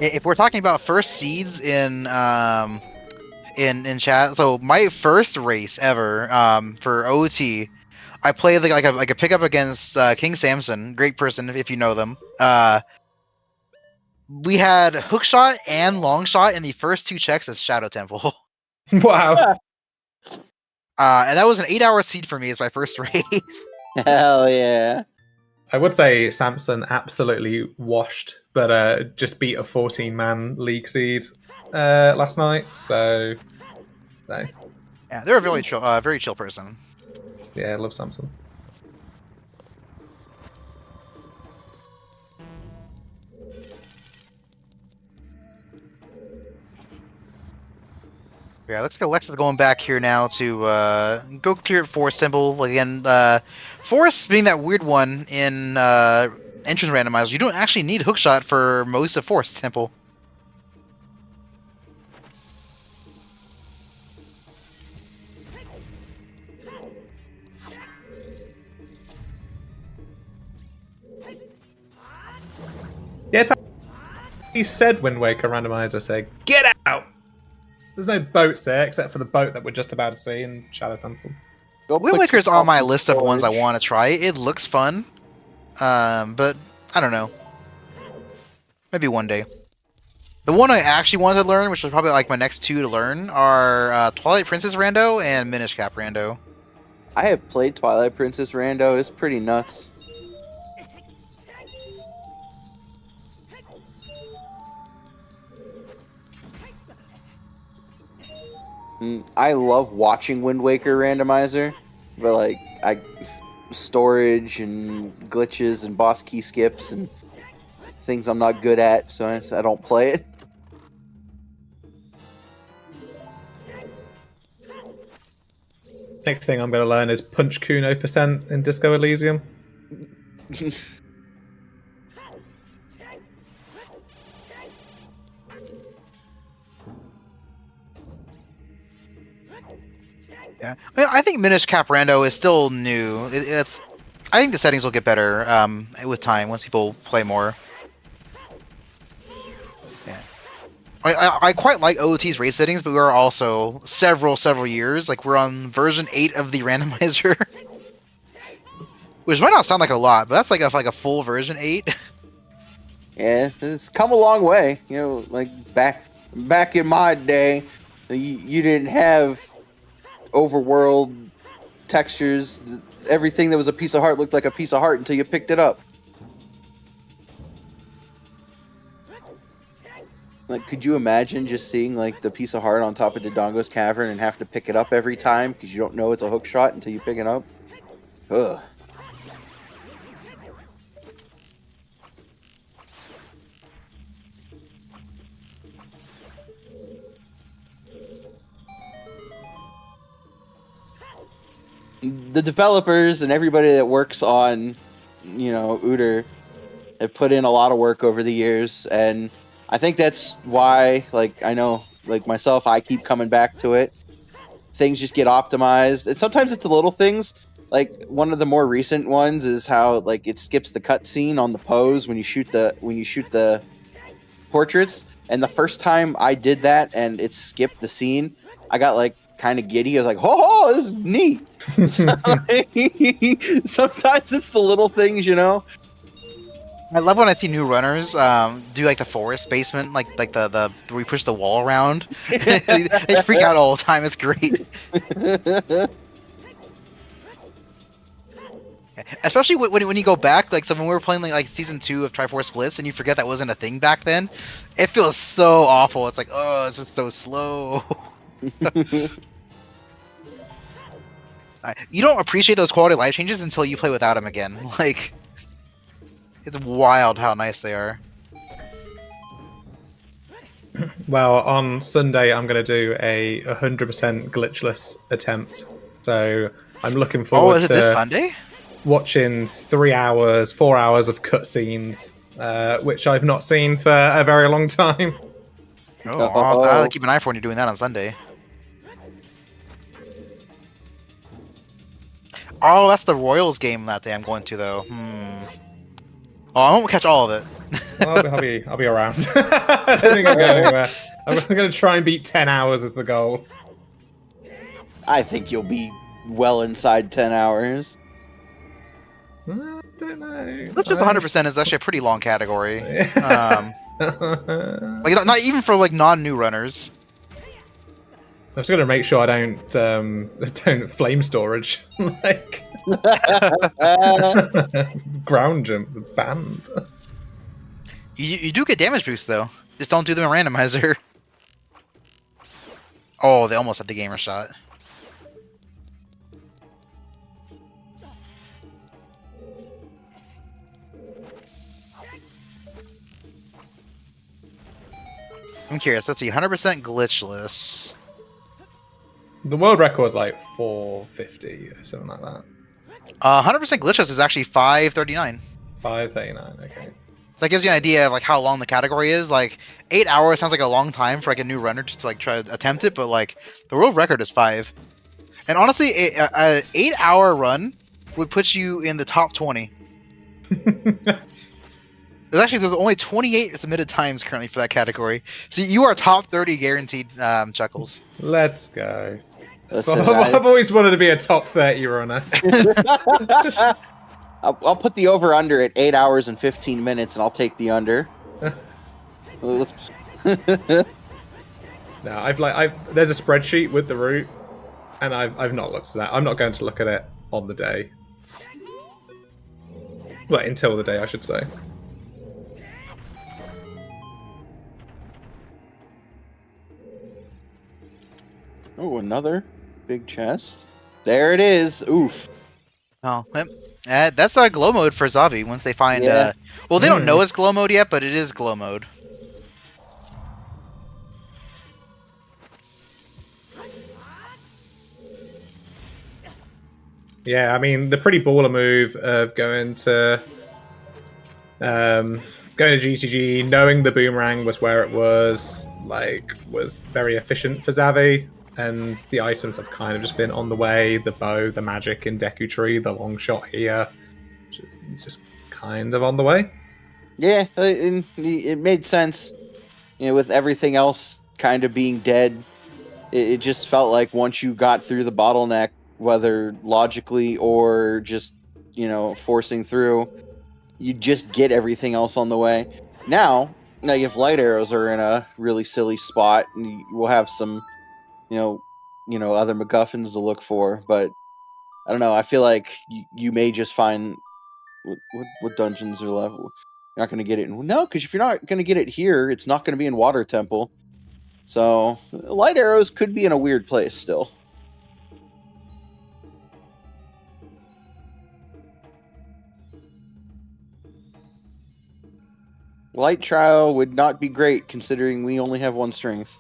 Speaker 4: If we're talking about first seeds in chat, so my first race ever for OT, I played like a pickup against King Samson, great person if you know them. We had hookshot and longshot in the first 2 checks of Shadow Temple.
Speaker 2: Wow.
Speaker 4: And that was an 8-hour seed for me as my first race.
Speaker 3: Hell yeah.
Speaker 2: I would say Samson absolutely washed, but just beat a 14-man league seed last night. So, no.
Speaker 4: Yeah, they're a very chill person.
Speaker 2: Yeah, I love Samson.
Speaker 4: Yeah, let's go. Alexis going back here now to go clear Forest Temple again. Forest being that weird one in entrance randomizer, you don't actually need hookshot for most of Forest Temple.
Speaker 2: Yeah, he said Wind Waker Randomizer said, "Get out!" There's no boats there except for the boat that we're just about to see in Shadow Temple.
Speaker 4: Wind Waker's on my list of ones I want to try. It looks fun, but I don't know. Maybe one day. The one I actually want to learn, which is probably like my next 2 to learn, are Twilight Princess Rando and Minish Cap Rando.
Speaker 3: I have played Twilight Princess Rando. It's pretty nuts. I love watching Wind Waker Randomizer, but like storage and glitches and boss key skips and things I'm not good at, so I don't play it.
Speaker 2: Next thing I'm going to learn is Punch Kuno % in Disco Elysium.
Speaker 4: Yeah, I think Minish Cap Rando is still new. I think the settings will get better with time once people play more. Yeah, I quite like OOT's race settings, but we are also several years. Like we're on version 8 of the randomizer, which might not sound like a lot, but that's like a full version 8.
Speaker 3: Yeah, it's come a long way. You know, like back in my day, you didn't have overworld textures. Everything that was a piece of heart looked like a piece of heart until you picked it up. Like, could you imagine just seeing like the piece of heart on top of Dodongo's cavern and have to pick it up every time because you don't know it's a hook shot until you pick it up? Ugh. The developers and everybody that works on, OoTR have put in a lot of work over the years, and I think that's why, like, I know, like myself, I keep coming back to it. Things just get optimized, and sometimes it's the little things. Like one of the more recent ones is how like it skips the cutscene on the pose when you shoot the portraits. And the first time I did that and it skipped the scene, I got like kind of giddy. I was like, "Oh, this is neat." Sometimes it's the little things, you know.
Speaker 4: I love when I see new runners do like the forest basement, like the where we push the wall around. They freak out all the time. It's great. Especially when you go back, like so when we were playing like season 2 of Triforce Blitz and you forget that wasn't a thing back then, it feels so awful. It's like, oh, it's just so slow. You don't appreciate those quality of life changes until you play without them again. Like, it's wild how nice they are.
Speaker 2: Well, on Sunday I'm going to do a 100% glitchless attempt. So I'm looking forward
Speaker 4: is it
Speaker 2: to
Speaker 4: this Sunday?
Speaker 2: watching 3 hours, 4 hours of cutscenes, which I've not seen for a very long time.
Speaker 4: Oh, I'll keep an eye for when you're doing that on Sunday. Oh, that's the Royals game that day I'm going to, though. Oh, I won't catch all of it.
Speaker 2: Well, I'll be around. I don't think I'm going anywhere. I'm going to try and beat 10 hours as the goal.
Speaker 3: I think you'll be well inside 10 hours.
Speaker 2: I don't know.
Speaker 4: That's just 100% is actually a pretty long category. Like not even for like non-new runners.
Speaker 2: I'm just gonna make sure I don't flame storage like ground jump banned.
Speaker 4: You do get damage boosts though. Just don't do them in randomizer. Oh, they almost had the gamer shot. I'm curious. Let's see. 100% glitchless.
Speaker 2: The world record is like 450 or something like that.
Speaker 4: 100% glitchless is actually 539.
Speaker 2: 539. Okay.
Speaker 4: So that gives you an idea of like how long the category is. Like 8 hours sounds like a long time for like a new runner to like try to attempt it, but like the world record is 5. And honestly, a 8-hour run would put you in the top 20. There's only 28 submitted times currently for that category. So you are top 30 guaranteed, Chuckles.
Speaker 2: Let's go.
Speaker 3: Listen,
Speaker 2: I've always wanted to be a top 30 runner.
Speaker 3: I'll put the over under at 8 hours and 15 minutes, and I'll take the under. Let's.
Speaker 2: No, there's a spreadsheet with the route, and I've not looked at that. I'm not going to look at it on the day. Well, until the day, I should say.
Speaker 3: Oh, another big chest. There it is. Oof.
Speaker 4: Oh, that's our glow mode for Xavi once they find.
Speaker 3: Yeah.
Speaker 4: Well, they don't know it's glow mode yet, but it is glow mode.
Speaker 2: Yeah, I mean the pretty baller move of going to GTG, knowing the boomerang was where it was very efficient for Xavi, and the items have kind of just been on the way. The bow, the magic in Deku Tree, the long shot here, it's just kind of on the way.
Speaker 3: Yeah, it made sense. You know, with everything else kind of being dead, it just felt like once you got through the bottleneck, whether logically or just, forcing through, you just get everything else on the way. Now if light arrows are in a really silly spot, we'll have some, other MacGuffins to look for. But I don't know. I feel like you may just find what dungeons are left. You're not going to get it. No, because if you're not going to get it here, it's not going to be in Water Temple. So light arrows could be in a weird place still. Light trial would not be great considering we only have 1 strength.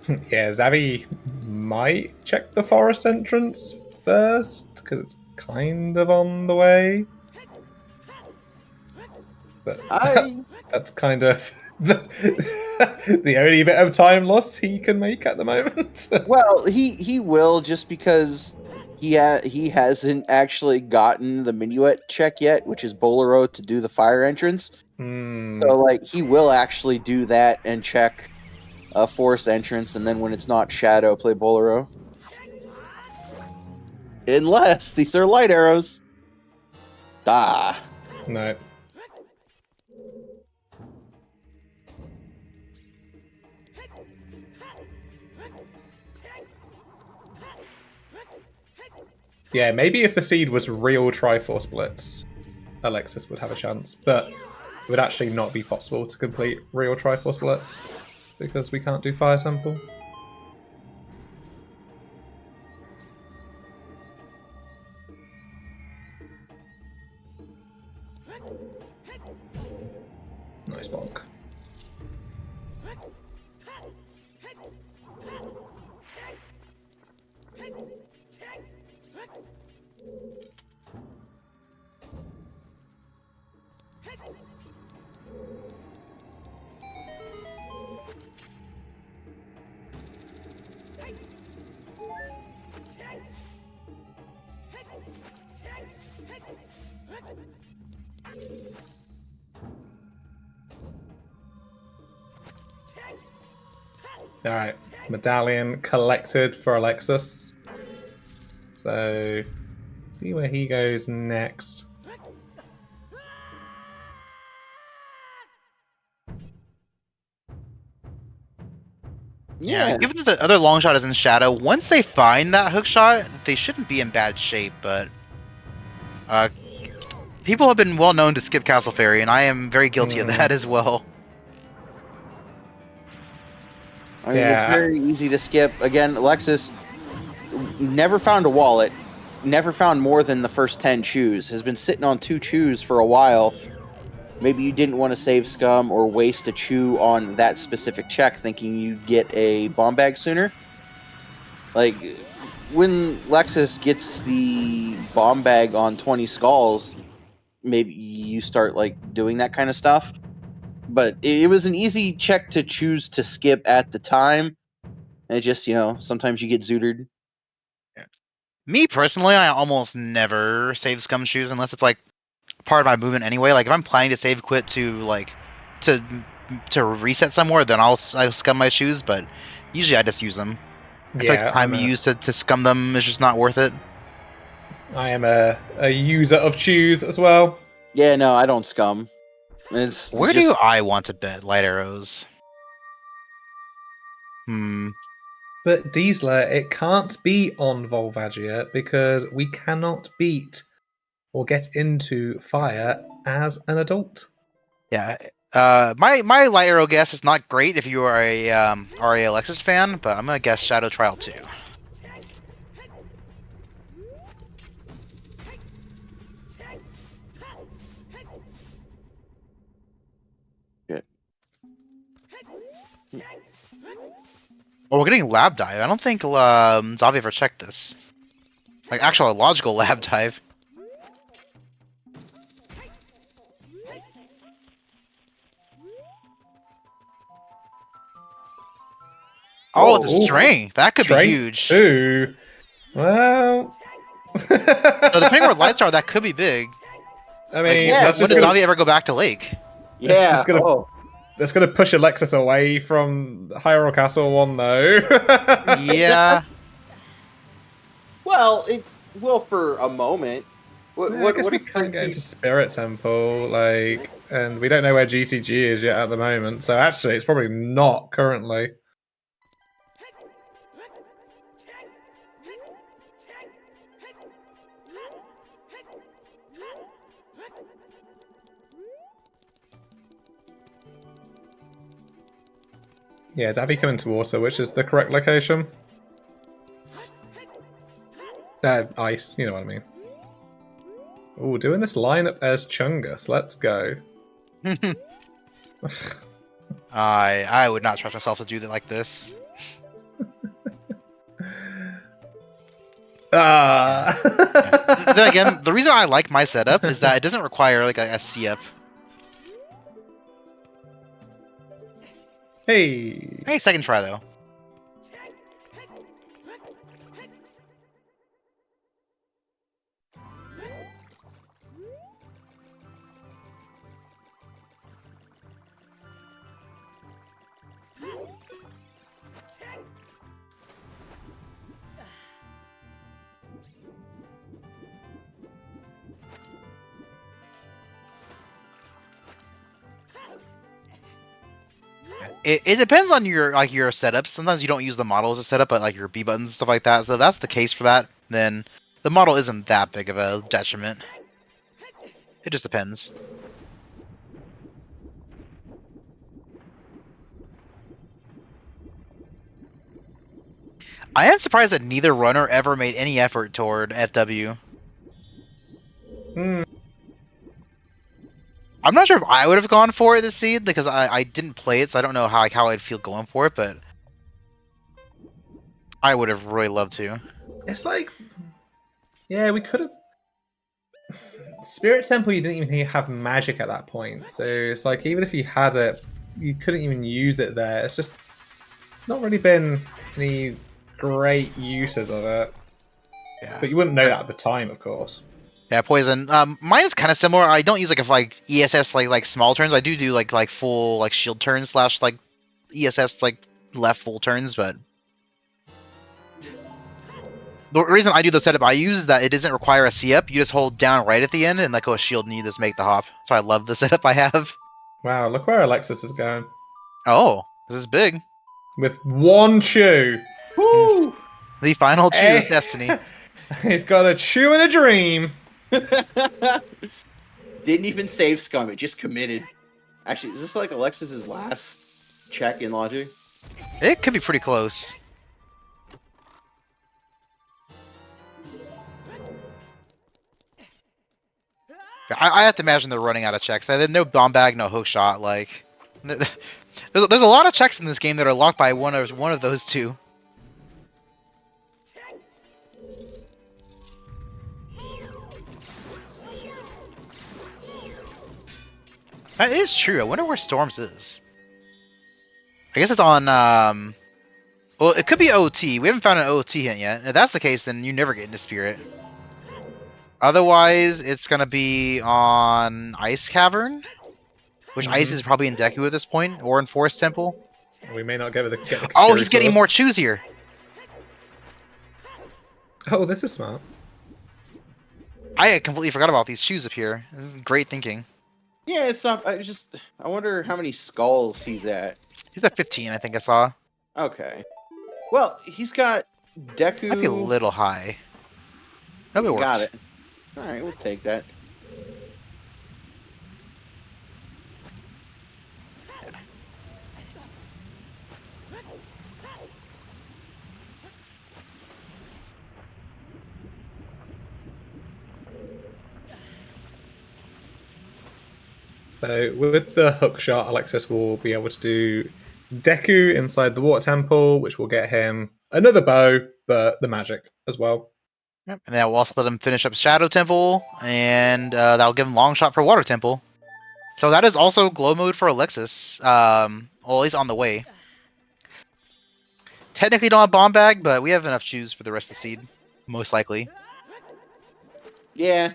Speaker 2: Yeah, Xavi might check the forest entrance first, because it's kind of on the way. But that's kind of the only bit of time loss he can make at the moment.
Speaker 3: Well, he will, just because he hasn't actually gotten the minuet check yet, which is Bolero to do the fire entrance. So like he will actually do that and check a forest entrance, and then when it's not Shadow, play Bolero. Unless these are light arrows. Ah.
Speaker 2: No. Yeah, maybe if the seed was real Triforce Blitz, Alexis would have a chance, but it would actually not be possible to complete real Triforce Blitz because we can't do Fire Temple. Nice bonk. Alright, medallion collected for Alexis. So, see where he goes next.
Speaker 4: Yeah, given that the other long shot is in Shadow, once they find that hook shot, they shouldn't be in bad shape, but people have been well known to skip Castle Fairy, and I am very guilty of that as well.
Speaker 3: I mean, it's very easy to skip. Again, Alexis never found a wallet, never found more than the first 10 chews, has been sitting on 2 chews for a while. Maybe you didn't want to save scum or waste a chew on that specific check thinking you'd get a bomb bag sooner. Like, when Lexus gets the bomb bag on 20 skulls, maybe you start, like, doing that kind of stuff. But it was an easy check to choose to skip at the time. And it just, sometimes you get zooted.
Speaker 4: Yeah. Me personally, I almost never save scum shoes unless it's like part of my movement anyway. Like if I'm planning to save quit to reset somewhere, then I'll scum my shoes. But usually I just use them. I feel like the time you use to scum them is just not worth it.
Speaker 2: I am a user of chews as well.
Speaker 3: Yeah, no, I don't scum.
Speaker 4: Where do I want to bet light arrows?
Speaker 2: But Diesler, it can't be on Volvagia because we cannot beat or get into fire as an adult.
Speaker 4: Yeah. My light arrow guess is not great if you are a Alexis fan, but I'm gonna guess Shadow Trial 2. Well, we're getting lab dive. I don't think Xavi ever checked this. Like actual logical lab dive. Oh, the strength. That could be huge.
Speaker 2: Too. Well.
Speaker 4: So depending where lights are, that could be big.
Speaker 2: I mean,
Speaker 4: when does Xavi ever go back to Lake?
Speaker 3: Yeah.
Speaker 2: That's going to push Alexis away from Hyrule Castle 1, though.
Speaker 4: Yeah.
Speaker 3: Well, it will for a moment.
Speaker 2: I guess we can't get into Spirit Temple, and we don't know where GTG is yet at the moment, so actually it's probably not currently. Yeah, Xavi coming to water, which is the correct location. Ice, you know what I mean. Ooh, doing this lineup as Chungus. Let's go.
Speaker 4: I would not trust myself to do that like this. Then again, the reason I like my setup is that it doesn't require like a C-up.
Speaker 2: Hey.
Speaker 4: Hey, second try though. It depends on your setup. Sometimes you don't use the model as a setup, but like your B buttons and stuff like that. So if that's the case for that, then the model isn't that big of a detriment. It just depends. I am surprised that neither runner ever made any effort toward FW. I'm not sure if I would have gone for it this seed because I didn't play it, so I don't know how I'd feel going for it, but I would have really loved to.
Speaker 2: It's like, yeah, we could have. Spirit Temple, you didn't even have magic at that point, so it's like even if you had it, you couldn't even use it there. It's not really been any great uses of it.
Speaker 4: Yeah.
Speaker 2: But you wouldn't know that at the time, of course.
Speaker 4: Yeah, poison. Mine is kind of similar. I don't use like ESS like small turns. I do like full like shield turns / like ESS like left full turns, but the reason I do the setup I use is that it doesn't require a C-up. You just hold down right at the end and let go of shield, and you just make the hop. So I love the setup I have.
Speaker 2: Wow, look where Alexis is going.
Speaker 4: Oh, this is big.
Speaker 2: With one chew. Woo!
Speaker 4: The final two of Destiny.
Speaker 2: He's got a chew and a dream.
Speaker 3: Didn't even save scum, it just committed. Actually, is this like Alexis's last check in logic?
Speaker 4: It could be pretty close. I have to imagine they're running out of checks. I had no bomb bag, no hook shot. Like, there's a lot of checks in this game that are locked by one of those two. That is true. I wonder where Storms is. I guess it's on, well, it could be OT. We haven't found an OT hint yet. If that's the case, then you never get into Spirit. Otherwise, it's going to be on Ice Cavern, which Ice is probably in Deku at this point, or in Forest Temple.
Speaker 2: We may not get the
Speaker 4: Oh, he's getting more chews here.
Speaker 2: Oh, this is smart.
Speaker 4: I had completely forgot about these shoes up here. This is great thinking.
Speaker 3: Yeah, it's not. I wonder how many skulls he's at.
Speaker 4: He's at 15, I think I saw.
Speaker 3: Okay. Well, he's got Deku.
Speaker 4: Might be a little high. No, it works.
Speaker 3: Got it. All right, we'll take that.
Speaker 2: So with the hook shot, Alexis will be able to do Deku inside the Water Temple, which will get him another bow, but the magic as well.
Speaker 4: Yep. And then we'll also let him finish up Shadow Temple, and that'll give him long shot for Water Temple. So that is also glow mode for Alexis. Well, he's on the way. Technically don't have bomb bag, but we have enough shoes for the rest of the seed, most likely.
Speaker 3: Yeah,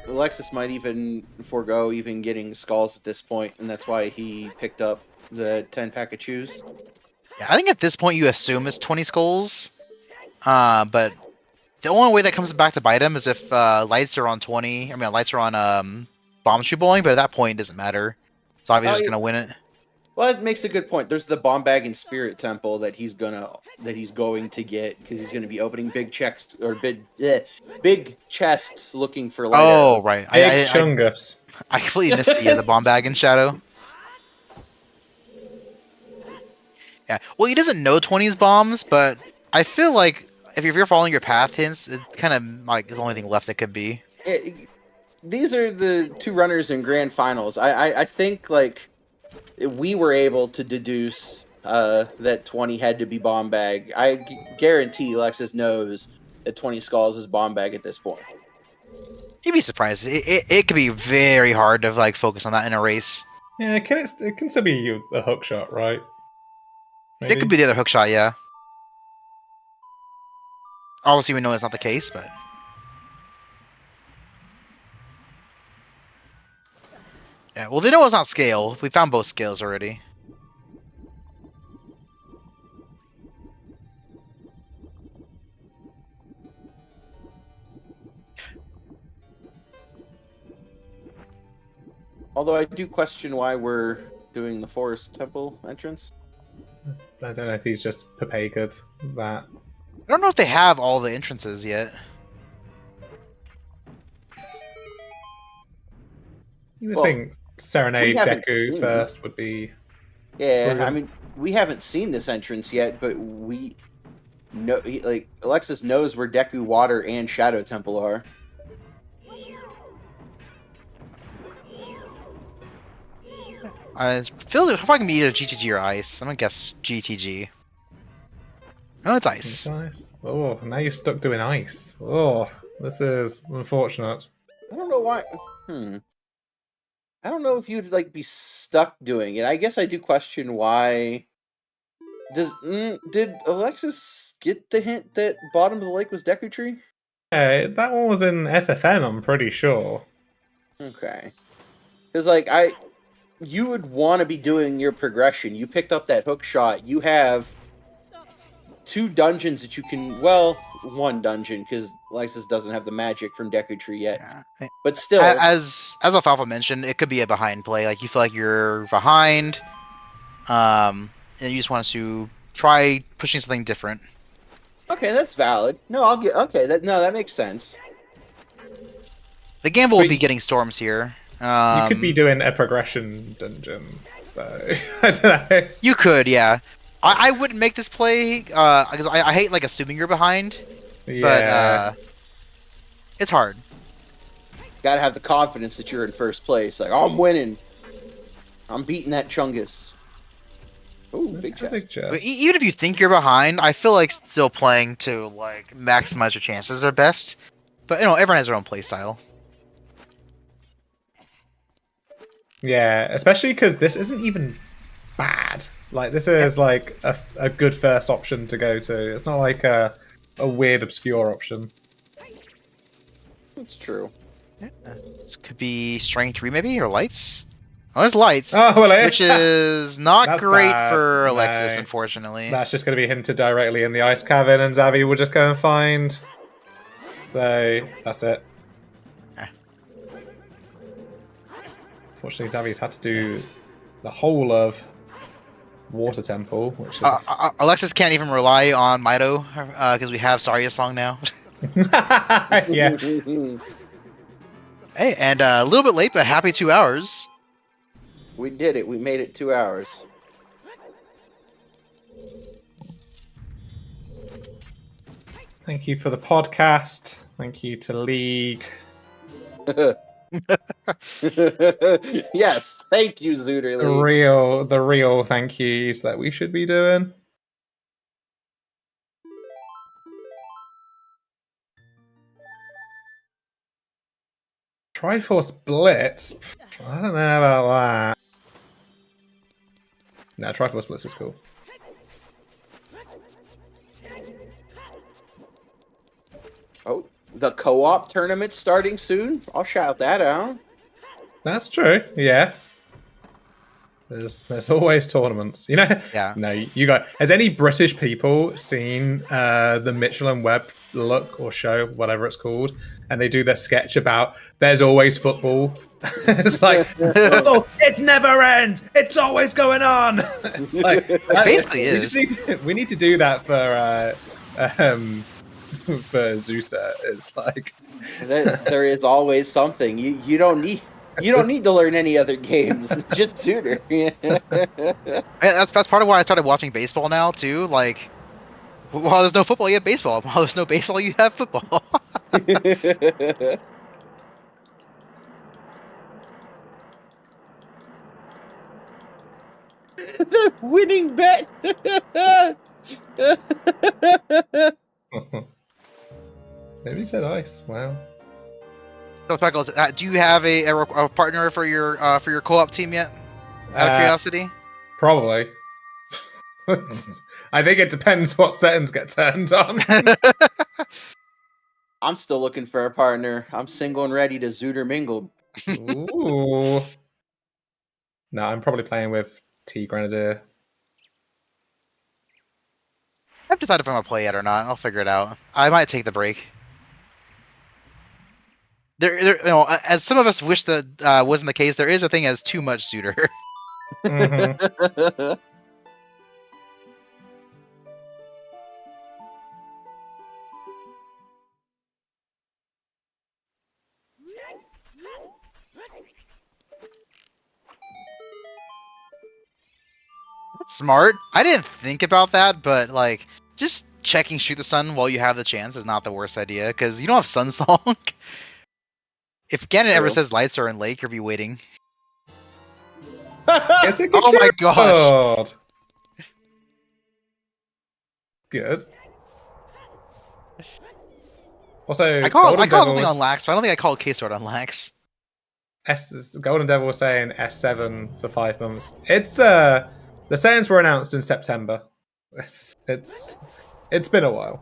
Speaker 3: Alexis might even forego even getting skulls at this point, and that's why he picked up the 10-pack of chews.
Speaker 4: Yeah, I think at this point you assume it's 20 skulls, but the only way that comes back to bite him is if lights are on 20. I mean, lights are on bomb shoe bowling, but at that point it doesn't matter. Xavi's just gonna win it.
Speaker 3: Well, it makes a good point. There's the bomb bag in Spirit Temple that he's going to get because he's gonna be opening big checks or big chests looking for light.
Speaker 4: Oh, right.
Speaker 2: Big chungus.
Speaker 4: I completely missed the bomb bag in Shadow. Yeah. Well, he doesn't know 20's bombs, but I feel like if you're following your path hints, it kind of like is the only thing left that could be.
Speaker 3: These are the two runners in grand finals. I think like we were able to deduce that 20 had to be bomb bag. I guarantee Alexis knows at 20 skulls as bomb bag at this point.
Speaker 4: You'd be surprised. It could be very hard to like focus on that in a race.
Speaker 2: Yeah, it can still be a hook shot, right?
Speaker 4: It could be the other hook shot, yeah. Obviously, we know it's not the case, but yeah. Well, they know it's not scale. We found both scales already.
Speaker 3: Although I do question why we're doing the forest temple entrance.
Speaker 2: I don't know if he's just prepared that.
Speaker 4: I don't know if they have all the entrances yet.
Speaker 2: You would
Speaker 3: Well,
Speaker 2: think Serenade
Speaker 3: we haven't
Speaker 2: Deku
Speaker 3: seen
Speaker 2: first would be.
Speaker 3: Yeah,
Speaker 2: Brilliant.
Speaker 3: I mean, we haven't seen this entrance yet, but we know, like, Alexis knows where Deku Water and Shadow Temple are.
Speaker 4: It feels like probably gonna be either GTG or ice. I'm gonna guess GTG. No, it's
Speaker 2: It's
Speaker 4: ice.
Speaker 2: ice. Oh, now you're stuck doing ice. Oh, this is unfortunate.
Speaker 3: I don't know why. I don't know if you'd like be stuck doing it. I guess I do question why. Did Alexis get the hint that bottom of the lake was Deku Tree?
Speaker 2: Yeah, that one was in SFN, I'm pretty sure.
Speaker 3: Okay, because like you would want to be doing your progression. You picked up that hook shot. You have 2 dungeons that you can. Well, 1 dungeon because Alexis doesn't have the magic from Deku Tree yet.
Speaker 4: Yeah.
Speaker 3: But still,
Speaker 4: As Alfalfa mentioned, it could be a behind play. Like you feel like you're behind, and you just want to try pushing something different.
Speaker 3: okay, that's valid. No, I'll get. Okay, that makes sense.
Speaker 4: The gamble would
Speaker 2: But
Speaker 4: be getting storms here.
Speaker 2: You could be doing a progression dungeon, though. I don't know.
Speaker 4: You could, yeah. I wouldn't make this play because I hate like assuming you're behind,
Speaker 2: Yeah.
Speaker 4: but it's hard.
Speaker 3: Gotta have the confidence that you're in first place. Like, oh, I'm winning. I'm beating that chungus. Ooh, big
Speaker 2: It's a
Speaker 3: chest.
Speaker 2: big chest.
Speaker 4: But even if you think you're behind, I feel like still playing to like maximize your chances are best. But you know, everyone has their own play style.
Speaker 2: Yeah, especially because this isn't even bad. Like, this is like a good first option to go to. It's not like a weird, obscure option.
Speaker 3: It's true.
Speaker 4: This could be strength 3 maybe, or lights. Oh, there's lights,
Speaker 2: Oh, well,
Speaker 4: which is not
Speaker 2: That's
Speaker 4: great
Speaker 2: bad.
Speaker 4: for Alexis,
Speaker 2: No.
Speaker 4: unfortunately.
Speaker 2: That's just going to be hinted directly in the ice cavern, and Xavi will just go and find. So, that's it.
Speaker 4: Eh.
Speaker 2: Unfortunately, Xavi's had to do the whole of Water Temple, which is
Speaker 4: Alexis can't even rely on Mido because we have Sarya's song now.
Speaker 2: yeah.
Speaker 4: Hey, and a little bit late, but happy 2 hours.
Speaker 3: We did it. We made it 2 hours.
Speaker 2: Thank you for the podcast. Thank you to League.
Speaker 3: Yes, thank you, Zooter
Speaker 2: The
Speaker 3: Lee.
Speaker 2: real thank yous that we should be doing. Triforce Blitz? I don't know about that. No, Triforce Blitz is cool.
Speaker 3: Oh, the co-op tournament's starting soon. I'll shout that out.
Speaker 2: That's true, yeah. There's always tournaments. You know?
Speaker 4: Yeah.
Speaker 2: No, you got. Has any British people seen the Mitchell and Webb look or show, whatever it's called, and they do their sketch about there's always football? It's like, oh, it never ends. It's always going on. It's like
Speaker 4: basically
Speaker 2: we
Speaker 4: is.
Speaker 2: just we need to do that for Zusa. It's like
Speaker 3: There is always something. You don't need to learn any other games. Just Zooter.
Speaker 4: That's part of why I started watching baseball now too. Like, while there's no football, you have baseball. While there's no baseball, you have football.
Speaker 3: The winning bet.
Speaker 2: Maybe he said ice. Wow.
Speaker 4: So, Freckles, do you have a partner for your co-op team yet? Out of curiosity.
Speaker 2: Probably. I think it depends what settings get turned on.
Speaker 3: I'm still looking for a partner. I'm single and ready to zoot or mingle.
Speaker 2: Ooh. No, I'm probably playing with T Grenadier.
Speaker 4: I've decided if I'm gonna play yet or not. I'll figure it out. I might take the break. As some of us wish that wasn't the case, there is a thing as too much suitor.
Speaker 2: Mm-hmm.
Speaker 4: Smart. I didn't think about that, but like just checking shoot the sun while you have the chance is not the worst idea because you don't have sun song. If Ganon ever says lights are in lake, you'll be waiting. Oh my gosh!
Speaker 2: Good. Also,
Speaker 4: I call something on Lax, but I don't think I called K-Sword on Lax.
Speaker 2: Golden Devil was saying S7 for 5 months. It's the settings were announced in September. It's been a while.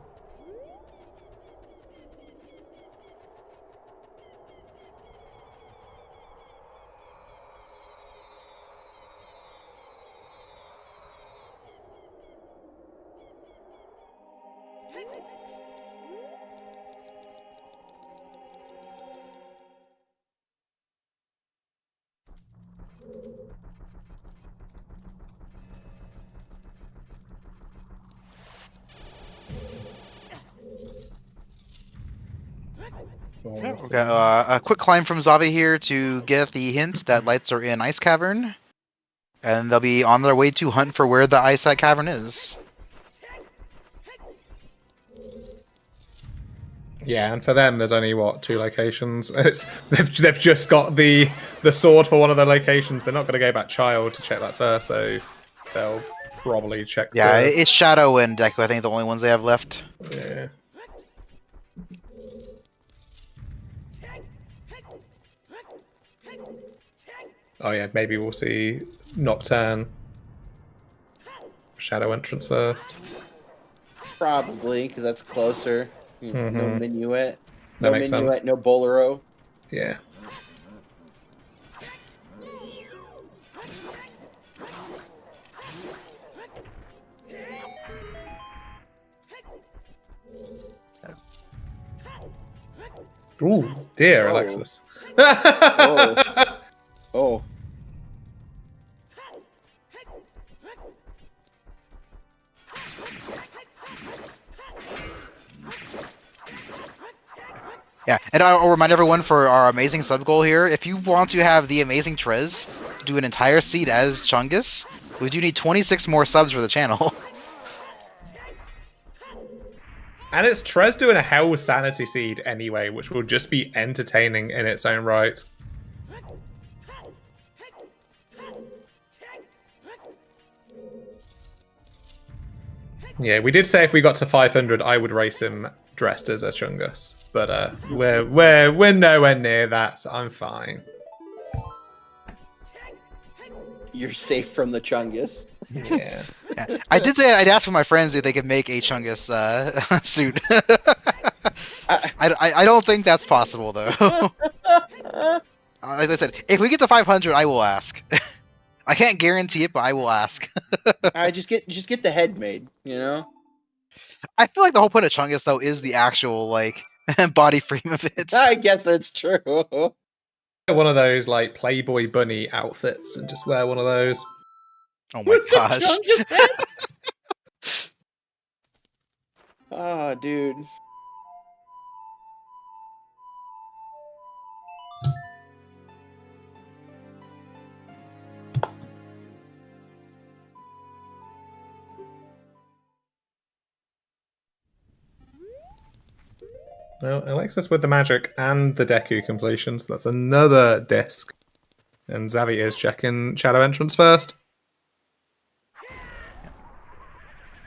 Speaker 4: We've got a quick climb from Xavi here to get the hint that lights are in Ice Cavern. And they'll be on their way to hunt for where the Ice Cavern is.
Speaker 2: Yeah, and for them, there's only, 2 locations? They've just got the sword for one of the locations. They're not going to go back Child to check that first, so they'll probably check
Speaker 4: it's Shadow and Deku, I think, the only ones they have left.
Speaker 2: Yeah. Oh yeah, maybe we'll see Nocturne Shadow entrance first.
Speaker 3: Probably, because that's closer. No Minuet.
Speaker 2: That
Speaker 3: No
Speaker 2: makes
Speaker 3: Minuet,
Speaker 2: sense.
Speaker 3: no Bolero.
Speaker 2: Yeah. Ooh, dear, Alexis.
Speaker 3: Oh.
Speaker 4: Yeah, and I'll remind everyone for our amazing sub goal here, if you want to have the amazing Trez do an entire seed as Chungus, we do need 26 more subs for the channel.
Speaker 2: And it's Trez doing a Hell Sanity Seed anyway, which will just be entertaining in its own right. Yeah, we did say if we got to 500, I would race him dressed as a Chungus, but we're nowhere near that, so I'm fine.
Speaker 3: You're safe from the Chungus.
Speaker 2: Yeah.
Speaker 4: Yeah. I did say I'd ask for my friends if they could make a Chungus suit. I don't think that's possible though. As I said, if we get to 500, I will ask. I can't guarantee it, but I will ask.
Speaker 3: I just get the head made, you know?
Speaker 4: I feel like the whole point of Chungus though is the actual like body frame of it.
Speaker 3: I guess that's true.
Speaker 2: One of those like Playboy bunny outfits and just wear one of those.
Speaker 4: Oh my gosh.
Speaker 3: Oh, dude.
Speaker 2: Well, Alexis with the magic and the Deku completions. That's another disc. And Xavi is checking Shadow entrance first.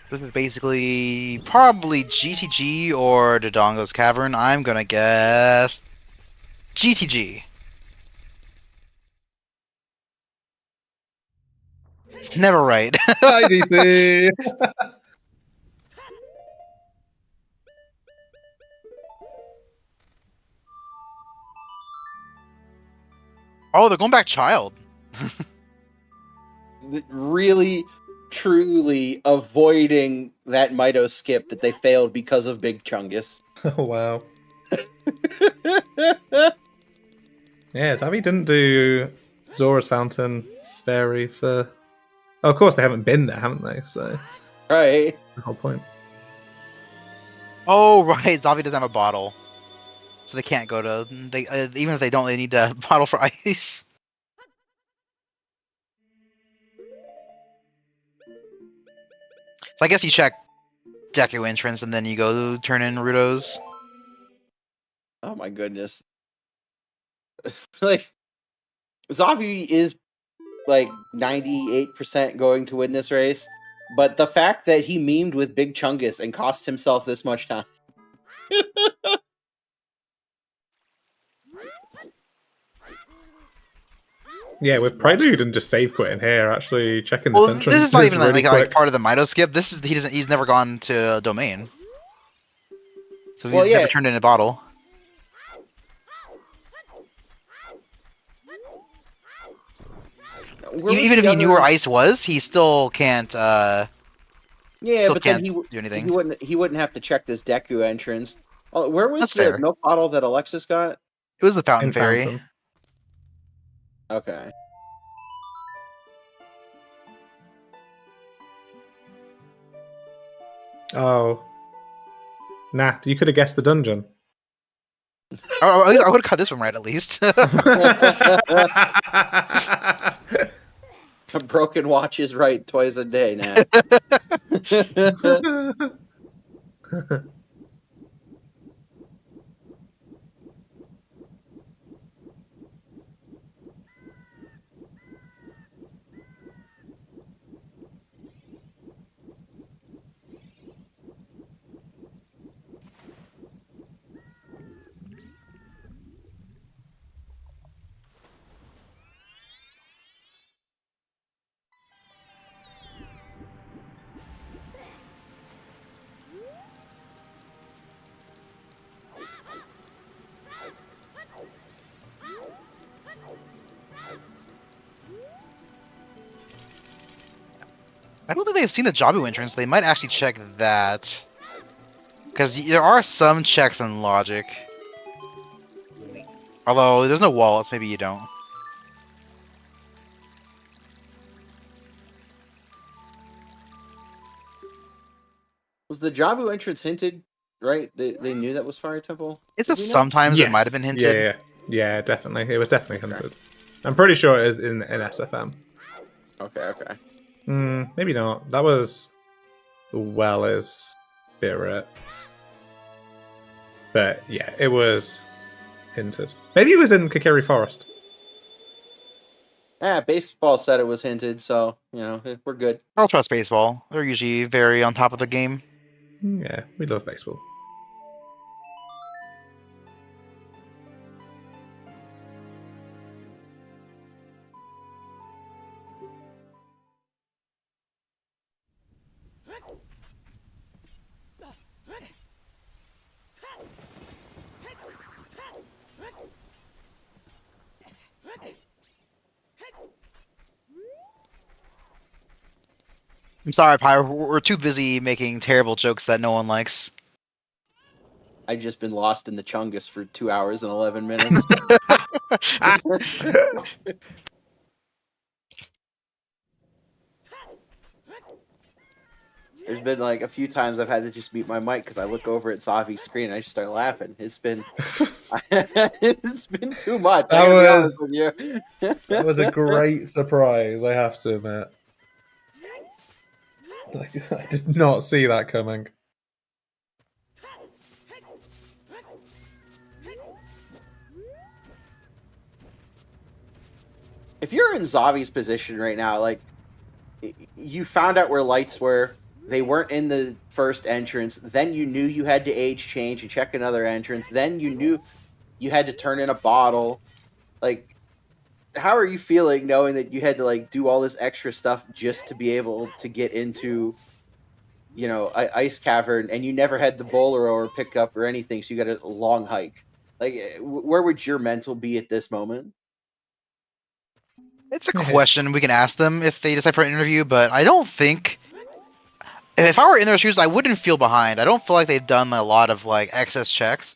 Speaker 4: This is basically probably GTG or Dodongo's Cavern. I'm gonna guess GTG. Never right.
Speaker 2: Hi, DC.
Speaker 4: Oh, they're going back child.
Speaker 3: Really, truly avoiding that Mito skip that they failed because of Big Chungus.
Speaker 2: Oh, wow. Yeah, Xavi didn't do Zora's Fountain Fairy for... Oh, of course, they haven't been there, haven't they? So,
Speaker 3: Right.
Speaker 2: the whole point.
Speaker 4: Oh, right. Xavi doesn't have a bottle. So they can't go to... even if they don't, they need a bottle for ice. So I guess you check Deku entrance and then you go turn in Ruto's.
Speaker 3: Oh my goodness. Like, Xavi is like 98% going to win this race, but the fact that he memed with Big Chungus and cost himself this much time.
Speaker 2: Yeah, with Prelude and just save quitting here, actually checking this
Speaker 4: Well,
Speaker 2: entrance
Speaker 4: this is not even
Speaker 2: really
Speaker 4: like
Speaker 2: quick.
Speaker 4: part of the Mito skip. This is he's never gone to Domain. So he's
Speaker 3: Well, yeah.
Speaker 4: never turned in a bottle. Even if he knew where ice was, he still can't.
Speaker 3: Yeah,
Speaker 4: still
Speaker 3: but
Speaker 4: can't
Speaker 3: then
Speaker 4: do anything.
Speaker 3: he wouldn't have to check this Deku entrance. Oh, where was
Speaker 4: That's
Speaker 3: the
Speaker 4: fair.
Speaker 3: milk bottle that Alexis got?
Speaker 4: It was the Fountain
Speaker 2: In
Speaker 4: Fairy.
Speaker 2: Fountain.
Speaker 3: Okay.
Speaker 2: Oh. Nah, you could have guessed the dungeon.
Speaker 4: I would have cut this one right at least.
Speaker 3: A broken watch is right twice a day now.
Speaker 4: I don't think they've seen the Jabu entrance. They might actually check that. Because there are some checks in logic. Although, there's no wallets, maybe you don't.
Speaker 3: Was the Jabu entrance hinted? Right? They knew that was Fire Temple?
Speaker 4: It's
Speaker 3: Did
Speaker 4: just
Speaker 3: we know?
Speaker 4: sometimes it might have been hinted.
Speaker 2: Yeah, definitely. It was definitely hinted. I'm pretty sure it is in SFM.
Speaker 3: Okay.
Speaker 2: Maybe not. That was Well as Spirit. But yeah, it was hinted. Maybe it was in Kakiri Forest.
Speaker 3: Baseball said it was hinted, so, we're good.
Speaker 4: I'll trust baseball. They're usually very on top of the game.
Speaker 2: Yeah, we love baseball.
Speaker 4: I'm sorry, Pyre. We're too busy making terrible jokes that no one likes.
Speaker 3: I've just been lost in the Chungus for 2 hours and 11 minutes. There's been like a few times I've had to just mute my mic because I look over at Xavi's screen and I just start laughing. It's been too much. I gotta be honest with you.
Speaker 2: That was a great surprise, I have to admit. Like, I did not see that coming.
Speaker 3: If you're in Xavi's position right now, like, you found out where lights were, they weren't in the first entrance. Then you knew you had to age change and check another entrance. Then you knew you had to turn in a bottle. Like, how are you feeling knowing that you had to like do all this extra stuff just to be able to get into, you know, Ice Cavern, and you never had the Bolero or pickup or anything, so you got a long hike? Like, where would your mental be at this moment?
Speaker 4: It's a question we can ask them if they decide for an interview, but I don't think. If I were in their shoes, I wouldn't feel behind. I don't feel like they've done a lot of like excess checks.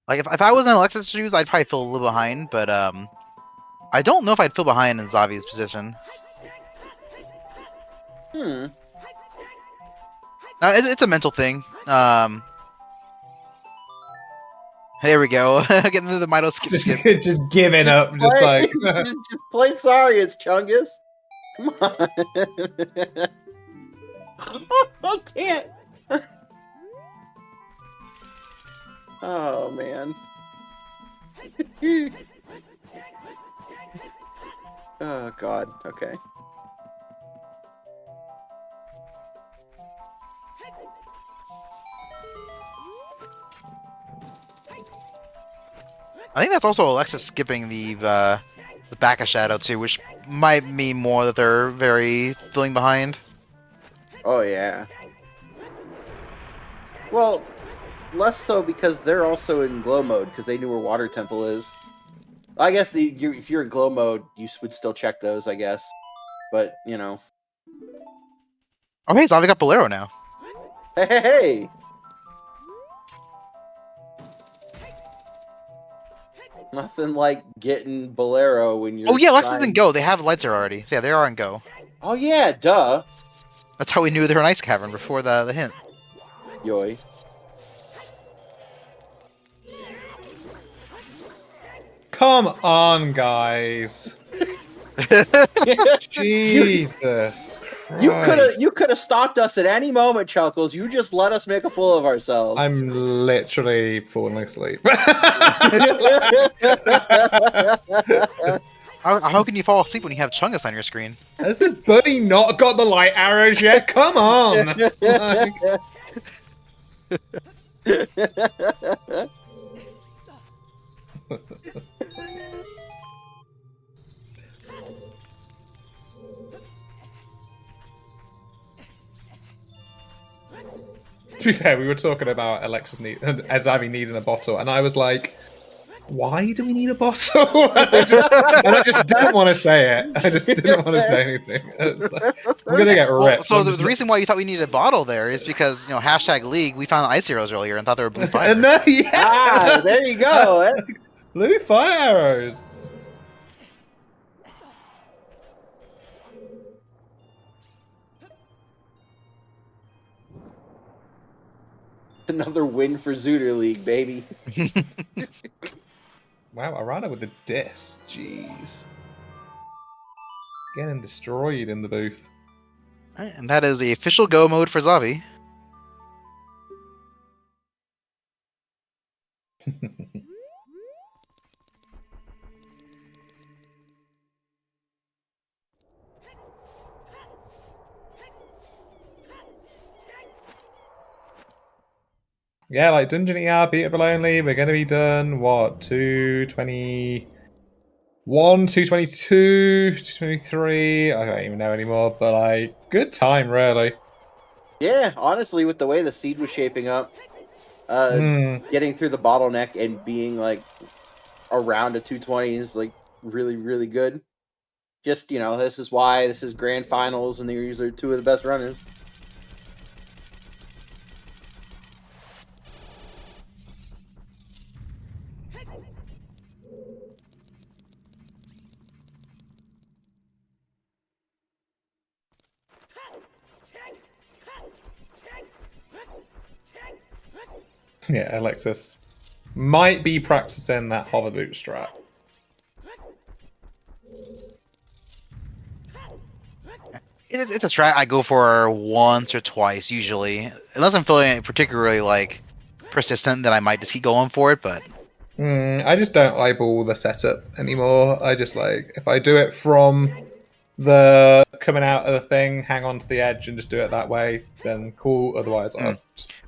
Speaker 4: Like if I was in Alexis' shoes, I'd probably feel a little behind, but I don't know if I'd feel behind in Xavi's position. It's a mental thing. Here we go. Getting into the Mito skip.
Speaker 2: Just giving up. Just like
Speaker 3: just play sorry, it's Chungus. Come on. I can't. Oh man. Oh god. Okay.
Speaker 4: I think that's also Alexis skipping the back of Shadow too, which might mean more that they're very feeling behind.
Speaker 3: Oh yeah. Well, less so because they're also in glow mode because they knew where Water Temple is. I guess if you're in glow mode, you would still check those, I guess. But you know.
Speaker 4: Oh hey, Xavi got Bolero now.
Speaker 3: Hey! Nothing like getting Bolero when you're.
Speaker 4: Oh yeah, Alexis didn't go. They have lights there already. Yeah, they are on go.
Speaker 3: Oh yeah, duh.
Speaker 4: That's how we knew they were in Ice Cavern before the hint.
Speaker 3: Yoy.
Speaker 2: come on, guys. Jesus Christ.
Speaker 3: You could have stopped us at any moment, Chuckles. You just let us make a fool of ourselves.
Speaker 2: I'm literally falling asleep.
Speaker 4: How can you fall asleep when you have Chungus on your screen?
Speaker 2: Has this buddy not got the light arrows yet? Come on! Like... To be fair, we were talking about Alexis Xavi needing a bottle, and I was like, why do we need a bottle? and I just didn't want to say it. I just didn't want to say anything. Like, I'm going to get ripped.
Speaker 4: So the reason why you thought we needed a bottle there is because, you know, #League, we found the Ice Heroes earlier and thought they were blue fire.
Speaker 2: No, yeah.
Speaker 3: Ah, there you go.
Speaker 2: Blue fire arrows.
Speaker 3: Another win for Zooter League, baby.
Speaker 2: Wow, Arana with the diss. Jeez. Getting destroyed in the booth.
Speaker 4: Right, and that is the official go mode for Xavi.
Speaker 2: Yeah, like Dungeon ER, beatable only. We're going to be done, what, 221, 222, 223. I don't even know anymore, but like, good time, really.
Speaker 3: Yeah, honestly, with the way the seed was shaping up, getting through the bottleneck and being like around a 220 is like really, really good. Just, you know, this is why this is grand finals and these are two of the best runners.
Speaker 2: Yeah, Alexis might be practicing that hover boot strat.
Speaker 4: It's a strat I go for once or twice usually, unless I'm feeling particularly like persistent. Then I might just keep going for it. But
Speaker 2: I just don't eyeball the setup anymore. I just like if I do it from the coming out of the thing, hang on to the edge, and just do it that way, then cool. Otherwise,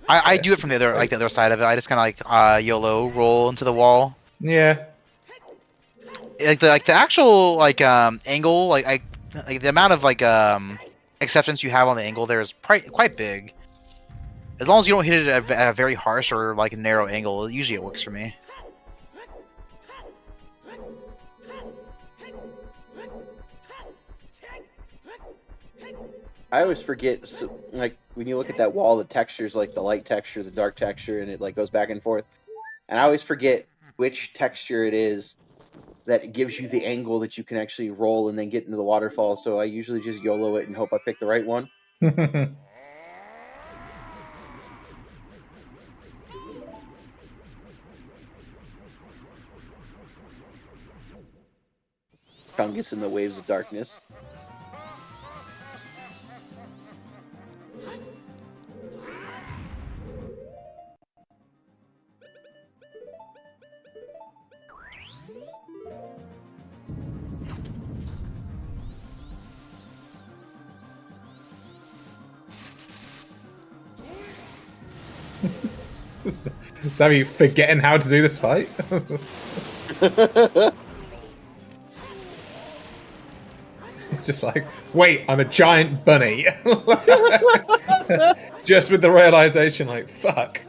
Speaker 4: I do it from the other side of it. I just kind of like YOLO roll into the wall.
Speaker 2: Yeah.
Speaker 4: Like the actual angle, like the amount of acceptance you have on the angle there is quite big. As long as you don't hit it at a very harsh or like narrow angle, usually it works for me.
Speaker 3: I always forget, like, when you look at that wall, the textures, like the light texture, the dark texture, and it like goes back and forth. And I always forget which texture it is that gives you the angle that you can actually roll and then get into the waterfall. So I usually just YOLO it and hope I pick the right one. Chungus in the waves of darkness.
Speaker 2: Xavi forgetting how to do this fight. It's just like, wait, I'm a giant bunny. Just with the realization, like, fuck.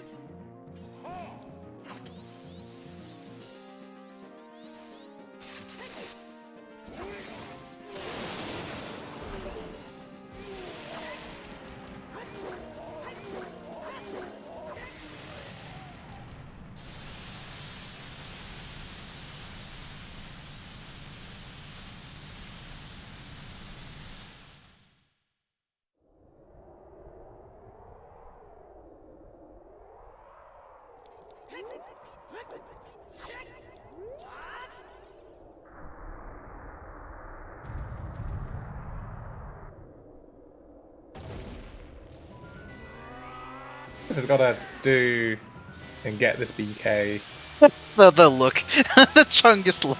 Speaker 2: This has got to do and get this BK.
Speaker 4: The look, the Chungus look.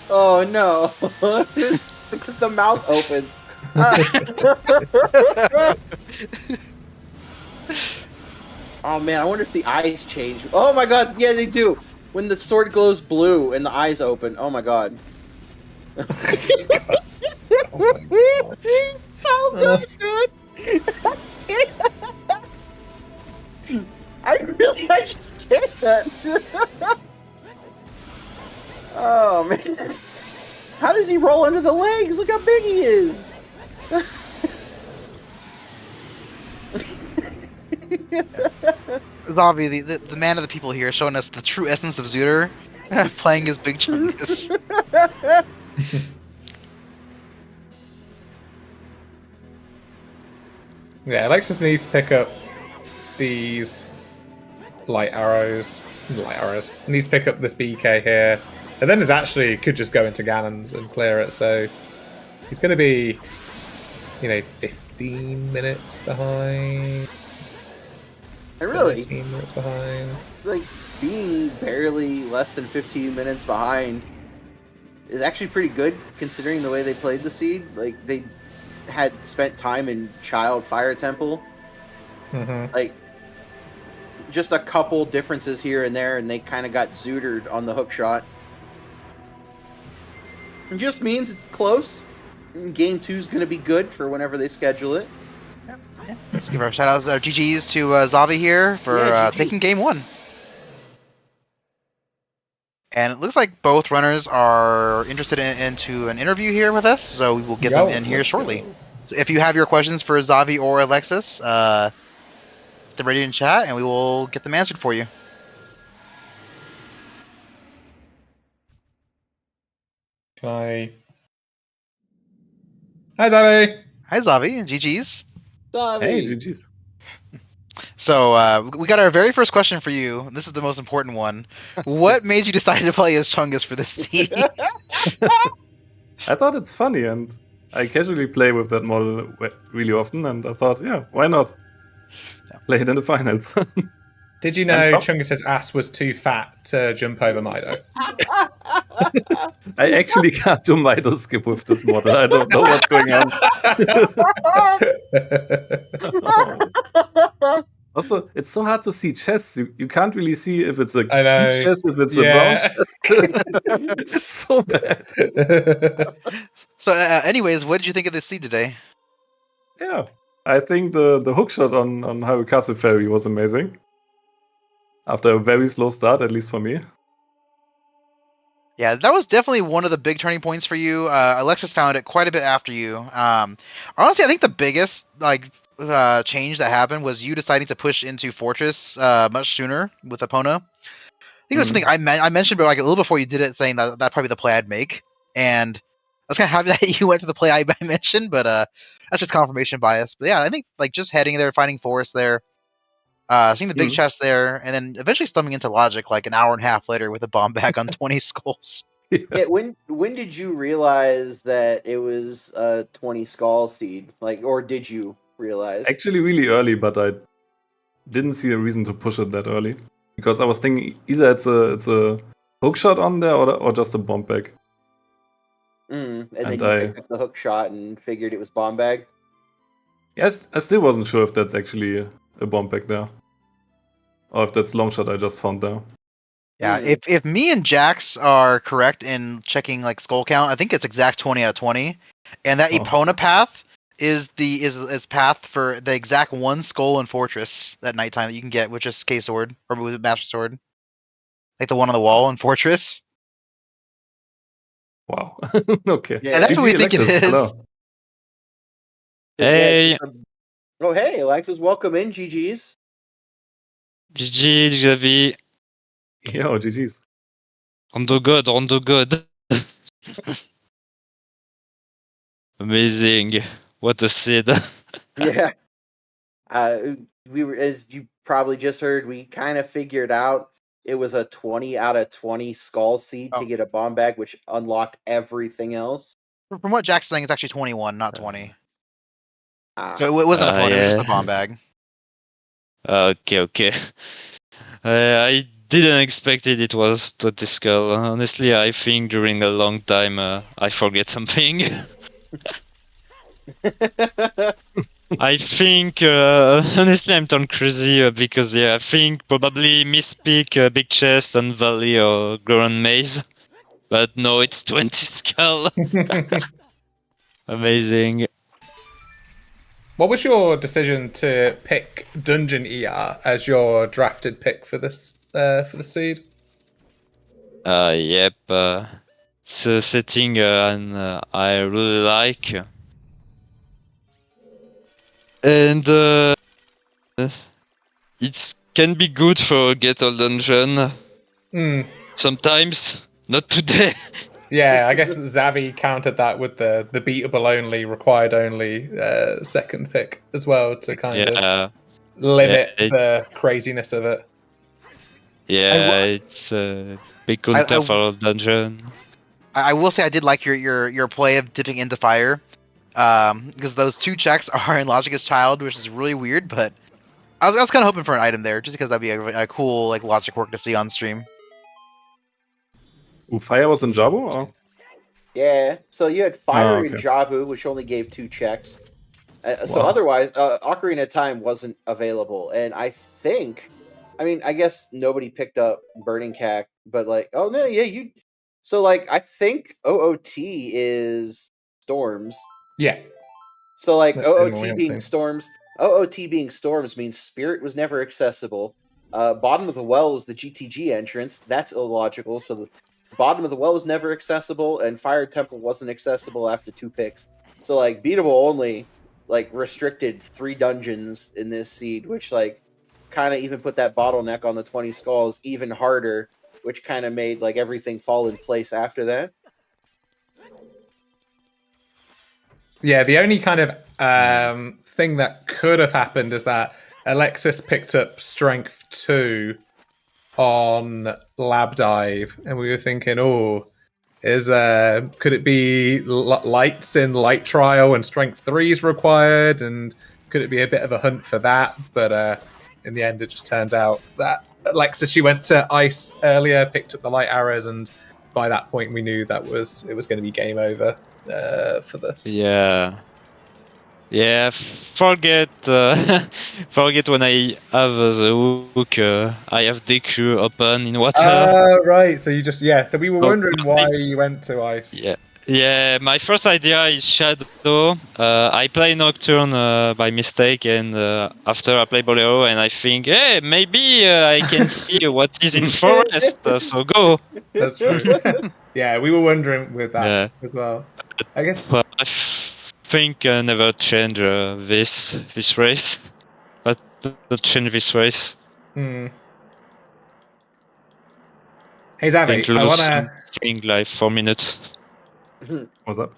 Speaker 3: Oh no! Look at the mouth open. Oh man, I wonder if the eyes change. Oh my god, yeah they do. When the sword glows blue and the eyes open. Oh my god.
Speaker 2: Oh my god.
Speaker 3: So good, dude. I just get that. Oh man. How does he roll under the legs? Look how big he is.
Speaker 4: Xavi, the man of the people here, showing us the true essence of Zooter, playing his big Chungus.
Speaker 2: Yeah, Alexis needs to pick up these light arrows. He needs to pick up this BK here. And then there's actually could just go into Ganon's and clear it, so he's gonna be 15 minutes behind.
Speaker 3: And really
Speaker 2: 13 minutes behind.
Speaker 3: like being barely less than 15 minutes behind is actually pretty good considering the way they played the seed. Like they had spent time in Child Fire Temple.
Speaker 2: Mm-hmm.
Speaker 3: Like just a couple differences here and there, and they kind of got zootered on the hook shot. It just means it's close. Game 2 is going to be good for whenever they schedule it.
Speaker 4: Let's give our shout outs, our GGs to Xavi here for taking game 1. And it looks like both runners are interested into an interview here with us, so we will get them in here shortly. So if you have your questions for Xavi or Alexis, they're ready in chat, and we will get them answered for you.
Speaker 2: Can I? Hi, Xavi.
Speaker 4: Hi, Xavi. GGs.
Speaker 1: Hey, GG's.
Speaker 4: So we got our very first question for you. This is the most important one. What made you decide to play as Chungus for this speed?
Speaker 1: I thought it's funny, and I casually play with that model really often, and I thought, yeah, why not? Play it in the finals.
Speaker 2: Did you know Chungus's ass was too fat to jump over Mido?
Speaker 5: I actually can't do Mido skip with this model. I don't know what's going on. Also, it's so hard to see chess. You can't really see if it's a
Speaker 2: I know.
Speaker 5: key chess, if it's a
Speaker 2: Yeah.
Speaker 5: brown chess. It's so bad.
Speaker 4: So, anyways, what did you think of this seed today?
Speaker 5: Yeah, I think the hookshot on Harukazu Fairy was amazing. After a very slow start, at least for me.
Speaker 4: Yeah, that was definitely one of the big turning points for you. Alexis found it quite a bit after you. Honestly, I think the biggest change that happened was you deciding to push into Fortress much sooner with Epona. I think it was something I mentioned, but like a little before you did it, saying that that'd probably be the play I'd make. And I was kind of happy that you went to the play I mentioned, but that's just confirmation bias. But yeah, I think like just heading there, finding Forest there, seeing the big chest there, and then eventually stumbling into Logic like an hour and a half later with a bomb bag on 20 skulls.
Speaker 3: Yeah, when did you realize that it was a 20 skull seed? Like, or did you realize?
Speaker 5: Actually, really early, but I didn't see a reason to push it that early because I was thinking either it's a hookshot on there or just a bomb bag.
Speaker 3: And then you picked up the hook shot and figured it was bomb bag.
Speaker 5: Yes, I still wasn't sure if that's actually a bomb bag there, or if that's long shot I just found there.
Speaker 4: Yeah, if me and Jax are correct in checking like skull count, I think it's exact 20 out of 20, and that Epona path is path for the exact one skull in Fortress at nighttime that you can get with just K sword or with Master Sword, like the one on the wall in Fortress.
Speaker 5: Wow. Okay.
Speaker 3: Yeah,
Speaker 4: and that's what we think it
Speaker 5: Alexis,
Speaker 4: is.
Speaker 5: hello.
Speaker 6: Hey,
Speaker 3: Oh, hey, Alexis, welcome in, GG's.
Speaker 6: GG, Xavi.
Speaker 5: Yo, GG's.
Speaker 6: Rondo God. Amazing. What a seed.
Speaker 3: Yeah. We were, as you probably just heard, we kind of figured out it was a 20 out of 20 skull seed to get a bomb bag, which unlocked everything else.
Speaker 4: From what Jack's saying, it's actually 21, not 20.
Speaker 3: Ah.
Speaker 4: So it wasn't a phone, it was
Speaker 6: yeah.
Speaker 4: just a bomb bag.
Speaker 6: Okay. I didn't expect it was 20 skull. Honestly, I think during a long time I forget something. I think, honestly, I'm turned crazy because I think probably mispick Big Chest and Valley or Grand Maze. But no, it's 20 skull. Amazing.
Speaker 2: What was your decision to pick Dungeon ER as your drafted pick for this for the seed?
Speaker 6: Yep. It's a setting and I really like. And it can be good for Get All Dungeon. Sometimes. Not today.
Speaker 2: Yeah, I guess Xavi countered that with the beatable only, required only second pick as well to kind of limit the craziness of it.
Speaker 6: Yeah, it's a big counter for dungeon.
Speaker 4: I will say I did like your play of dipping into fire, because those two checks are in Logic's Child, which is really weird. But I was kind of hoping for an item there, just because that'd be a cool like Logic work to see on stream.
Speaker 5: Fire was in Jabu? Or?
Speaker 3: Yeah, so you had Fire in Jabu, which only gave 2 checks. So otherwise, Ocarina of Time wasn't available. And I guess nobody picked up Burning Cack, but like, oh no, yeah, you. So like, I think OOT is Storms.
Speaker 2: Yeah.
Speaker 3: So like, OOT being Storms means Spirit was never accessible. Bottom of the Well was the GTG entrance. That's illogical. So the Bottom of the Well was never accessible, and Fire Temple wasn't accessible after 2 picks. So like, beatable only, like, restricted 3 dungeons in this seed, which like kind of even put that bottleneck on the 20 skulls even harder, which kind of made like everything fall in place after that.
Speaker 2: Yeah, the only kind of thing that could have happened is that Alexis picked up Strength 2 on Lab Dive, and we were thinking, could it be lights in Light Trial and Strength 3 is required, and could it be a bit of a hunt for that? But in the end, it just turns out that Alexis, she went to Ice earlier, picked up the Light Arrows, and by that point we knew it was going to be game over for this.
Speaker 6: Yeah, forget when I have the hook, I have DQ open in water.
Speaker 2: Right, so you just, so we were wondering why you went to ice.
Speaker 6: Yeah, my first idea is Shadow. I play Nocturne by mistake, and after I play Bolero, and I think, hey, maybe I can see what is in forest, so go.
Speaker 2: That's true. Yeah, we were wondering with that as well. I guess.
Speaker 6: Well, I think never change this race, but not change this race.
Speaker 2: Hey Xavi, I want
Speaker 6: to like 4 minutes.
Speaker 5: What's up?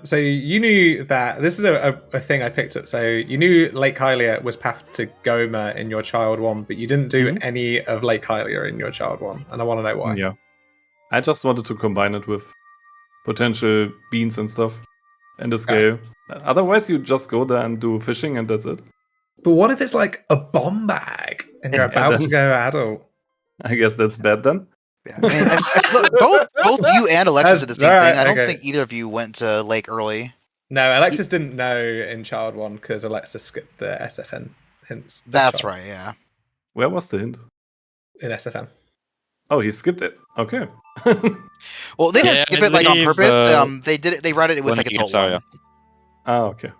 Speaker 2: So you knew that this is a thing I picked up. So you knew Lake Hylia was path to Goma in your Child 1, but you didn't do any of Lake Hylia in your Child 1, and I want to know why.
Speaker 5: Yeah, I just wanted to combine it with potential beans and stuff and the scale. Otherwise, you just go there and do fishing, and that's it.
Speaker 2: But what if it's like a bomb bag and you're about to go adult?
Speaker 5: I guess that's bad then.
Speaker 4: Yeah. Both you and Alexis did the same thing. I don't think either of you went to Lake early.
Speaker 2: No, Alexis didn't know in Child 1 because Alexis skipped the SFN hints.
Speaker 4: That's right, yeah.
Speaker 5: Where was the hint?
Speaker 2: In SFN.
Speaker 5: Oh, he skipped it. Okay.
Speaker 4: Well, they didn't skip it like on purpose. They did it. They routed it with like a total.
Speaker 5: Okay.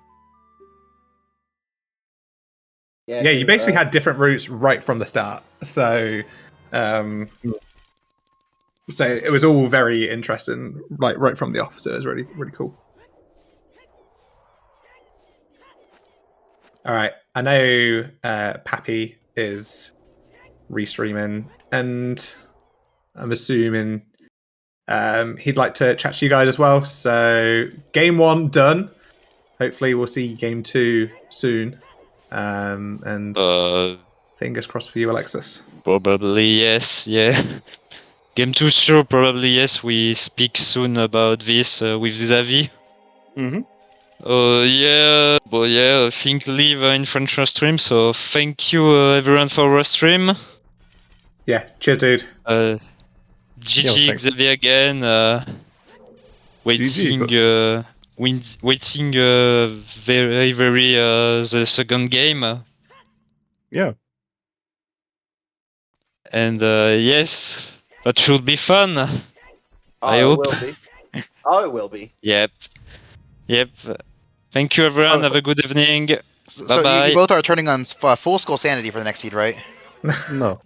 Speaker 2: Yeah, you basically had different routes right from the start. So it was all very interesting, like right from the off. So it was really, really cool. All right, I know Pappy is restreaming, and I'm assuming he'd like to chat to you guys as well. So game 1 done. Hopefully, we'll see game 2 soon. And fingers crossed for you, Alexis.
Speaker 6: Probably yes. Yeah. Game 2 sure, probably yes. We speak soon about this with Xavi. I think live in French stream. So thank you everyone for our stream.
Speaker 2: Yeah, cheers, dude.
Speaker 6: GG Xavi again. Waiting very the second game.
Speaker 5: Yeah.
Speaker 6: And yes. That should be fun. I hope.
Speaker 3: It will be. Oh, it will be.
Speaker 6: Yep. Thank you, everyone. Have a good evening. Bye-bye.
Speaker 4: So you both are turning on full skull sanity for the next seed, right?
Speaker 5: No.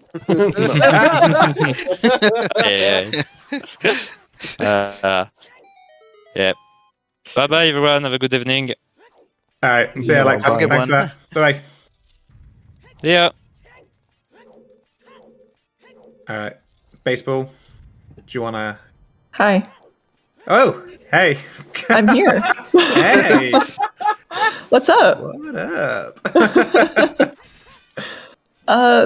Speaker 6: Yeah. Bye-bye, everyone. Have a good evening.
Speaker 2: All right. See you, Alexis.
Speaker 4: Have a good
Speaker 2: Thanks for that. Bye-bye.
Speaker 6: Yeah.
Speaker 2: All right. Baseball, do you want to...
Speaker 7: Hi.
Speaker 2: Oh, hey.
Speaker 7: I'm here.
Speaker 2: Hey.
Speaker 7: What's up?
Speaker 2: What up?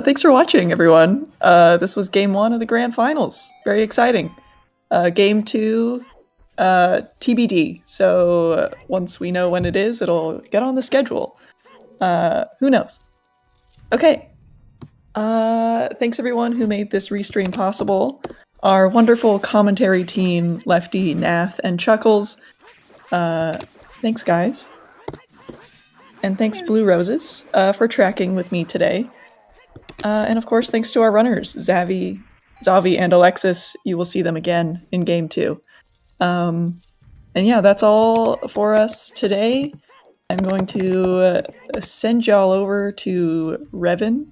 Speaker 7: Thanks for watching, everyone. This was game 1 of the grand finals. Very exciting. Game 2, TBD. So once we know when it is, it'll get on the schedule. Who knows? Okay. Thanks everyone who made this restream possible. Our wonderful commentary team, Lefty, Nath, and Chuckles. Thanks, guys. And thanks, Blue Roses, for tracking with me today. And of course, thanks to our runners, Xavi, and Alexis. You will see them again in Game 2. And yeah, that's all for us today. I'm going to send y'all over to Revan.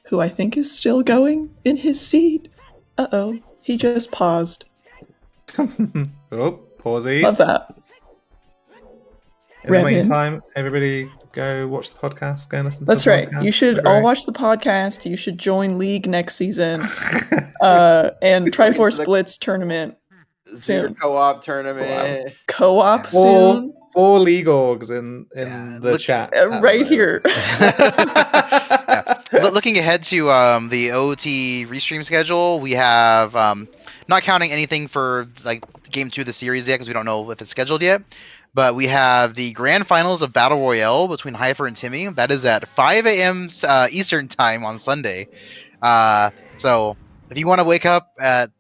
Speaker 7: Who I think is still going in his seat. Uh-oh, he just paused.
Speaker 2: Oh, pausies.
Speaker 7: Love that.
Speaker 2: In the meantime, everybody go watch the podcast, go listen to
Speaker 7: That's
Speaker 2: the
Speaker 7: right.
Speaker 2: podcast.
Speaker 7: You should all watch the podcast. You should join League next season. And Triforce Blitz tournament soon.
Speaker 3: Co-op tournament.
Speaker 7: Co-op soon.
Speaker 2: 4 League orgs in the chat.
Speaker 7: Right here.
Speaker 4: Looking ahead to the OT restream schedule, we have not counting anything for like game 2 of the series yet because we don't know if it's scheduled yet. But we have the grand finals of Battle Royale between Hyper and Timmy. That is at 5 a.m. Eastern time on Sunday. So if you want to wake up at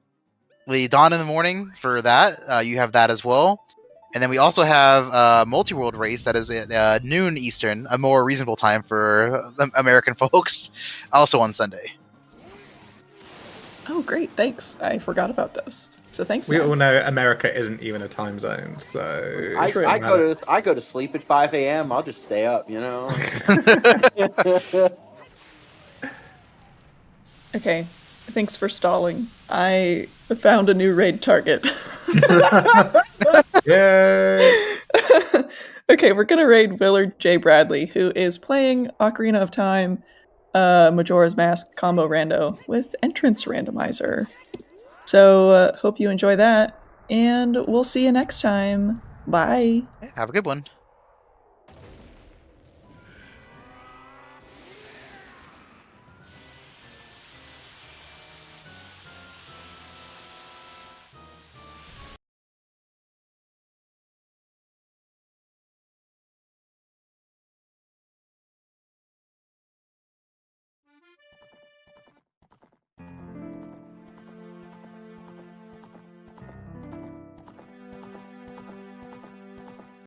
Speaker 4: the dawn in the morning for that, you have that as well. And then we also have a multi-world race that is at noon Eastern, a more reasonable time for American folks, also on Sunday.
Speaker 7: Oh, great! Thanks. I forgot about this. So thanks.
Speaker 2: We
Speaker 7: man.
Speaker 2: all know America isn't even a time zone, so
Speaker 3: I
Speaker 2: it doesn't matter.
Speaker 3: go to sleep at 5 a.m. I'll just stay up, you know.
Speaker 7: Okay. Thanks for stalling. I found a new raid target.
Speaker 2: Yay!
Speaker 7: Okay, we're gonna raid Willard J. Bradley, who is playing Ocarina of Time, Majora's Mask combo rando with entrance randomizer. So hope you enjoy that, and we'll see you next time. Bye.
Speaker 4: Have a good one.